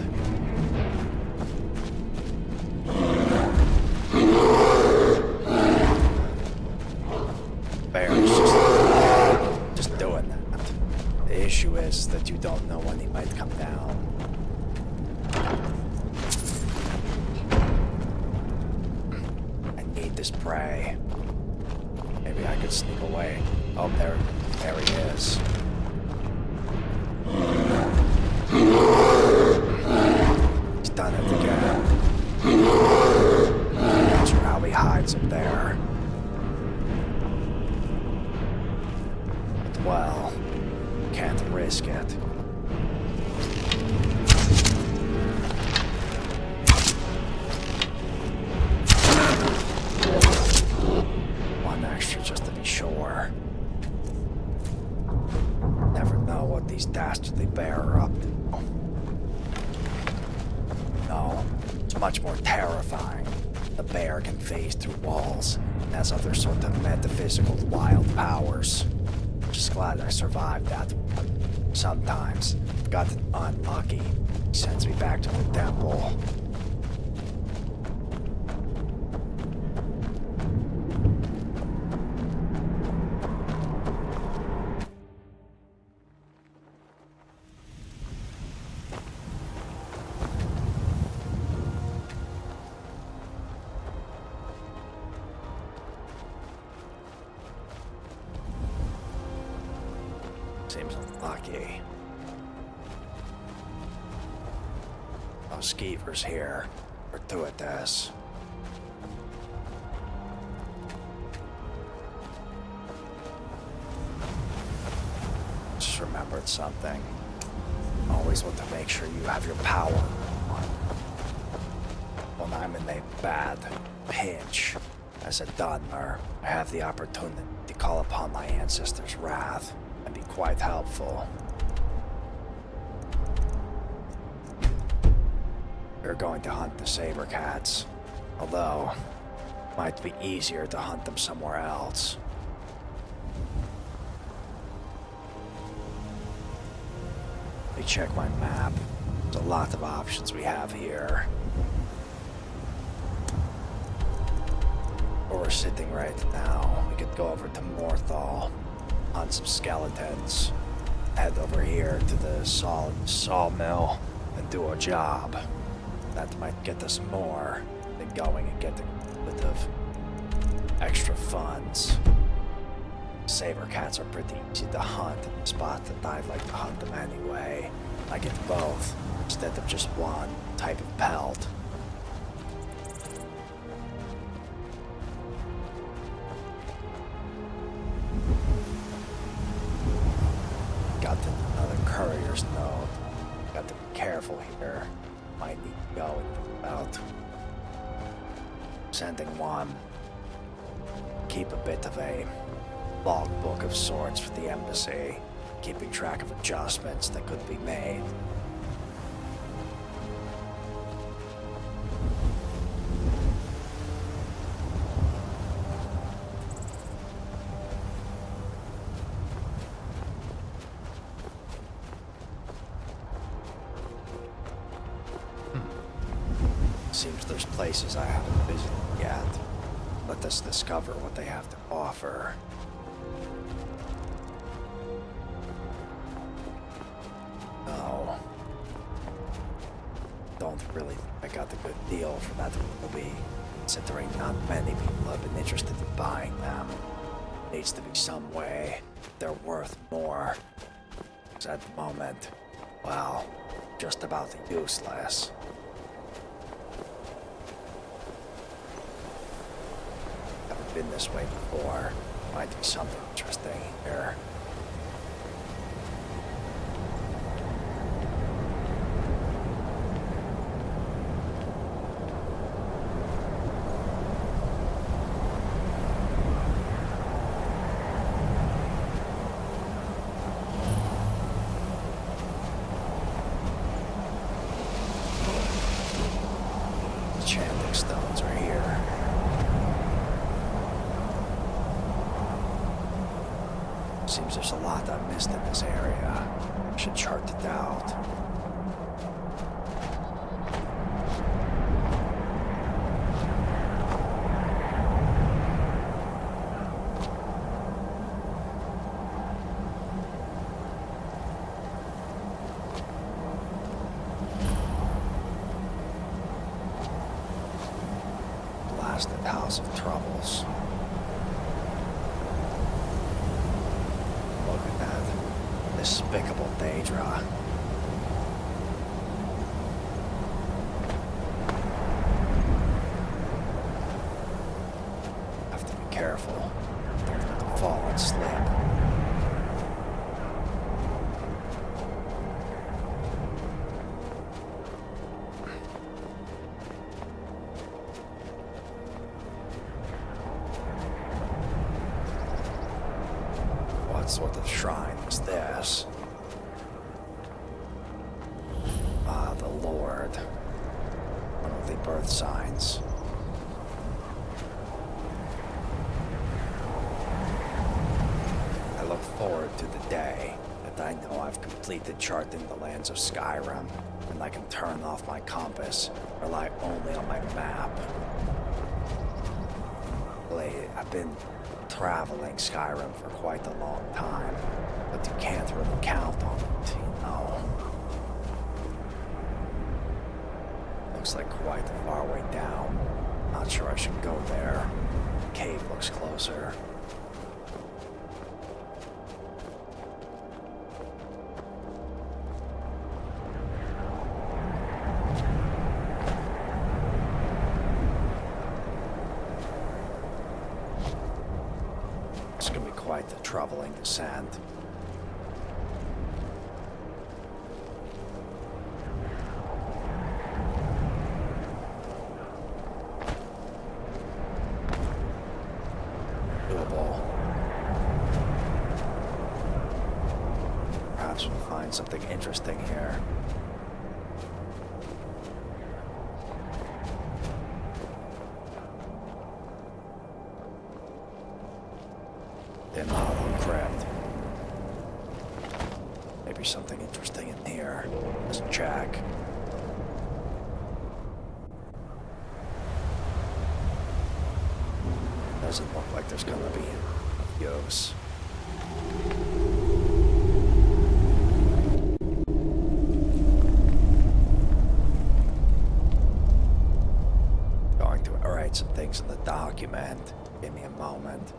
Bear's just doing that. The issue is that you don't know when he might come down. I need this prey. Maybe I could sneak away. Oh, there he is. He's done it again. Not sure how he hides up there. But well, can't risk it. One extra just to be sure. Never know what these dastardly bear are up to. No, it's much more terrifying. The bear can phase through walls and has other sort of metaphysical wild powers. Just glad I survived that one. Sometimes, I've gotten unlucky. He sends me back to the temple. Seems unlucky. Oh, Skeever's here. Or two at this. remembered something. Always want to make sure you have your power on. When I'm in a bad pinch as a Dunmer, I have the opportunity to call upon my ancestors' wrath and be quite helpful. We're going to hunt the saber cats, although it might be easier to hunt them somewhere else. Let me check my map. There's a lot of options we have here. Where we're sitting right now, we could go over to Morthal, hunt some skeletons, head over here to the sawmill and do a job. That might get us more than going and getting a bit of extra funds. Saber cats are pretty easy to hunt in the spot that I like to hunt them anyway. I get both instead of just one type of pelt. Got to another courier's note. Got to be careful here. Might need to go and think about sending one. Keep a bit of a logbook of sorts for the embassy, keeping track of adjustments that could be made. Seems there's places I haven't visited yet. Let us discover what they have to offer. No. Don't really think I got a good deal for that ruby, considering not many people have been interested in buying them. Needs to be some way they're worth more. 'Cause at the moment, well, just about useless. Haven't been this way before. Might be something interesting here. Chanting stones are here. Seems there's a lot I missed in this area. Should chart it out. Blasted house of troubles. Look at that despicable Daedra. Have to be careful. Don't have to fall and slip. What sort of shrine is this? Ah, the Lord. One of the birth signs. I look forward to the day that I know I've completed charting the lands of Skyrim, and I can turn off my compass, rely only on my map. Lately, I've been traveling Skyrim for quite a long time, but you can't really count on it, you know. Looks like quite a far way down. Not sure I should go there. Cave looks closer. It's gonna be quite a troubling descent. trouble. Perhaps we'll find something interesting here. In the hollow crypt. Maybe something interesting in here. Let's check. Doesn't look like there's gonna be use. Going to write some things in the document. Give me a moment.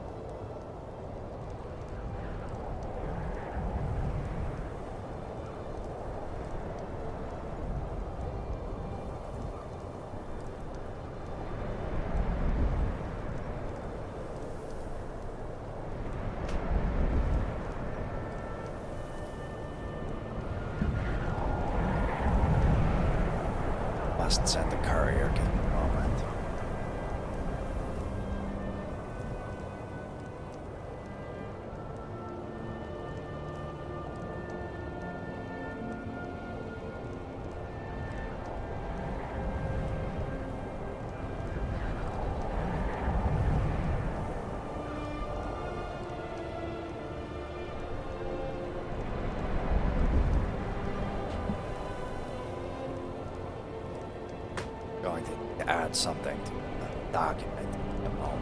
Must send a courier. Give me a moment. Going to add something to the document in a moment.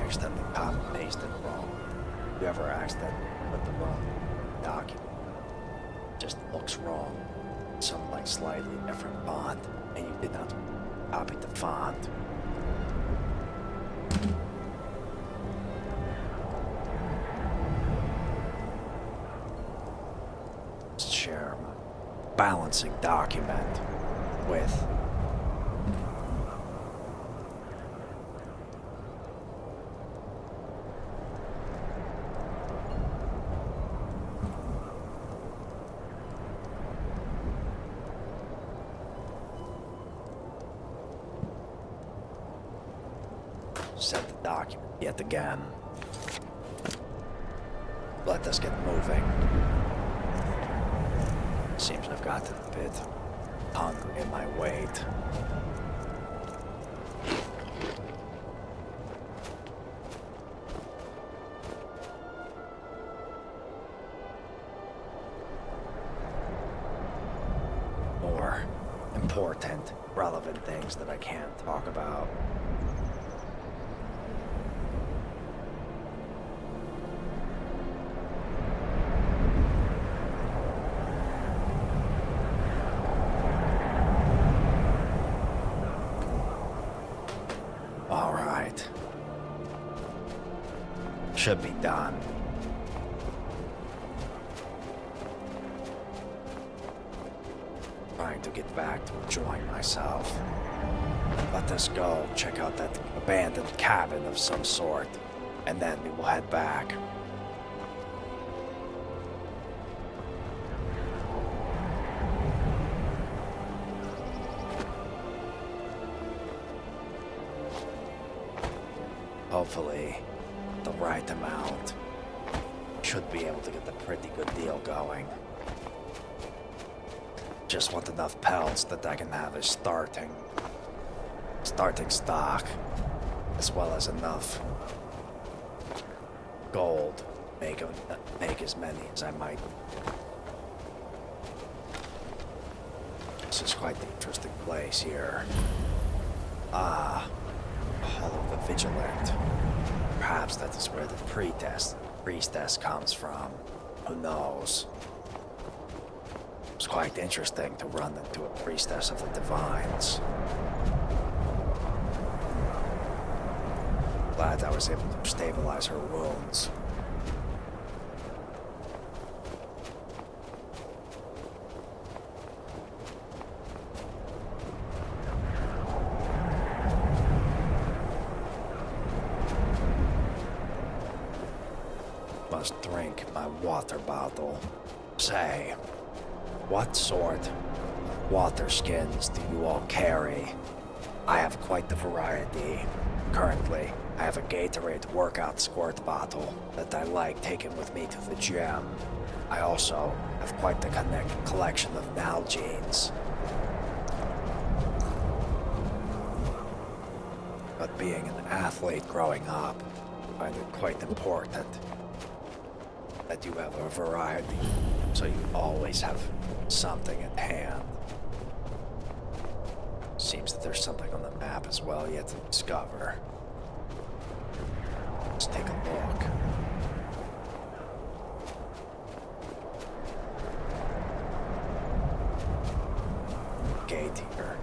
Accidentally copy and pasted wrong. Whoever accidentally put the wrong document just looks wrong. Some like slightly different font, and you did not copy the font. Let's share my balancing document with set the document yet again. Let us get moving. Seems I've gotten a bit hungry in my weight. More important, relevant things that I can't talk about. Should be done. Trying to get back to enjoying myself. Let us go check out that abandoned cabin of some sort, and then we will head back. Hopefully, the right amount. Should be able to get a pretty good deal going. Just want enough pelts that I can have a starting stock. as well as enough gold to make as many as I might. This is quite the interesting place here. Ah, Hall of the Vigilant. Perhaps that is where the priestess comes from. Who knows? It's quite interesting to run into a priestess of the divines. Glad I was able to stabilize her wounds. Must drink my water bottle. Say, what sort of water skins do you all carry? I have quite the variety. Currently, I have a Gatorade workout squirt bottle that I like taking with me to the gym. I also have quite the collection of Nalgene's. But being an athlete growing up, I find it quite important that you have a variety, so you always have something at hand. Seems that there's something on the map as well yet to discover. Let's take a look. Gate here.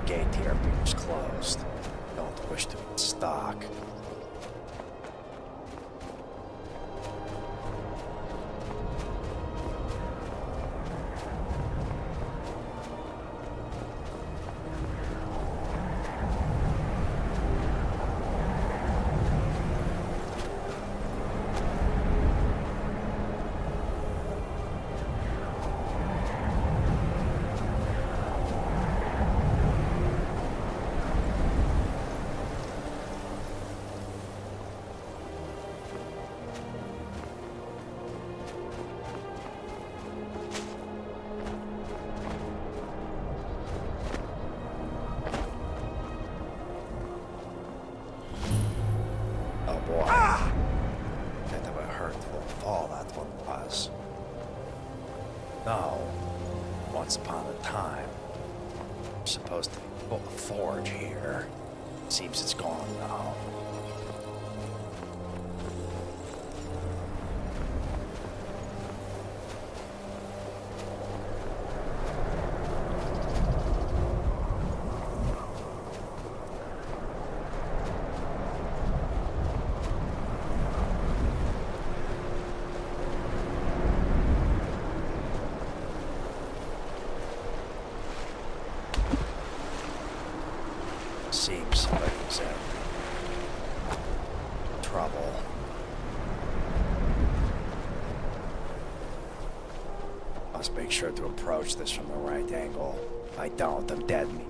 Gate here appears closed. Don't wish to stock. No. Once upon a time. I'm supposed to build a forge here. Seems it's gone now. Seems somebody's in trouble. Must make sure to approach this from the right angle. If I don't, I'm dead meat.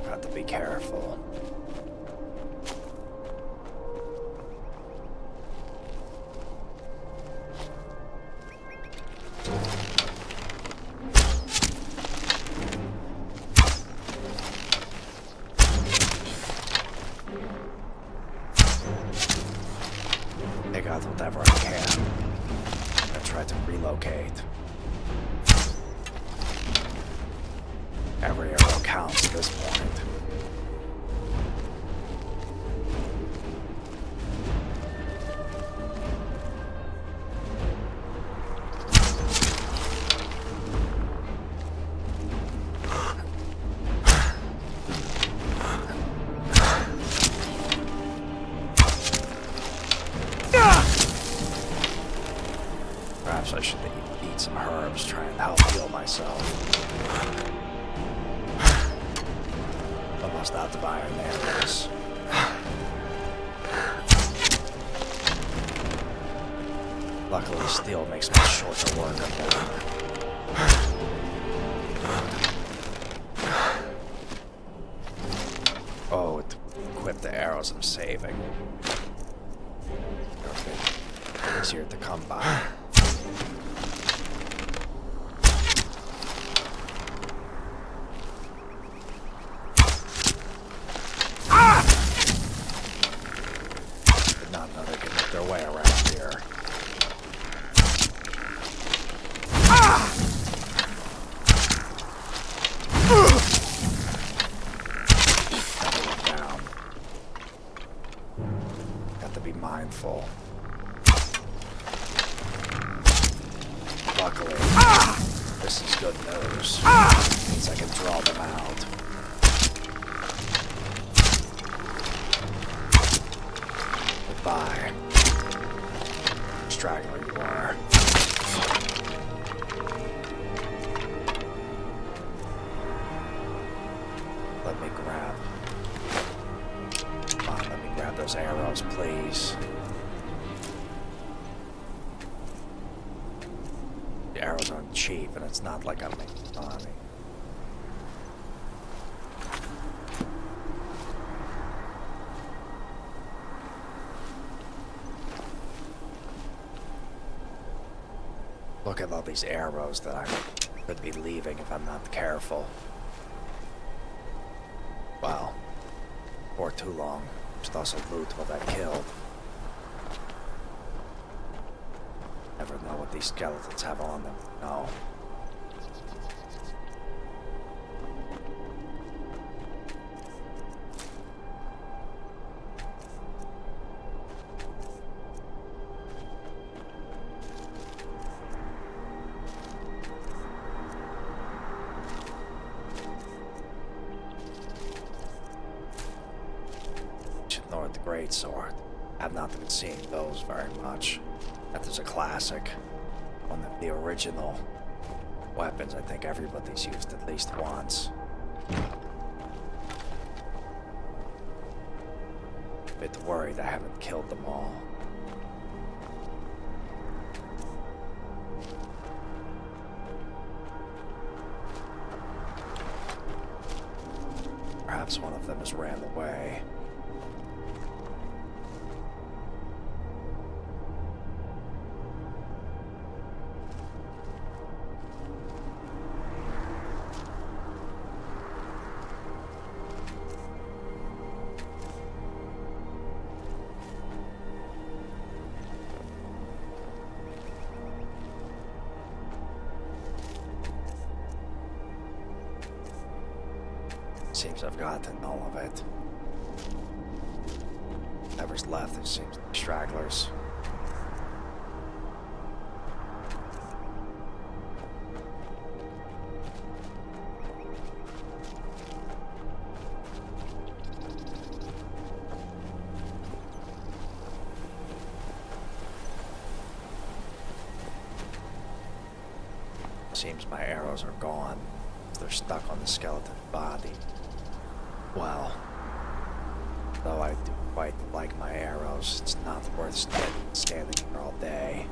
Got to be careful. Take out whatever I can. I try to relocate. Every arrow counts at this point. Perhaps I should eat some herbs, try and help heal myself. Almost out of iron arrows. Luckily, steel makes me shorter work of them. Oh, to equip the arrows I'm saving. Okay. Easier to come by. Did not know they could make their way around here. Down. Got to be mindful. Luckily, this is good news. Means I can draw them out. Goodbye. Straggler you are. Let me grab. Come on, let me grab those arrows, please. The arrows aren't cheap, and it's not like I'm making money. Look at all these arrows that I could be leaving if I'm not careful. Wow. For too long. Just also loot what I killed. Never know what these skeletons have on them. No. Ignore the great sword. I've not been seeing those very much. That is a classic. One of the original weapons I think everybody's used at least once. Bit worried I haven't killed them all. Perhaps one of them has ran away. Seems I've gotten all of it. Whatever's left, it seems like stragglers. Seems my arrows are gone. They're stuck on the skeleton body. Well, though I do quite like my arrows, it's not worth standing here all day.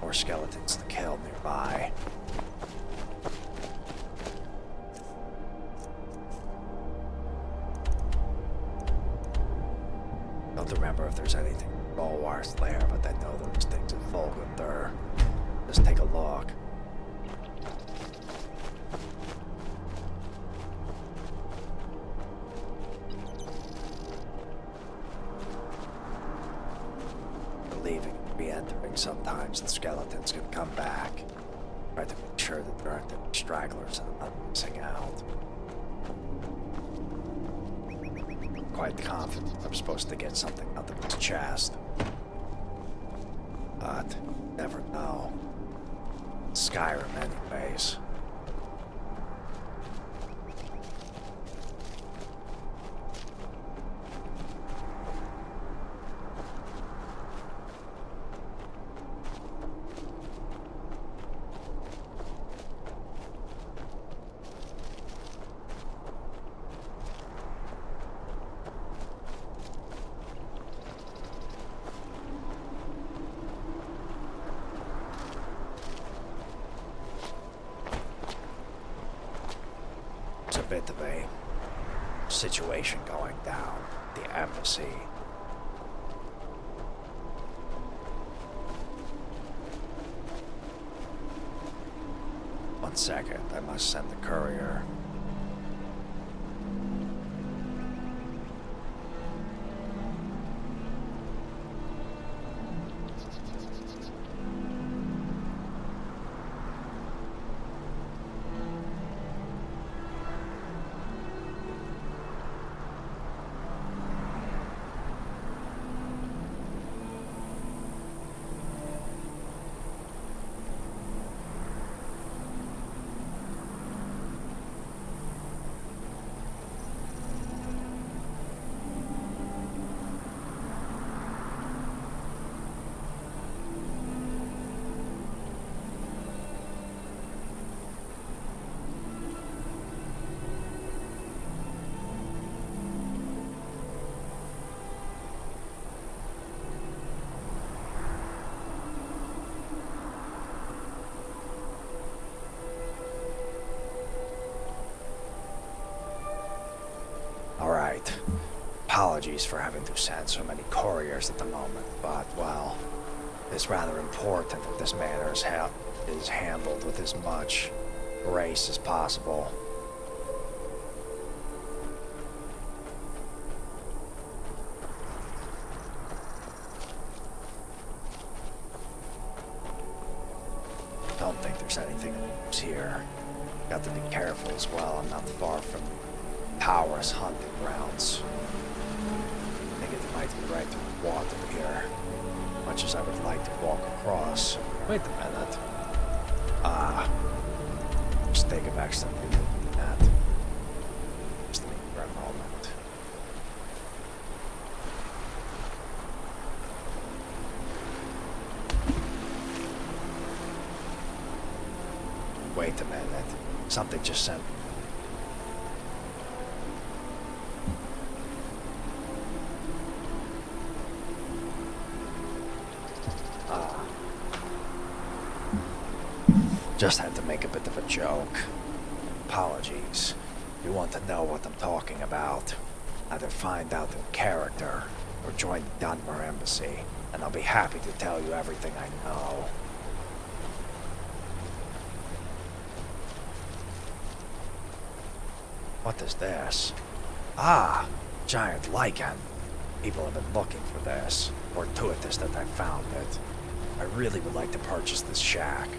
More skeletons to kill nearby. Don't remember if there's anything in Bulwar's lair, but I know there's things in Volgundur. Just take a look. Leaving and re-entering sometimes, the skeletons can come back. Try to make sure that there aren't any stragglers and I'm not missing out. Quite confident I'm supposed to get something out of his chest. But, never know. Skyrim anyways. bit of a situation going down at the embassy. One second, I must send the courier. Alright. Apologies for having to send so many couriers at the moment, but, well, it's rather important that this matter is handled with as much grace as possible. Don't think there's anything else here. Got to be careful as well. I'm not far from Tures hunting grounds. I think it might be right to walk up here, much as I would like to walk across. Wait a minute. Just take it back something like that. Just think for a moment. Wait a minute. Something just sent. Just had to make a bit of a joke. Apologies. You want to know what I'm talking about? Either find out in character or join the Dunmer embassy, and I'll be happy to tell you everything I know. What is this? Ah! Giant lichen. People have been looking for this. Fortuitous that I found it. I really would like to purchase this shack.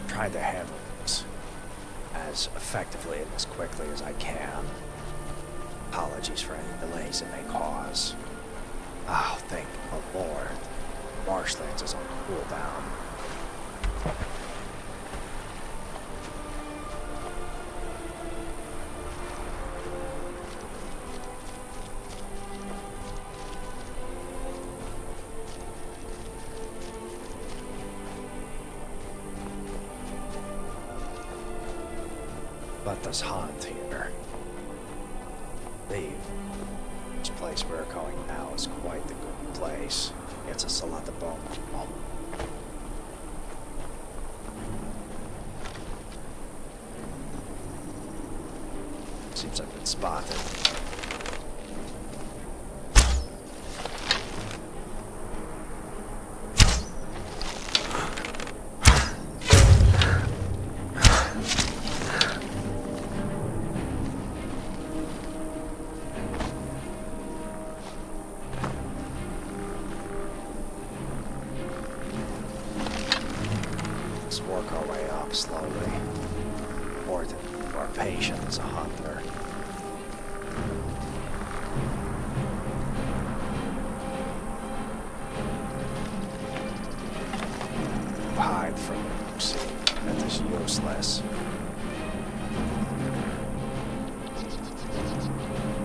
Trying to handle this as effectively and as quickly as I can. Apologies for any delays it may cause. Oh, thank the Lord. Marshlands is on cooldown. Let us hunt here. Leave. This place we're going now is quite the good place. Gets us a lot of bone. Seems I've been spotted. up slowly. Important, you are patient as a hunter. Hide from me, see. That is useless.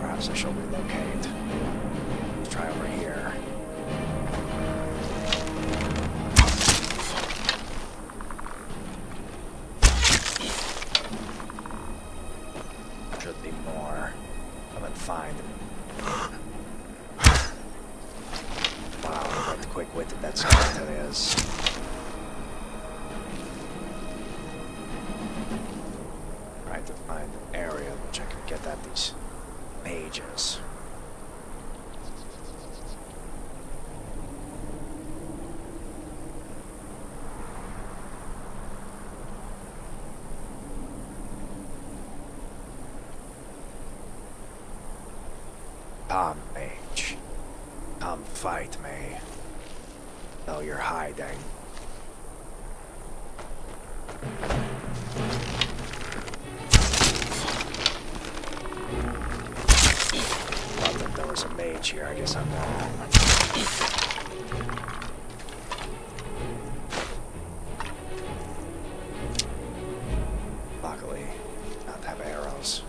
Perhaps I shall relocate. Let's try over here. Should be more. Come and find me. Wow, what quick-witted that skeleton is. Trying to find an area in which I can get at these mages. Come, mage. Come fight me. Though you're hiding. Thought that there was a mage here. I guess I'm wrong. Luckily, not have arrows.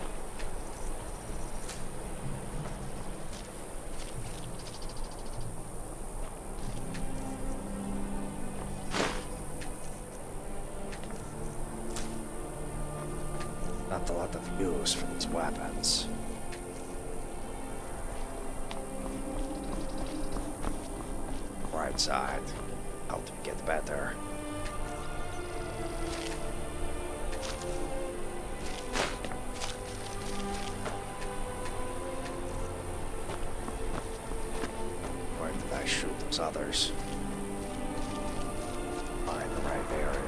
Not a lot of use for these weapons. Right side. How to get better. Where did I shoot those others? Find the right area.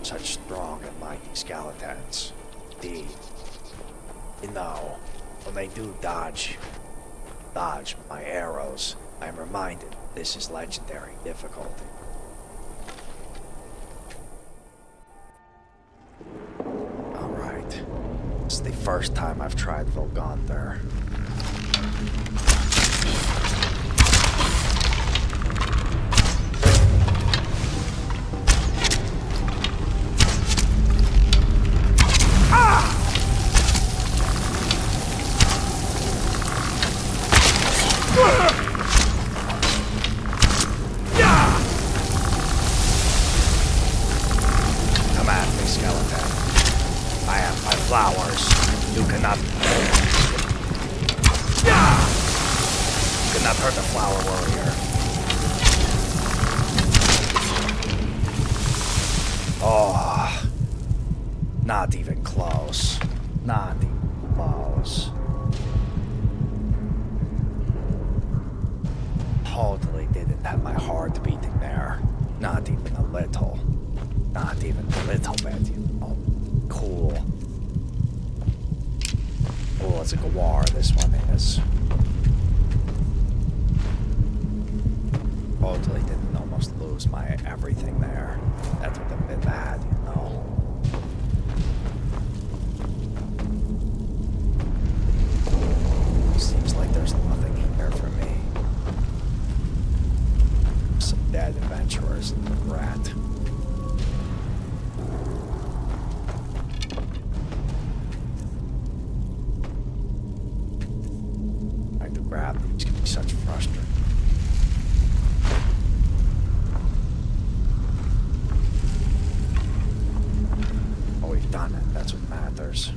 Such strong and mighty skeletons. Indeed. You know, when they do dodge my arrows, I'm reminded this is legendary difficulty. Alright. This is the first time I've tried Volgander. Come at me, skeleton. I have my flowers. You cannot hurt the flower warrior. Oh, not even close. Not even close. Totally didn't have my heart beating there. Not even a little. Not even a little bit, you know. Cool. Oh, it's a Gawar, this one is. Totally didn't almost lose my everything there. That would have been bad, you know. Seems like there's nothing here for me. Some dead adventurers and the rat. Trying to grab these can be such frustrating. Oh, we've done it. That's what matters.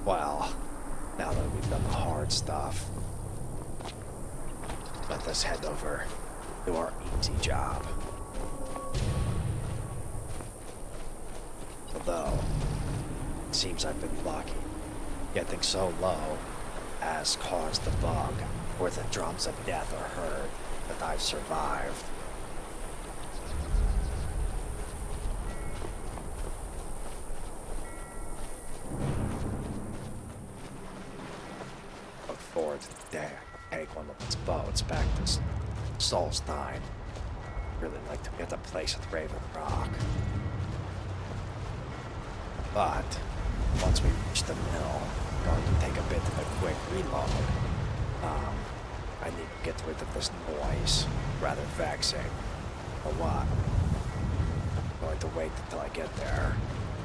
Well, now that we've done the hard stuff, let us head over to our easy job. Although, it seems I've been lucky. Getting so low has caused the bug where the drums of death are heard that I've survived. it's back to Solstein. Really like to get a place at Raven Rock. But once we reach the mill, I'm going to take a bit of a quick reload. I need to get rid of this noise. Rather vexing. For what? I'm going to wait until I get there.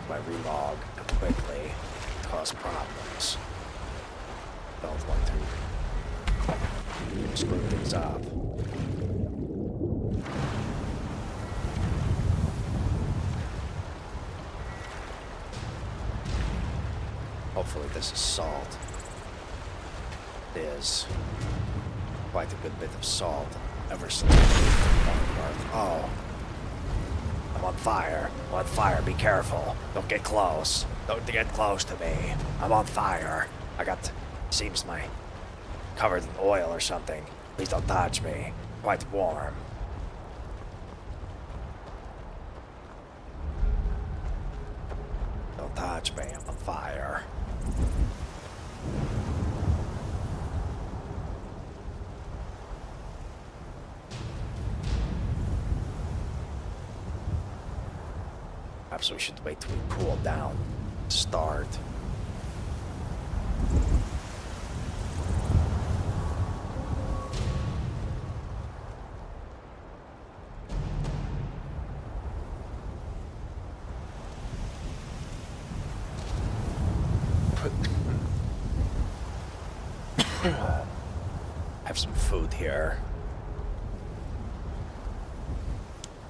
If I relog quickly, cause problems. Don't want to screw things up. Hopefully this is salt. It is quite a good bit of salt ever since I moved to Vanikryn. Oh. I'm on fire. I'm on fire. Be careful. Don't get close. Don't get close to me. I'm on fire. Seems my covered in oil or something. Please don't touch me. Quite warm. Don't touch me. I'm on fire. Perhaps we should wait till we cool down. Start. Have some food here.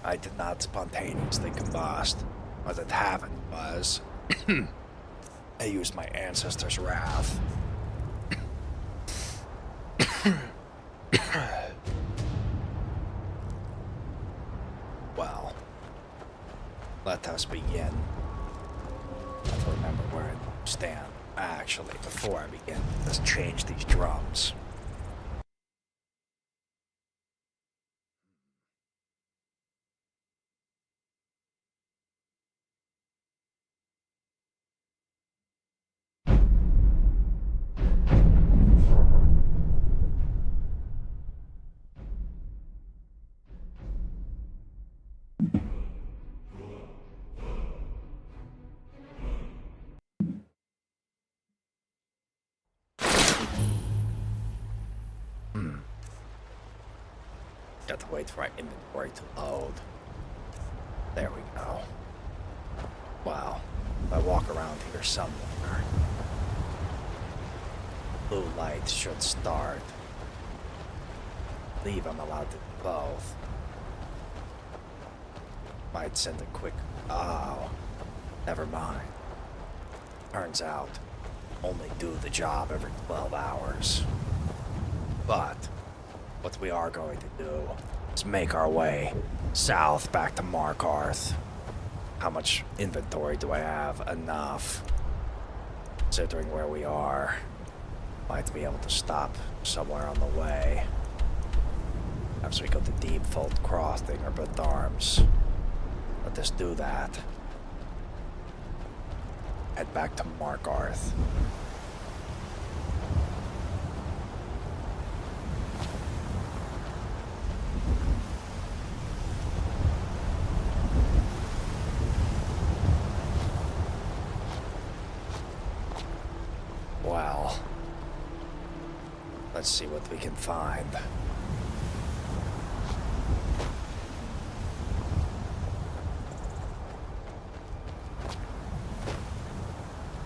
I did not spontaneously combust. What had happened was I used my ancestors' wrath. Well, let us begin. I have to remember where I stand. Actually, before I begin, let's change these drums. Got to wait for my inventory to load. There we go. Wow. If I walk around here somewhere, blue light should start. I believe I'm allowed to do both. Might send a quick... Oh. Never mind. Turns out, only do the job every 12 hours. But what we are going to do is make our way south back to Markarth. How much inventory do I have? Enough. Considering where we are, might be able to stop somewhere on the way. Perhaps we go to Deepfold Crossing or Both Arms. Let us do that. Head back to Markarth. Well, let's see what we can find.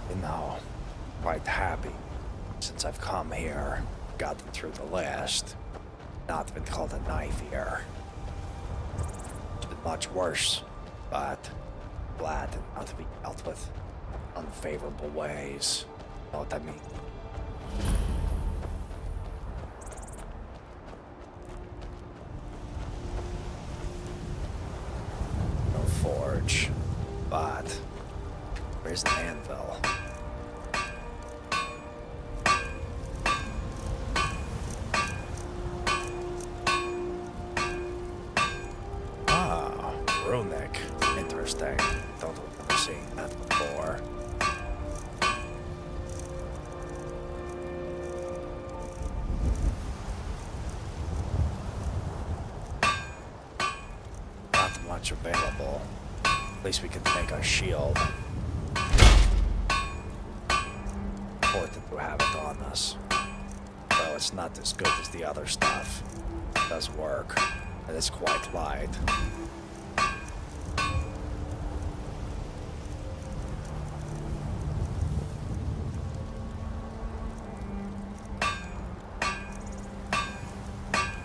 You know, quite happy since I've come here, gotten through the list, not been called a knife here. It's been much worse, but glad not to be dealt with unfavorable ways. Know what I mean? No forge, but where's the anvil? Ah, runic. Interesting. Don't remember seeing that before. much available. At least we can make our shield. Important to have it on us. Though it's not as good as the other stuff. It does work, and it's quite light.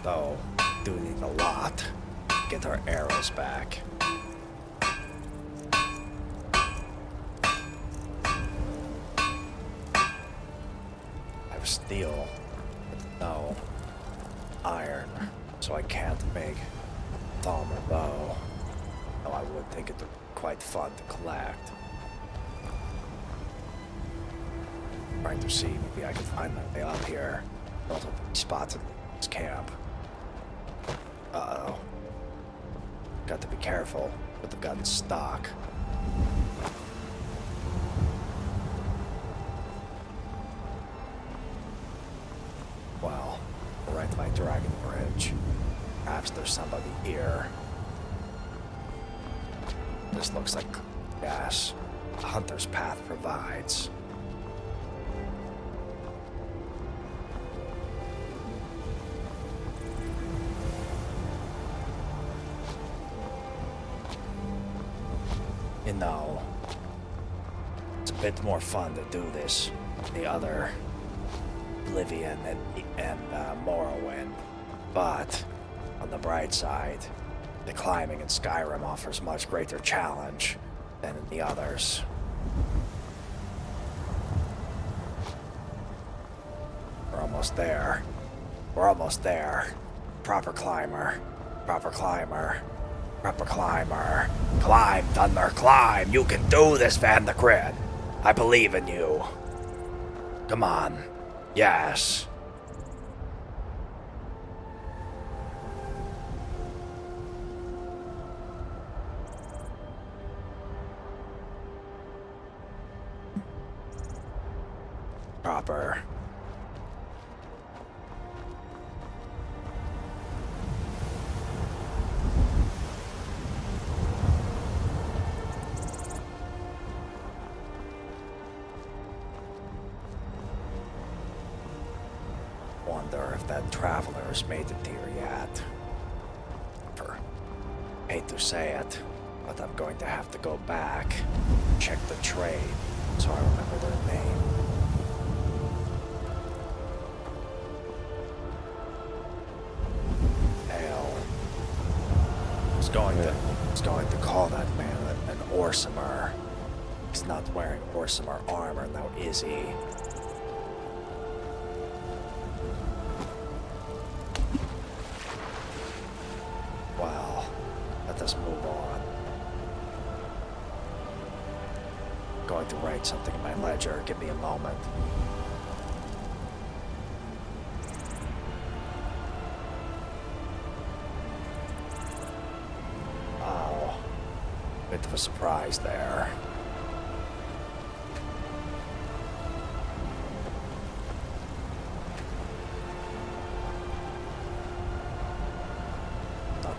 Though, do need a lot to get our arrows back. I have steel, but no iron, so I can't make thumb or bow. Though I would think it would be quite fun to collect. Trying to see, maybe I can find my way up here. Also spotted this camp. Uh-oh. Got to be careful, but they've gotten stuck. Well, right by Dragon Bridge. Perhaps there's somebody here. This looks like gas. A hunter's path provides. You know, it's a bit more fun to do this than the other Oblivion and Morrowind, but on the bright side, the climbing in Skyrim offers much greater challenge than in the others. We're almost there. We're almost there. Proper climber. Proper climber. Proper climber. Climb, Dunmer, climb! You can do this, Vanikryn! I believe in you. Come on. Yes. Proper. Wonder if that traveler's made it here yet. Hate to say it, but I'm going to have to go back, check the trade, so I remember their name. Hell. I was going to call that man an Orsimer. He's not wearing Orsimer armor now, is he? Well, let us move on. Going to write something in my ledger. Give me a moment. Oh, bit of a surprise there.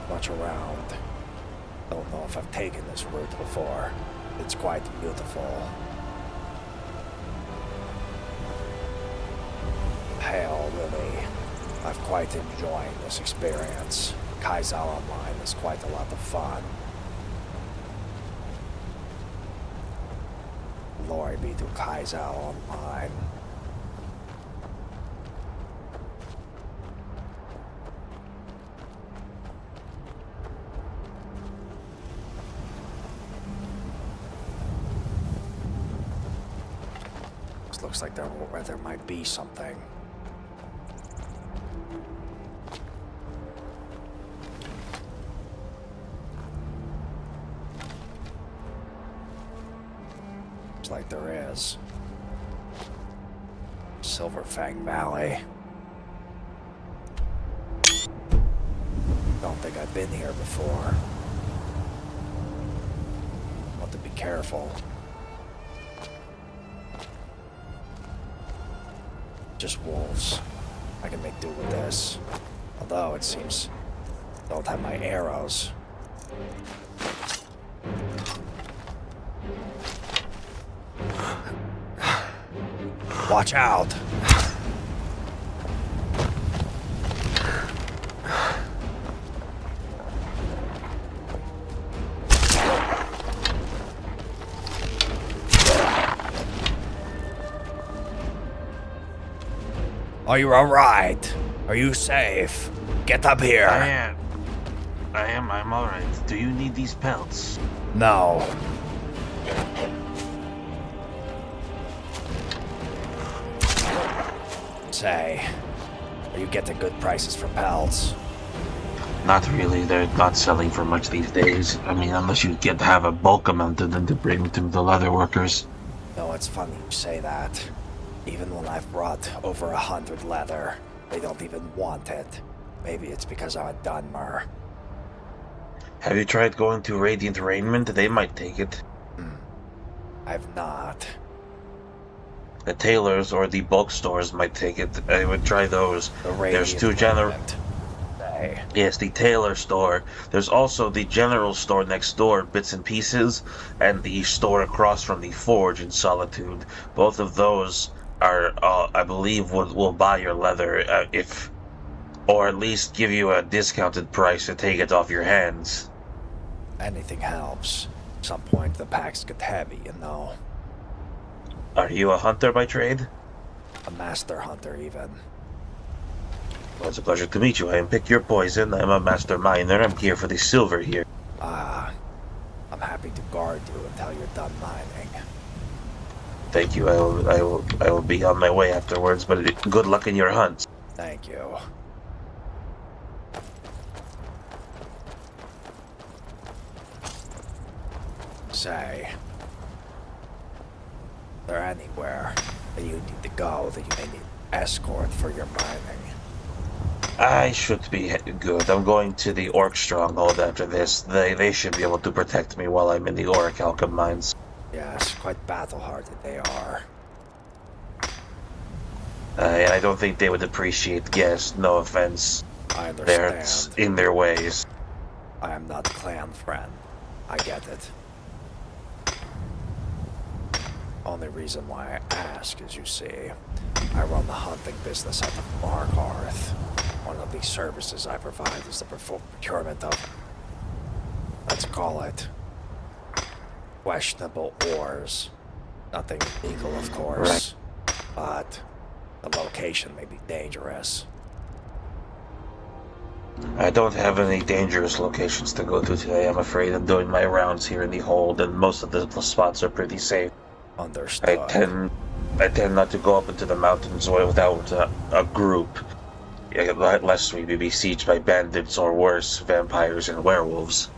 Much around. Don't know if I've taken this route before. It's quite beautiful. Hell, really. I've quite enjoyed this experience. Kaizaal Online is quite a lot of fun. Glory be to Kaizaal Online. Looks like there might be something. Looks like there is. Silverfang Valley. Don't think I've been here before. Want to be careful. Just wolves. I can make do with this. Although it seems I don't have my arrows. Watch out! Are you alright? Are you safe? Get up here! I'm alright. Do you need these pelts? No. Say, are you getting good prices for pelts? Not really. They're not selling for much these days. I mean, unless you get to have a bulk amount of them to bring to the leather workers. No, it's funny you say that. Even when I've brought over 100 leather, they don't even want it. Maybe it's because I'm a Dunmer. Have you tried going to Radiant Raiment? They might take it. I've not. The tailors or the bulk stores might take it. I would try those. There's two general. Yes, the tailor store. There's also the general store next door, Bits and Pieces, and the store across from the Forge in Solitude. Both of those are, I believe, will buy your leather if, or at least give you a discounted price to take it off your hands. Anything helps. At some point the packs get heavy, you know. Are you a hunter by trade? A master hunter, even. Well, it's a pleasure to meet you. I am Pick Your Poison. I'm a master miner. I'm here for the silver here. I'm happy to guard you until you're done mining. Thank you. I will be on my way afterwards, but good luck in your hunts. Thank you. Say, is there anywhere that you need to go that you may need escort for your mining? I should be good. I'm going to the Orc Stronghold after this. They should be able to protect me while I'm in the Orichalcum mines. Yes, quite battle-hardened they are. And I don't think they would appreciate guests, no offense. I understand. They're in their ways. I am not clan friend. I get it. Only reason why I ask is, you see, I run the hunting business out of Markarth. One of the services I provide is the procurement of, let's call it, questionable ores. Nothing illegal, of course, but the location may be dangerous. I don't have any dangerous locations to go to today. I'm afraid I'm doing my rounds here in the hold, and most of the spots are pretty safe. Understood. I tend not to go up into the mountains without a group, lest we be besieged by bandits or worse, vampires and werewolves.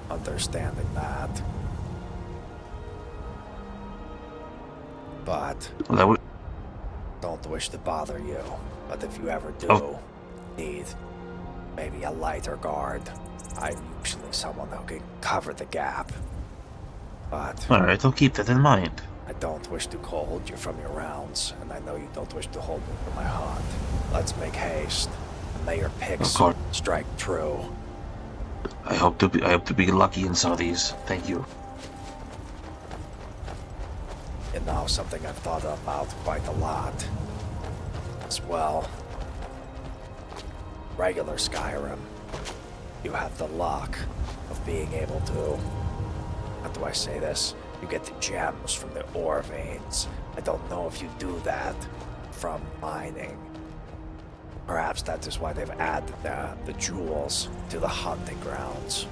Understanding that. But don't wish to bother you. But if you ever do need maybe a lighter guard, I'm usually someone who can cover the gap. But alright, I'll keep that in mind. I don't wish to hold you from your rounds, and I know you don't wish to hold me for my hunt. Let's make haste, and may your picks strike true. I hope to be lucky in some of these. Thank you. You know, something I've thought about quite a lot. As well, regular Skyrim, you have the luck of being able to, how do I say this? You get the gems from the ore veins. I don't know if you do that from mining. Perhaps that is why they've added the jewels to the hunting grounds.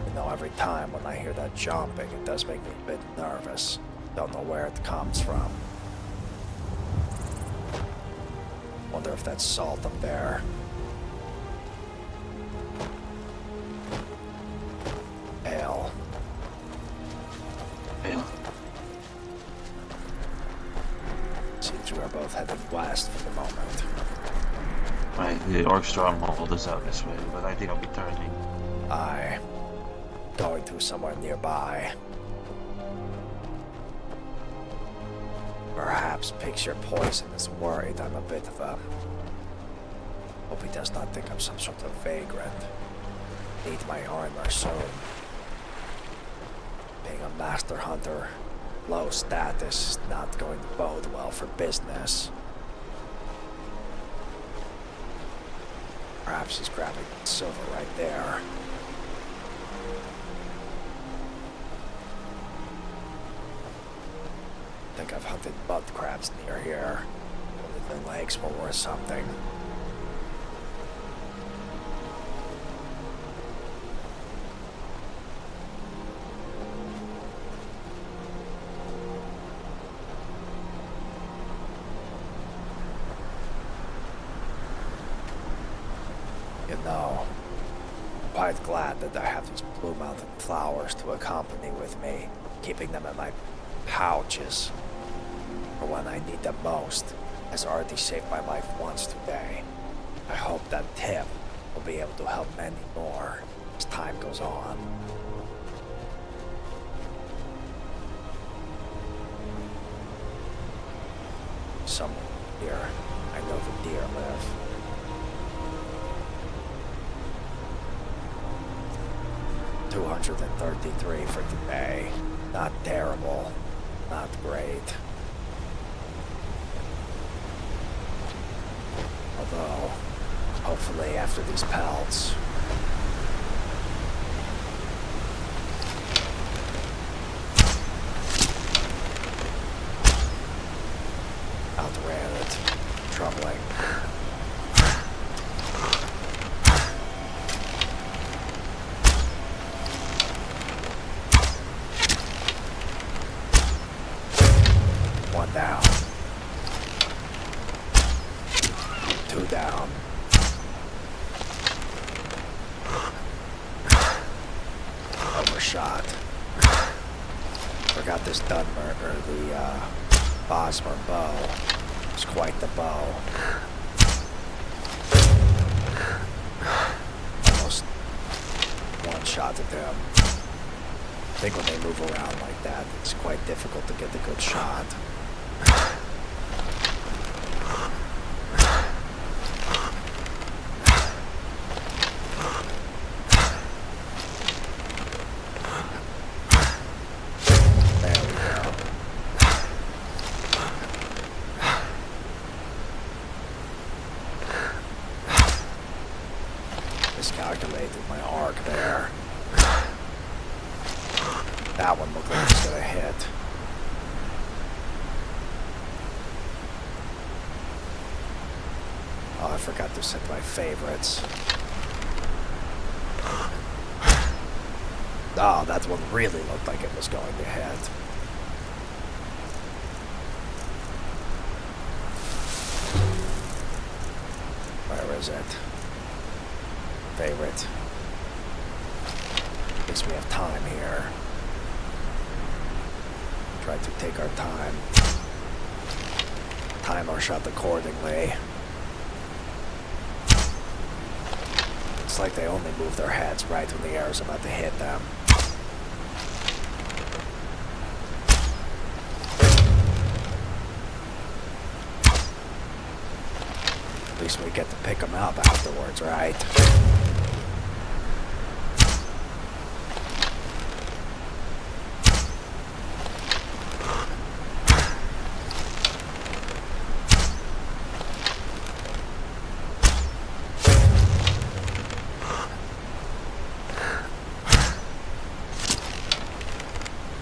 You know, every time when I hear that jumping, it does make me a bit nervous. Don't know where it comes from. Wonder if that's salt up there. Ale. Seems we're both headed west for the moment. Right, the Orc Stronghold is out this way, but I think I'll be turning. Aye. Going to somewhere nearby. Perhaps Picture Poison is worried I'm a bit of a... Hope he does not think I'm some sort of vagrant. Need my armor soon. being a master hunter, low status is not going to bode well for business. Perhaps he's grabbing silver right there. I think I've hunted mud crabs near here. Only their legs were worth something. You know, I'm quite glad that I have these Blue Mountain flowers to accompany with me, keeping them in my pouches for when I need them most, as already saved my life once today. I hope that tip will be able to help many more as time goes on. Somewhere here, I know the deer live. $233 for today. Not terrible. Not great. Although, hopefully after these pelts, outran it. Troubling. One down. Two down. Overshot. Forgot this Dunmer, or the Bosmer bow. It's quite the bow. Almost one-shotted them. I think when they move around like that, it's quite difficult to get the good shot. There we go. Miscalculated my arc there. That one looked like it's gonna hit. Oh, I forgot to set my favorites. Oh, that one really looked like it was going to hit. Where is it? Favorite. At least we have time here. Try to take our time. Time our shot accordingly. It's like they only move their heads right when the arrow's about to hit them. At least we get to pick them up afterwards, right?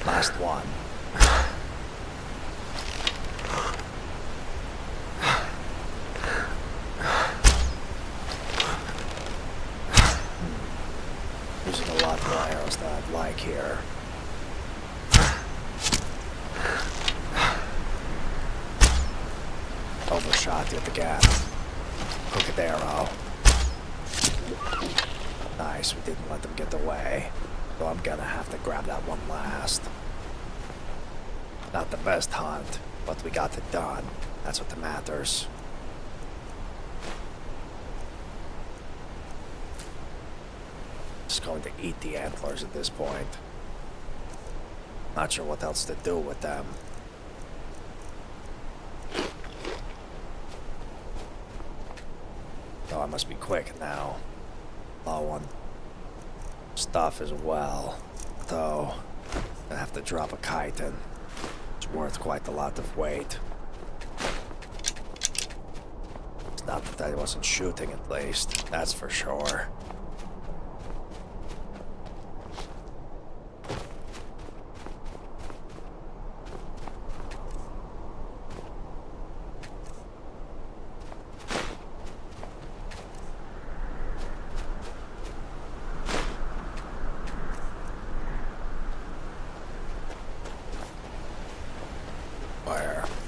Last one. Using a lot more arrows than I'd like here. Overshot yet again. Crooked arrow. Nice, we didn't let them get away. So I'm gonna have to grab that one last. Not the best hunt, but we got it done. That's what matters. Just going to eat the antlers at this point. Not sure what else to do with them. Oh, I must be quick now. Low on stuff as well, though. I have to drop a chitin. It's worth quite a lot of weight. It's not that I wasn't shooting, at least. That's for sure.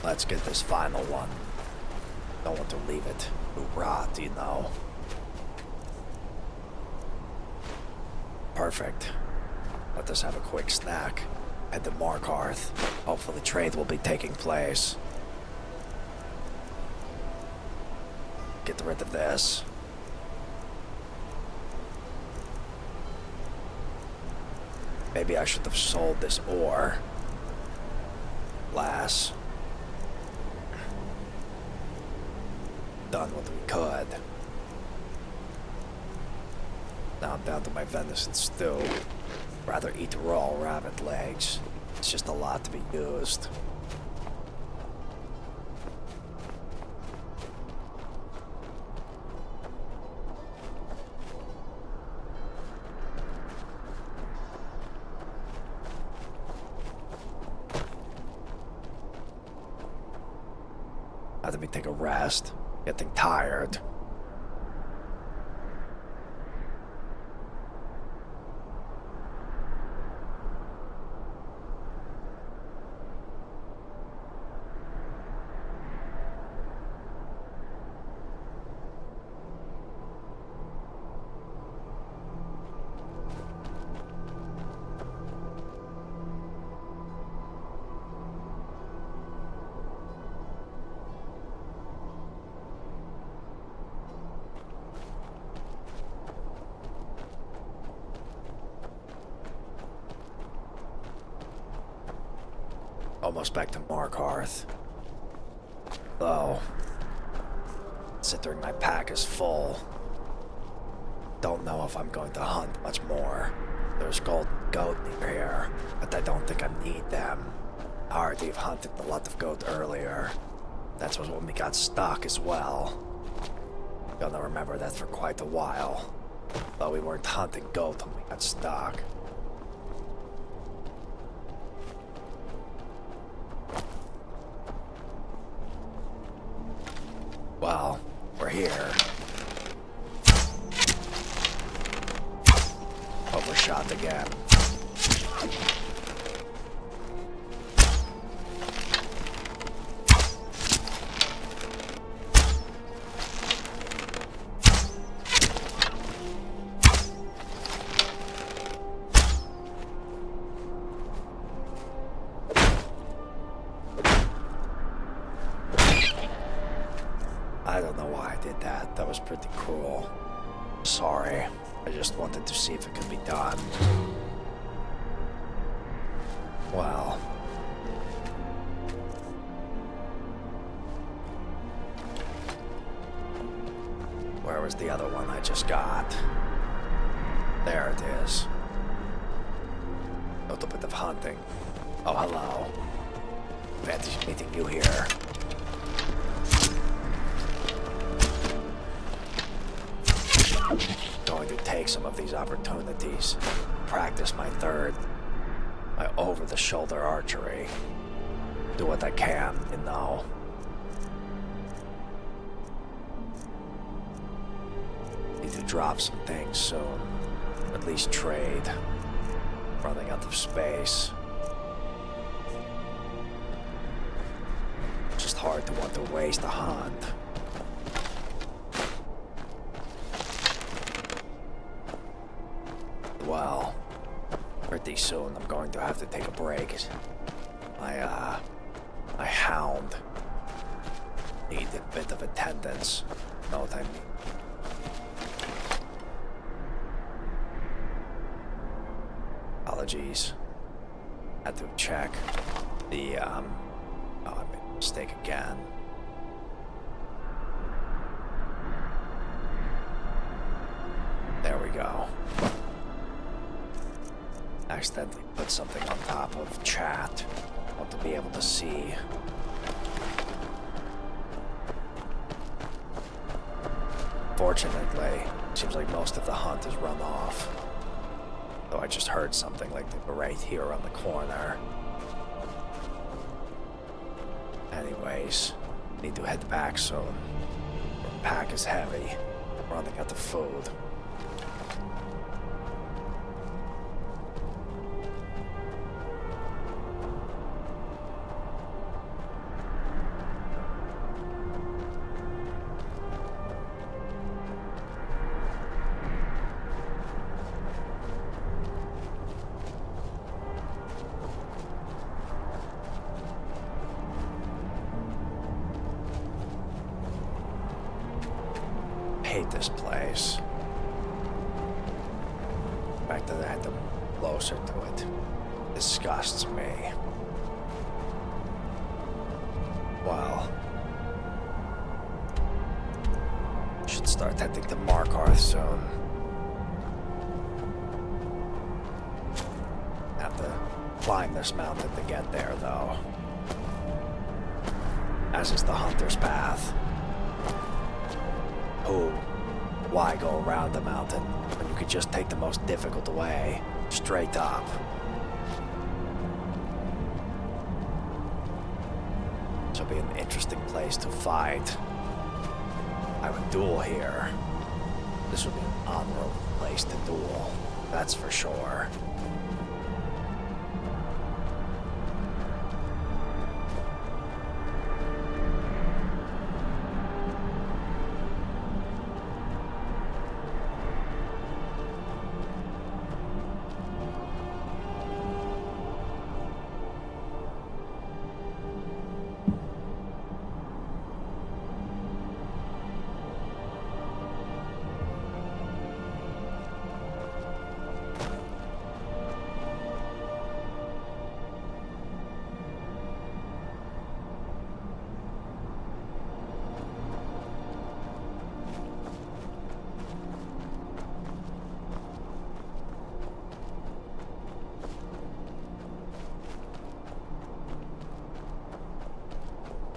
Let's get this final one. Don't want to leave it to rot, you know. Perfect. Let us have a quick snack at the Markarth. Hopefully trade will be taking place. Get rid of this. Maybe I should have sold this ore. Glass. Done what we could. Now I'm down to my venison stew. Rather eat raw rabbit legs. It's just a lot to be used. Let me take a rest. Getting tired. Almost back to Markarth. Though, considering my pack is full, don't know if I'm going to hunt much more. There's golden goat near here, but I don't think I need them. I already have hunted a lot of goat earlier. That was when we got stuck as well. Gonna remember that for quite a while. Though we weren't hunting goat when we got stuck. Well, we're here. Overshot again. I don't know why I did that. That was pretty cruel. Sorry. I just wanted to see if it could be done. Well. Where was the other one I just got? There it is. A little bit of hunting. Oh, hello. Fancy meeting you here. Going to take some of these opportunities. Practice my over-the-shoulder archery. Do what I can, you know. Need to drop some things soon. At least trade. Running out of space. Just hard to want to waste a hunt. Well, pretty soon I'm going to have to take a break. My hound needs a bit of attendance. Know what I mean? Apologies. Had to check the, oh, I made a mistake again. There we go. accidentally put something on top of chat. I want to be able to see. Fortunately, seems like most of the hunt is run off. Though I just heard something like they were right here on the corner. Anyways, need to head back soon. Our pack is heavy. Running out of food. Hate this place. The fact that I had them closer to it disgusts me. Well, should start heading to Markarth soon. Have to climb this mountain to get there, though. As is the Hunter's Path. Why go around the mountain when you could just take the most difficult way, straight up? This will be an interesting place to fight. I would duel here. This will be an honorable place to duel, that's for sure.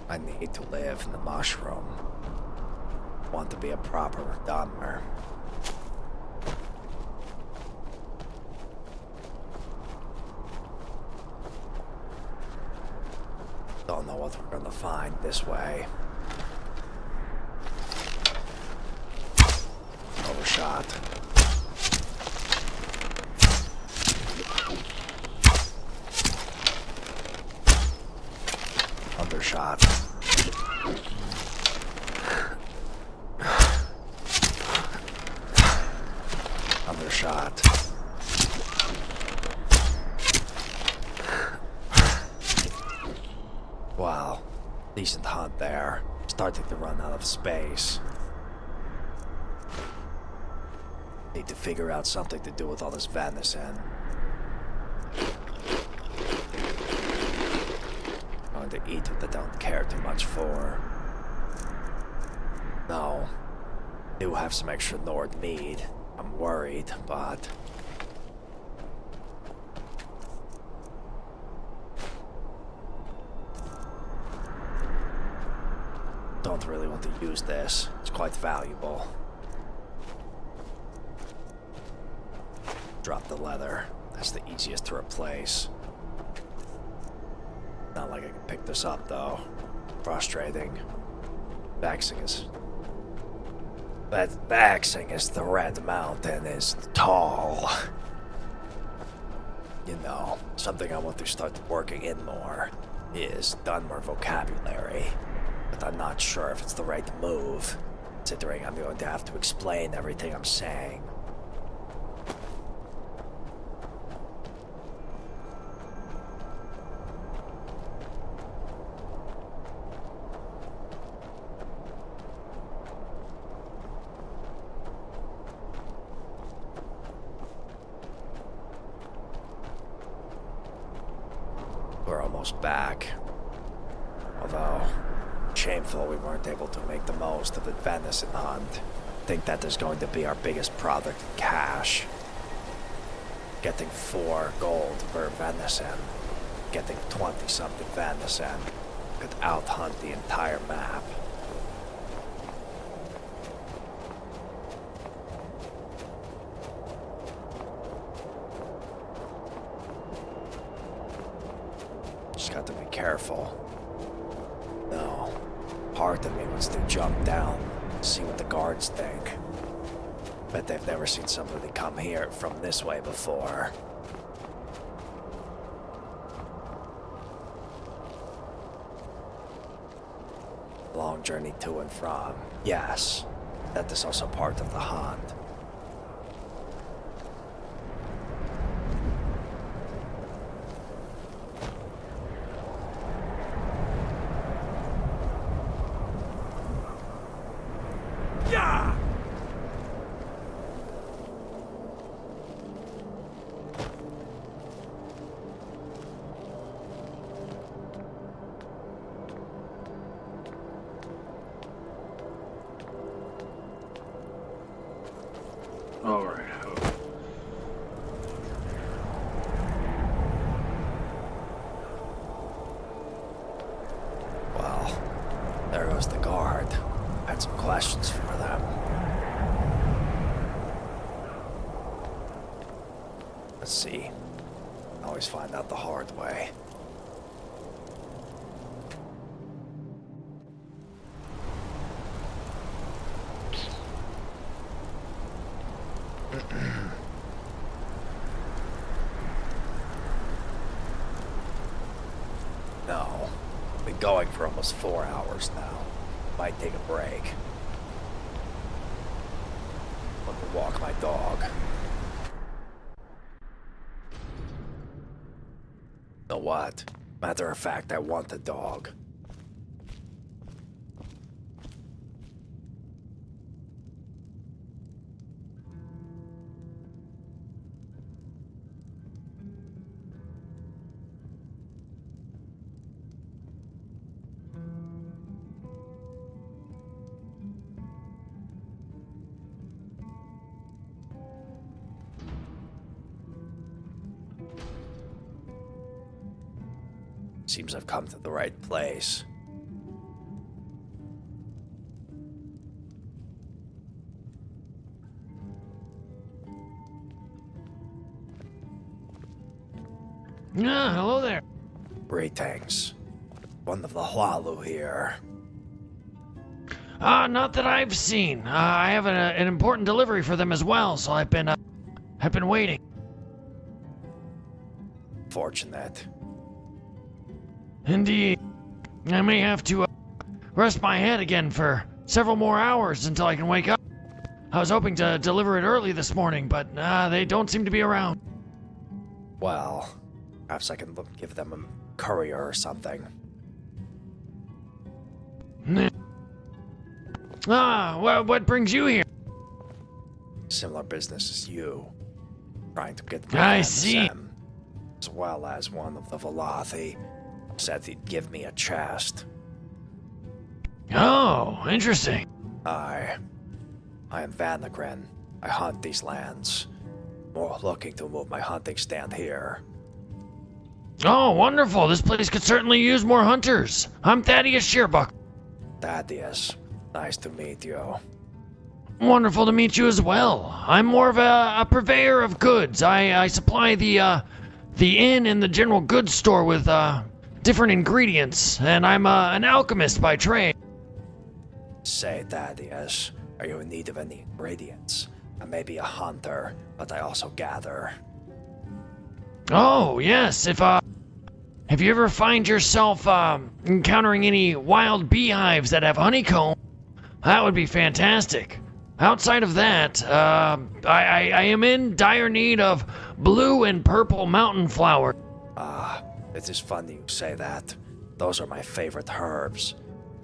I need to live in the mushroom. Want to be a proper Dunmer. Don't know what we're gonna find this way. Overshot. Undershot. Undershot. Wow, decent hunt there. Starting to run out of space. Need to figure out something to do with all this venison. Going to eat what I don't care too much for. No. Do have some extra Nord mead. I'm worried, but... don't really want to use this. It's quite valuable. Drop the leather. That's the easiest to replace. Not like I can pick this up, though. Frustrating. Baxing is... that Baxing is the Red Mountain is tall. You know, something I want to start working in more is Dunmer vocabulary. But I'm not sure if it's the right move, considering I'm going to have to explain everything I'm saying. We're almost back. Although, shameful we weren't able to make the most of the venison hunt. Think that is going to be our biggest product in cash. Getting 4 gold per venison. Getting 20-something venison could out-hunt the entire map. Just got to be careful. No, part of me wants to jump down, see what the guards think. Bet they've never seen somebody come here from this way before. Long journey to and from. Yes, that is also part of the hunt. Yeah! All right. Well, there goes the guard. I had some questions for them. Let's see. I always find out the hard way. No. Been going for almost 4 hours now. Might take a break. Let me walk my dog. Know what? Matter of fact, I want the dog. Seems I've come to the right place. Ah, hello there. Greetings. One of the Hualu here. Not that I've seen. I have an important delivery for them as well, so I've been waiting. Fortunate. Indeed. I may have to rest my head again for several more hours until I can wake up. I was hoping to deliver it early this morning, but they don't seem to be around. Well, perhaps I can give them a courier or something. Well, what brings you here? Similar business as you. Trying to get I see. As well as one of the Velothi. Said he'd give me a chest. Oh, interesting. I am Vanikryn. I hunt these lands. More looking to move my hunting stand here. Oh, wonderful. This place could certainly use more hunters. I'm Thaddeus Shearbuck. Thaddeus, nice to meet you. Wonderful to meet you as well. I'm more of a purveyor of goods. I supply the inn and the general goods store with different ingredients, and I'm an alchemist by trade. Say, Thaddeus, are you in need of any ingredients? I may be a hunter, but I also gather. Oh, yes, if you ever find yourself encountering any wild beehives that have honeycomb, that would be fantastic. Outside of that, I am in dire need of blue and purple mountain flower. It is funny you say that. Those are my favorite herbs.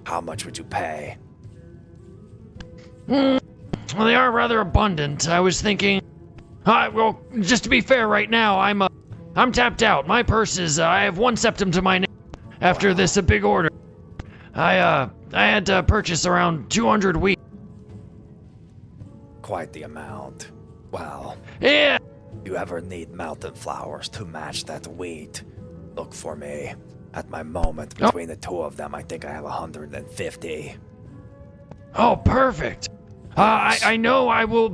How much would you pay? Well, they are rather abundant. I was thinking... well, just to be fair right now, I'm tapped out. My purse is... I have 1 septum to my name after this big order. I had to purchase around 200 wheat. Quite the amount. Well... Yeah! you ever need mountain flowers to match that wheat, look for me. At my moment, between the two of them, I think I have 150. Oh, perfect. I know I will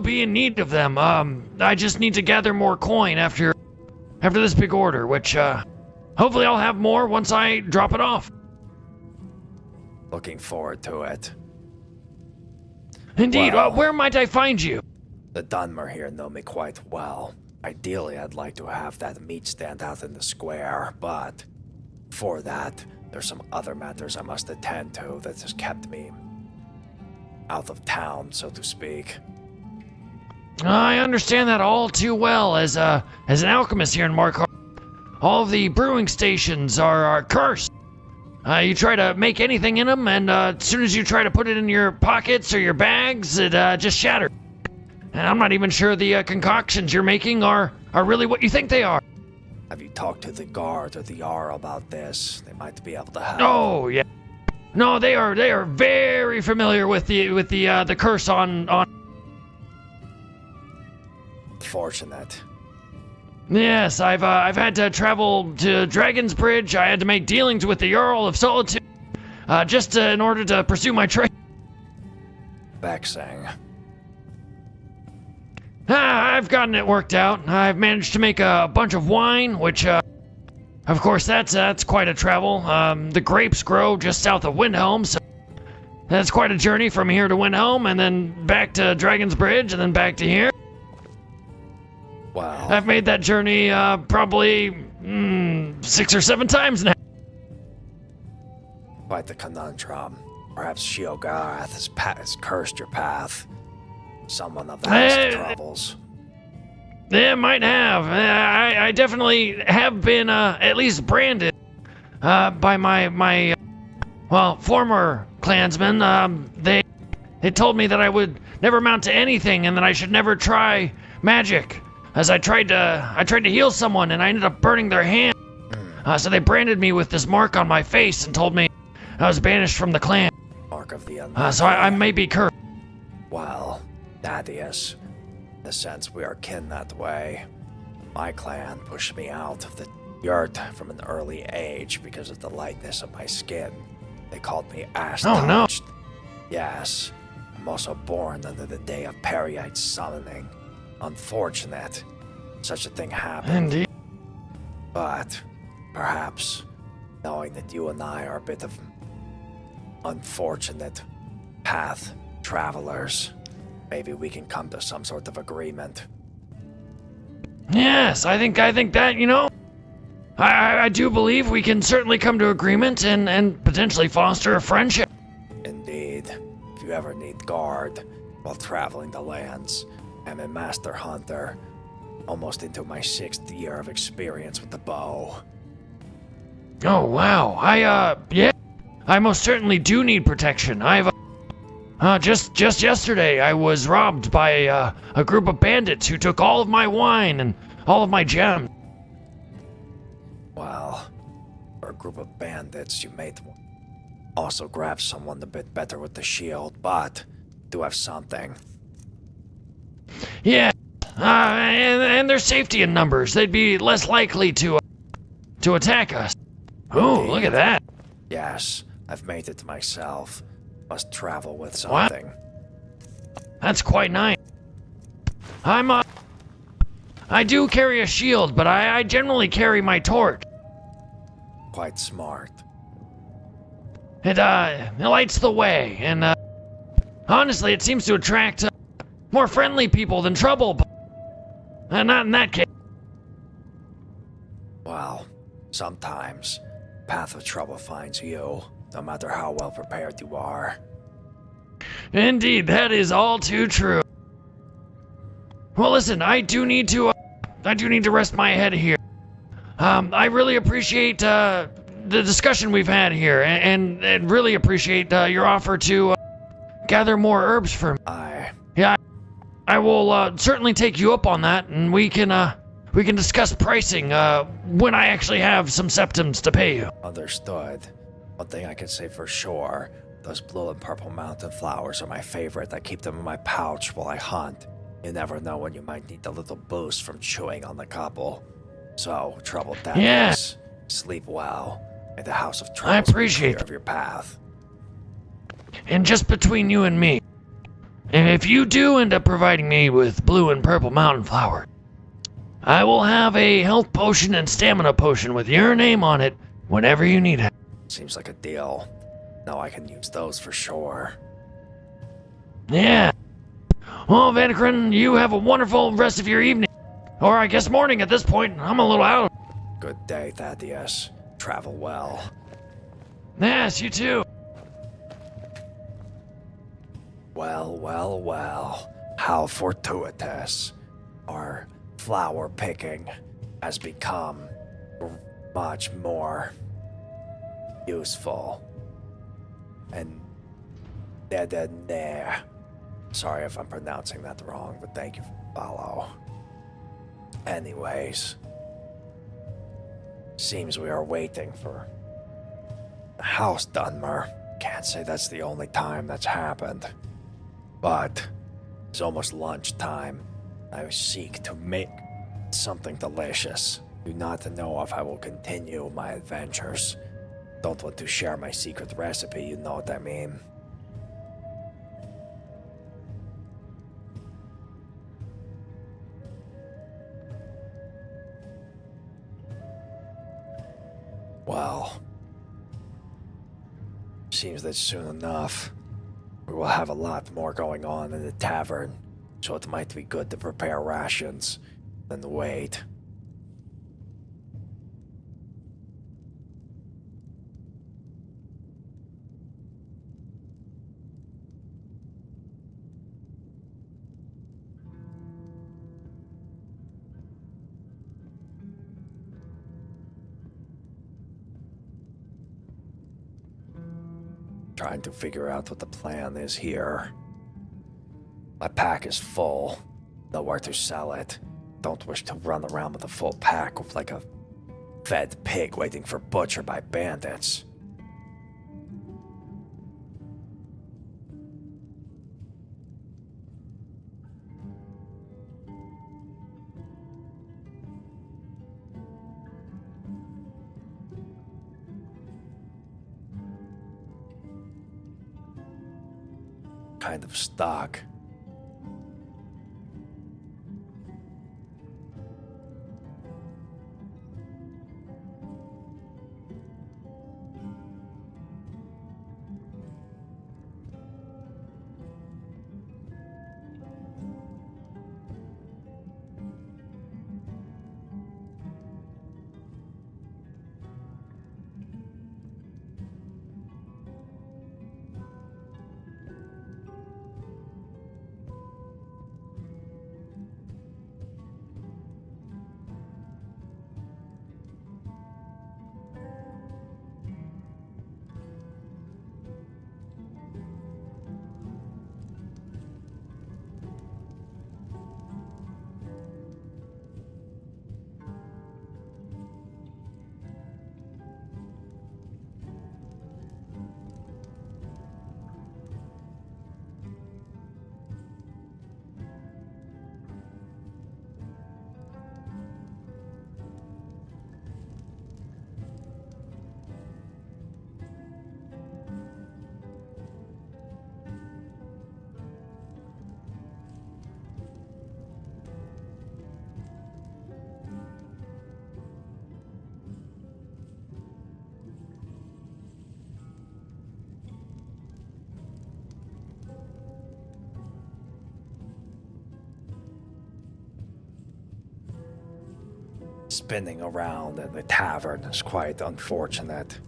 be in need of them. I just need to gather more coin after this big order, which hopefully I'll have more once I drop it off. Looking forward to it. Indeed. Well, where might I find you? The Dunmer here know me quite well. Ideally, I'd like to have that meat stand out in the square, but for that, there's some other matters I must attend to that has kept me out of town, so to speak. I understand that all too well. As an alchemist here in Markarth, all of the brewing stations are cursed. You try to make anything in them, and as soon as you try to put it in your pockets or your bags, it just shatters. And I'm not even sure the concoctions you're making are really what you think they are. Have you talked to the guard or the Jarl about this? They might be able to help. Oh yeah. No, they are very familiar with the curse on. Fortunate. Yes, I've had to travel to Dragon's Bridge. I had to make dealings with the Jarl of Solitude, just in order to pursue my trade. Vexing. I've gotten it worked out. I've managed to make a bunch of wine, which, of course, that's quite a travel. The grapes grow just south of Windhelm, so that's quite a journey from here to Windhelm, and then back to Dragon's Bridge, and then back to here. Wow. I've made that journey probably 6 or 7 times now. Quite the conundrum. Perhaps Sheogorath has cursed your path. Someone of the House of Troubles. It might have. I definitely have been at least branded by my former clansmen. They told me that I would never amount to anything and that I should never try magic. As I tried to heal someone and I ended up burning their hand. So they branded me with this mark on my face and told me I was banished from the clan. Mark of the Unlucky. So I may be cursed. Well, Thaddeus, in a sense we are kin that way. My clan pushed me out of the yurt from an early age because of the lightness of my skin. They called me ash-touched. Oh, no. Yes, I'm also born under the day of Periite summoning. Unfortunate. Such a thing happened. Indeed. But, perhaps, knowing that you and I are a bit of unfortunate path travelers, maybe we can come to some sort of agreement. Yes, I think that, I do believe we can certainly come to agreement and potentially foster a friendship. Indeed. If you ever need guard while traveling the lands, I'm a master hunter, almost into my 6th year of experience with the bow. Oh, wow. I most certainly do need protection. I've, just yesterday I was robbed by a group of bandits who took all of my wine and all of my gems. Well, for a group of bandits, you may also grab someone a bit better with the shield, but do have something. Yeah, and there's safety in numbers. They'd be less likely to attack us. Oh, look at that. Yes, I've made it myself. Must travel with something. Wow. That's quite nice. I do carry a shield, but I generally carry my torch. Quite smart. It lights the way, and honestly, it seems to attract more friendly people than trouble, but not in that case. Well, sometimes path of trouble finds you, no matter how well prepared you are. Indeed, that is all too true. Well, listen, I do need to rest my head here. I really appreciate the discussion we've had here, and really appreciate your offer to gather more herbs for me. I will certainly take you up on that, and we can discuss pricing when I actually have some septims to pay you. Understood. One thing I can say for sure, those blue and purple mountain flowers are my favorite. I keep them in my pouch while I hunt. You never know when you might need a little boost from chewing on the couple. So, troubled that Yeah. is, sleep well, and the House of I Troubles will be appreciate clear of your path. And just between you and me, if you do end up providing me with blue and purple mountain flower, I will have a health potion and stamina potion with your name on it whenever you need it. Seems like a deal. Now I can use those for sure. Yeah. Well, Vanikryn, you have a wonderful rest of your evening. Or I guess morning at this point. I'm a little out. Good day, Thaddeus. Travel well. Yes, you too. Well, well, well. How fortuitous. Our flower picking has become much more useful. And there. Sorry if I'm pronouncing that wrong, but thank you for the follow. Anyways, seems we are waiting for the house Dunmer. Can't say that's the only time that's happened, but it's almost lunchtime. I seek to make something delicious. Do not know if I will continue my adventures. Don't want to share my secret recipe, you know what I mean. Well, seems that soon enough, we will have a lot more going on in the tavern, so it might be good to prepare rations and wait. Trying to figure out what the plan is here. My pack is full. Nowhere to sell it. Don't wish to run around with a full pack like a fed pig waiting for butcher by bandits. Kind of stuck. Spinning around in the tavern is quite unfortunate.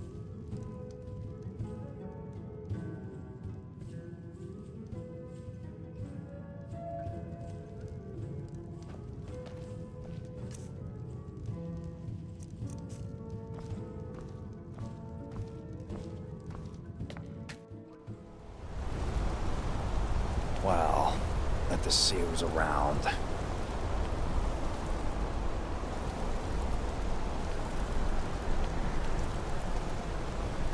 Well, let us see who's around.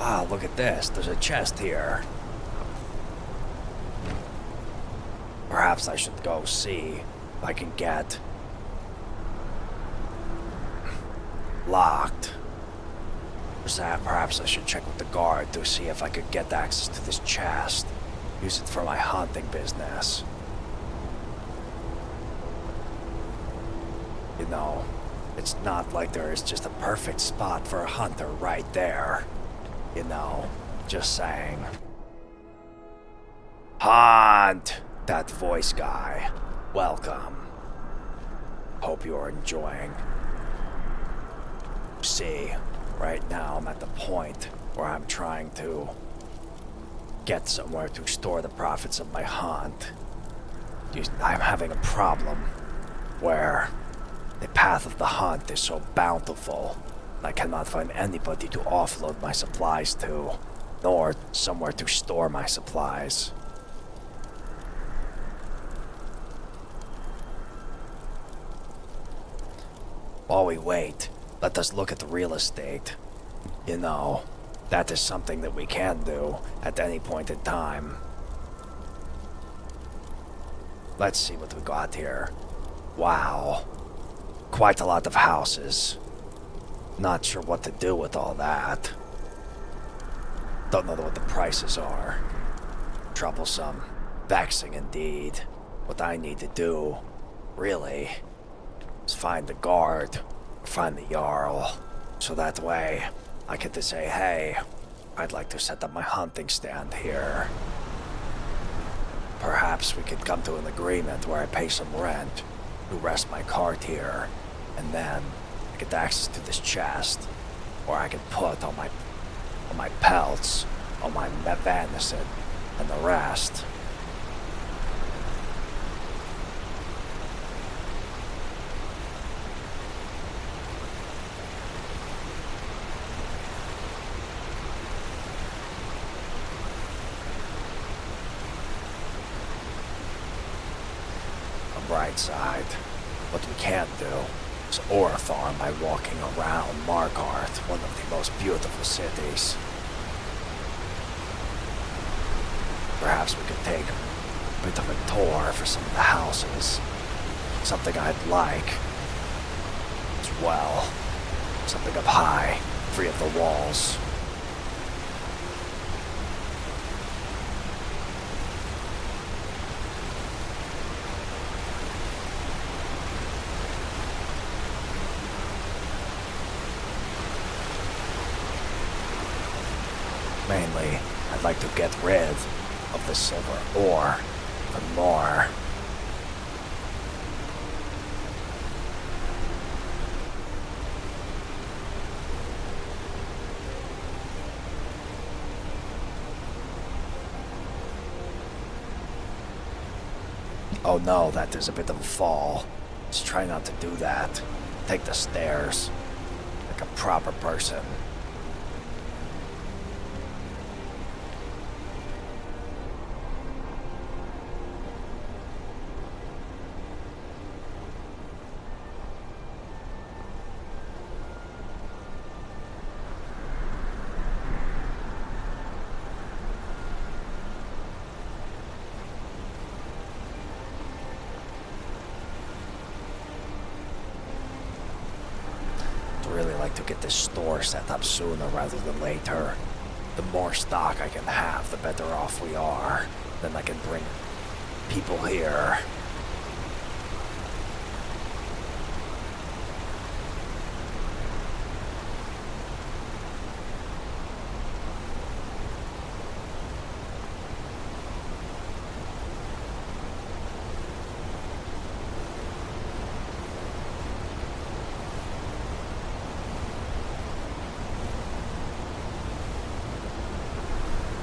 Ah, look at this. There's a chest here. Perhaps I should go see if I can get locked. Perhaps I should check with the guard to see if I could get access to this chest. Use it for my hunting business. You know, it's not like there is just a perfect spot for a hunter right there. You know, just saying. Hunt! That voice guy. Welcome. Hope you're enjoying. See, right now I'm at the point where I'm trying to get somewhere to store the profits of my hunt. I'm having a problem where the path of the hunt is so bountiful, I cannot find anybody to offload my supplies to, nor somewhere to store my supplies. While we wait, let us look at the real estate. You know, that is something that we can do at any point in time. Let's see what we got here. Wow. Quite a lot of houses. Not sure what to do with all that. Don't know what the prices are. Troublesome. Vexing indeed. What I need to do, really, is find the guard, find the Jarl, so that way I get to say, hey, I'd like to set up my hunting stand here. Perhaps we could come to an agreement where I pay some rent to rest my cart here, and then I get access to this chest, where I can put all my pelts, all my venison, and the rest. Bright side. What we can't do is ore farm by walking around Markarth, one of the most beautiful cities. Perhaps we could take a bit of a tour for some of the houses. Something I'd like as well. Something up high, free of the walls. Mainly, I'd like to get rid of the silver ore even more. Oh no, that is a bit of a fall. Let's try not to do that. Take the stairs like a proper person. Really like to get this store set up sooner rather than later. The more stock I can have, the better off we are. Then I can bring people here.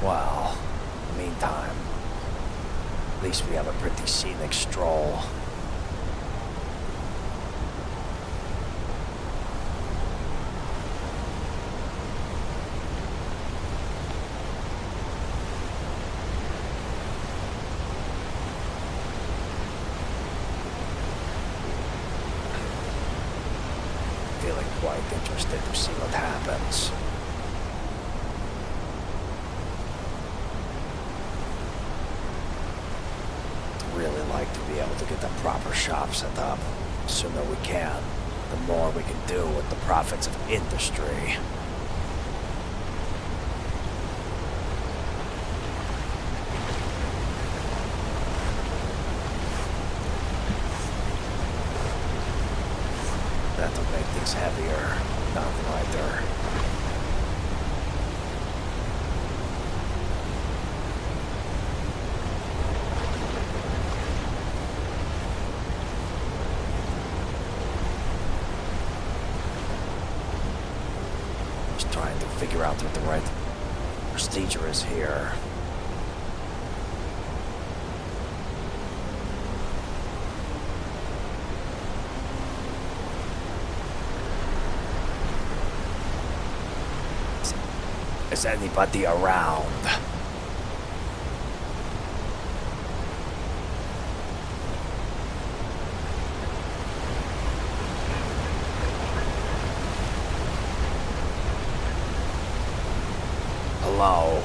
Well, in the meantime, at least we have a pretty scenic stroll. Feeling quite interested to see what happens. Really like to be able to get the proper shop set up. The sooner we can, the more we can do with the profits of industry. That'll make things heavier, not lighter. Just trying to figure out what the right procedure is here. Is anybody around? Hello?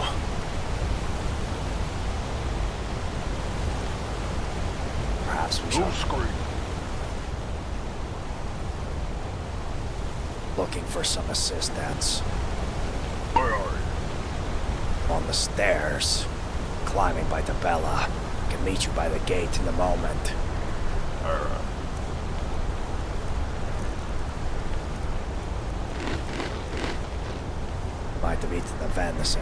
Perhaps we should... Looking for some assistance. Where are you? On the stairs, climbing by the Bella. Can meet you by the gate in a moment. Alright. Might have eaten the venison.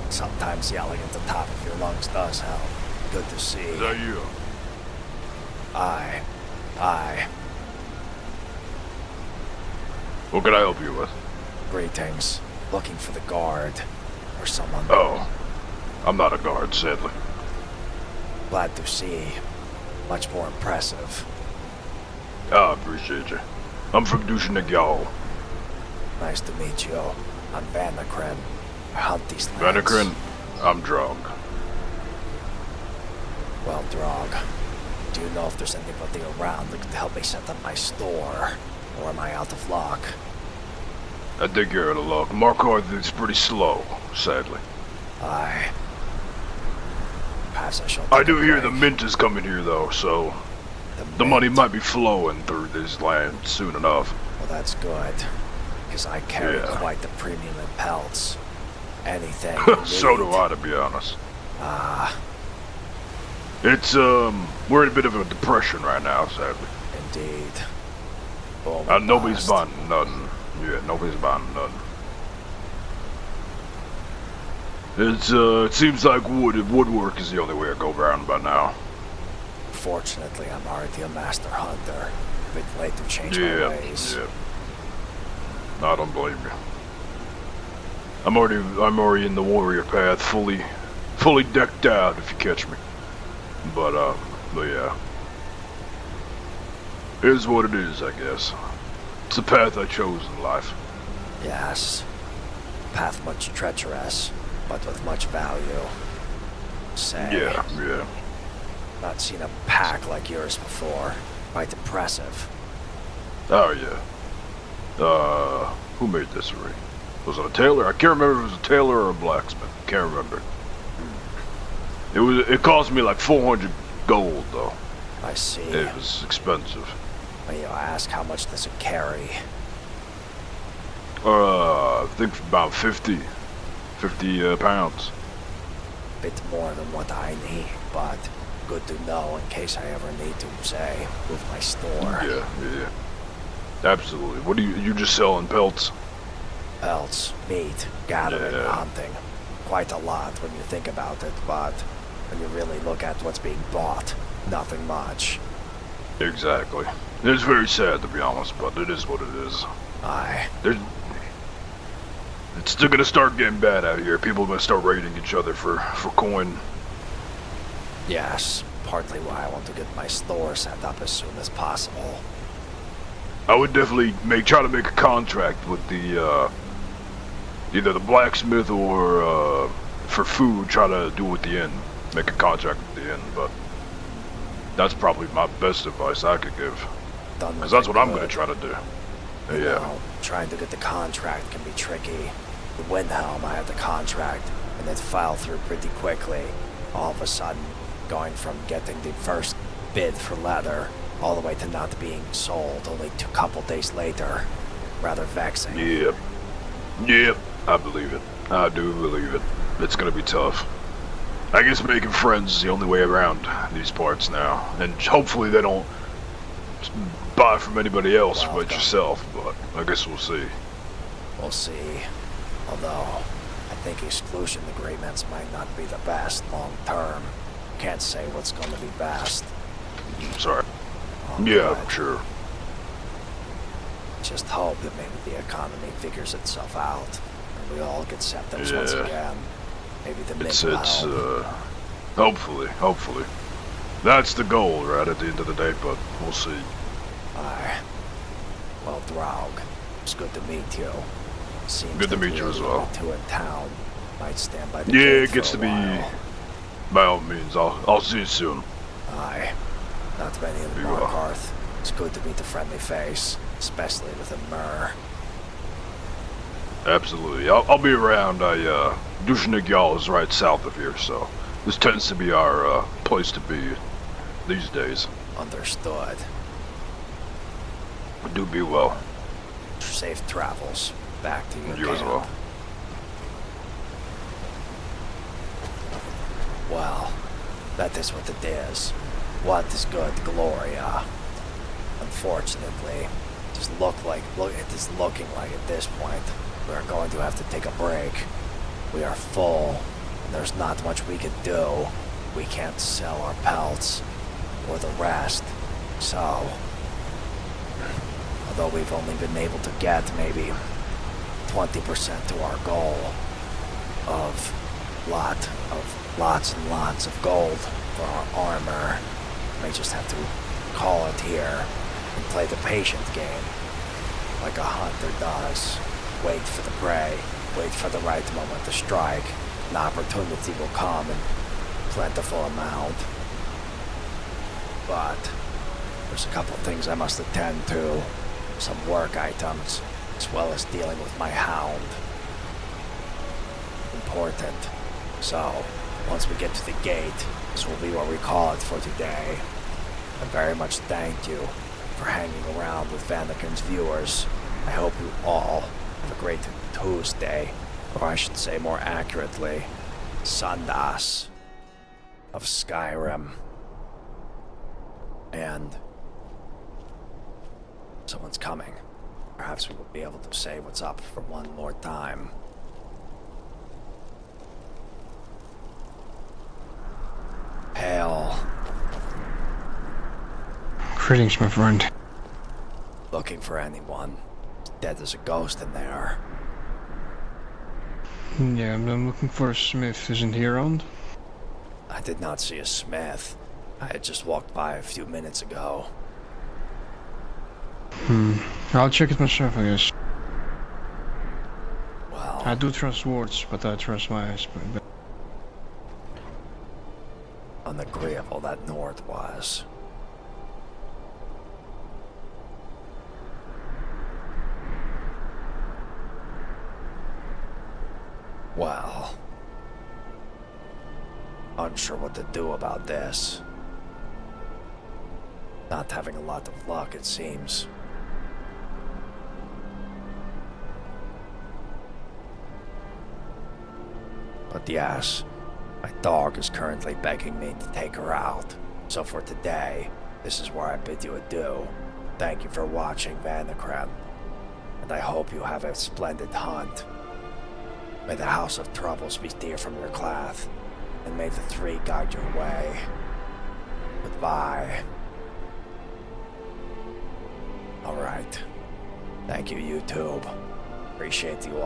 Sometimes yelling at the top of your lungs does help. Good to see. Is that you? Aye. What can I help you with? Greetings. Looking for the guard. Or someone. Oh. I'm not a guard, sadly. Glad to see. Much more impressive. I appreciate you. I'm from Dushanegyal. Nice to meet you. I'm Vanikryn. I hunt these lands. Vanikryn, I'm Drog. Well, Drog, do you know if there's anybody around that could help me set up my store? Or am I out of luck? I think you're out of luck. Markarth is pretty slow, sadly. Aye. Perhaps I shall I do hear the mint is coming here, though, so... The money might be flowing through this land soon enough. Well, that's good. Because I carry quite the premium in pelts. Anything you So do need. I, to be honest. Ah. It's, we're in a bit of a depression right now, sadly. Indeed. Boom, nobody's bust. buying nothing. Yeah, nobody's buying nothing. It's, it seems like woodwork is the only way to go around by now. Fortunately, I'm already a master hunter. A bit late to change my ways. Yeah. I don't blame you. I'm already in the warrior path, fully decked out, if you catch me. But yeah. It is what it is, I guess. It's the path I chose in life. Yes. Path much treacherous, but with much value. Say. Yeah. Not seen a pack like yours before. Quite impressive. Oh yeah. Who made this ring? Was it a tailor? I can't remember if it was a tailor or a blacksmith. Can't remember. It cost me like 400 gold though. I see. It was expensive. When you ask how much does it carry? I think about 50 pounds. Bit more than what I need, but good to know in case I ever need to, say, move my store. Yeah. Absolutely. What do you just selling pelts? Pelts, meat, gathering, hunting. Quite a lot when you think about it, but when you really look at what's being bought, nothing much. Exactly. It's very sad to be honest, but it is what it is. Aye. It's still gonna start getting bad out here. People are gonna start raiding each other for coin. Yes, partly why I want to get my store set up as soon as possible. I would definitely try to make a contract with the either the blacksmith or for food. Try to do it with the inn. Make a contract with the inn, but that's probably my best advice I could give. Dunmer. Because that's what I'm going to try to do. You Yeah. know, trying to get the contract can be tricky. The Windhelm, I had the contract, and it fell through pretty quickly. All of a sudden, going from getting the first bid for leather all the way to not being sold only a couple days later. Rather vexing. Yep. Yep. I believe it. I do believe it. It's going to be tough. I guess making friends is the only way around these parts now. And hopefully they don't buy from anybody else but yourself, but I guess we'll see. We'll see. Although, I think exclusion agreements might not be the best long term. Can't say what's going to be best. Sorry. Oh, yeah, good. sure. Just hope that maybe the economy figures itself out, and we all get septims once again. Maybe the It's help. hopefully. That's the goal, right, at the end of the day, but we'll see. Aye. Well, Draug, it's good to meet you. Seems Good to like meet you the as only well. two in town. Might stand by the Yeah, gate it gets for to a be, while. by all means, I'll see you soon. Aye. Not many in Be well. Markarth. It's good to meet a friendly face, especially with a Mer. Absolutely. I'll be around. Dushnegyal is right south of here, so this tends to be our place to be these days. Understood. Do be well. Safe travels. Back to your You as camp. well. Well, that is what it is. What is good, Gloria? Unfortunately, it is looking like at this point we are going to have to take a break. We are full, and there's not much we can do. We can't sell our pelts or the rest. So, although we've only been able to get maybe 20% to our goal of lots and lots of gold for our armor, may just have to call it here and play the patient game like a hunter does. Wait for the prey, wait for the right moment to strike. An opportunity will come in plentiful amount. But there's a couple things I must attend to, some work items, as well as dealing with my hound. Important. So, once we get to the gate, this will be what we call it for today. I very much thank you for hanging around with Vanikryn's viewers. I hope you all have a great Tuesday, or I should say more accurately, Sundas of Skyrim. And someone's coming. Perhaps we will be able to say what's up for one more time. Hail. Greetings, my friend. Looking for anyone. Dead as a ghost in there. Yeah, I'm looking for a smith. Isn't he around? I did not see a smith. I had just walked by a few minutes ago. I'll check it myself, I guess. Well, I do trust words, but I trust my eyes. But unagreeable that Nord was. Well, unsure what to do about this. Not having a lot of luck, it seems. But yes, my dog is currently begging me to take her out. So for today, this is where I bid you adieu. Thank you for watching, Vanikryn. And I hope you have a splendid hunt. May the House of Troubles be dear from your cloth, and may the three guide your way. Goodbye. Alright. Thank you, YouTube. Appreciate you all.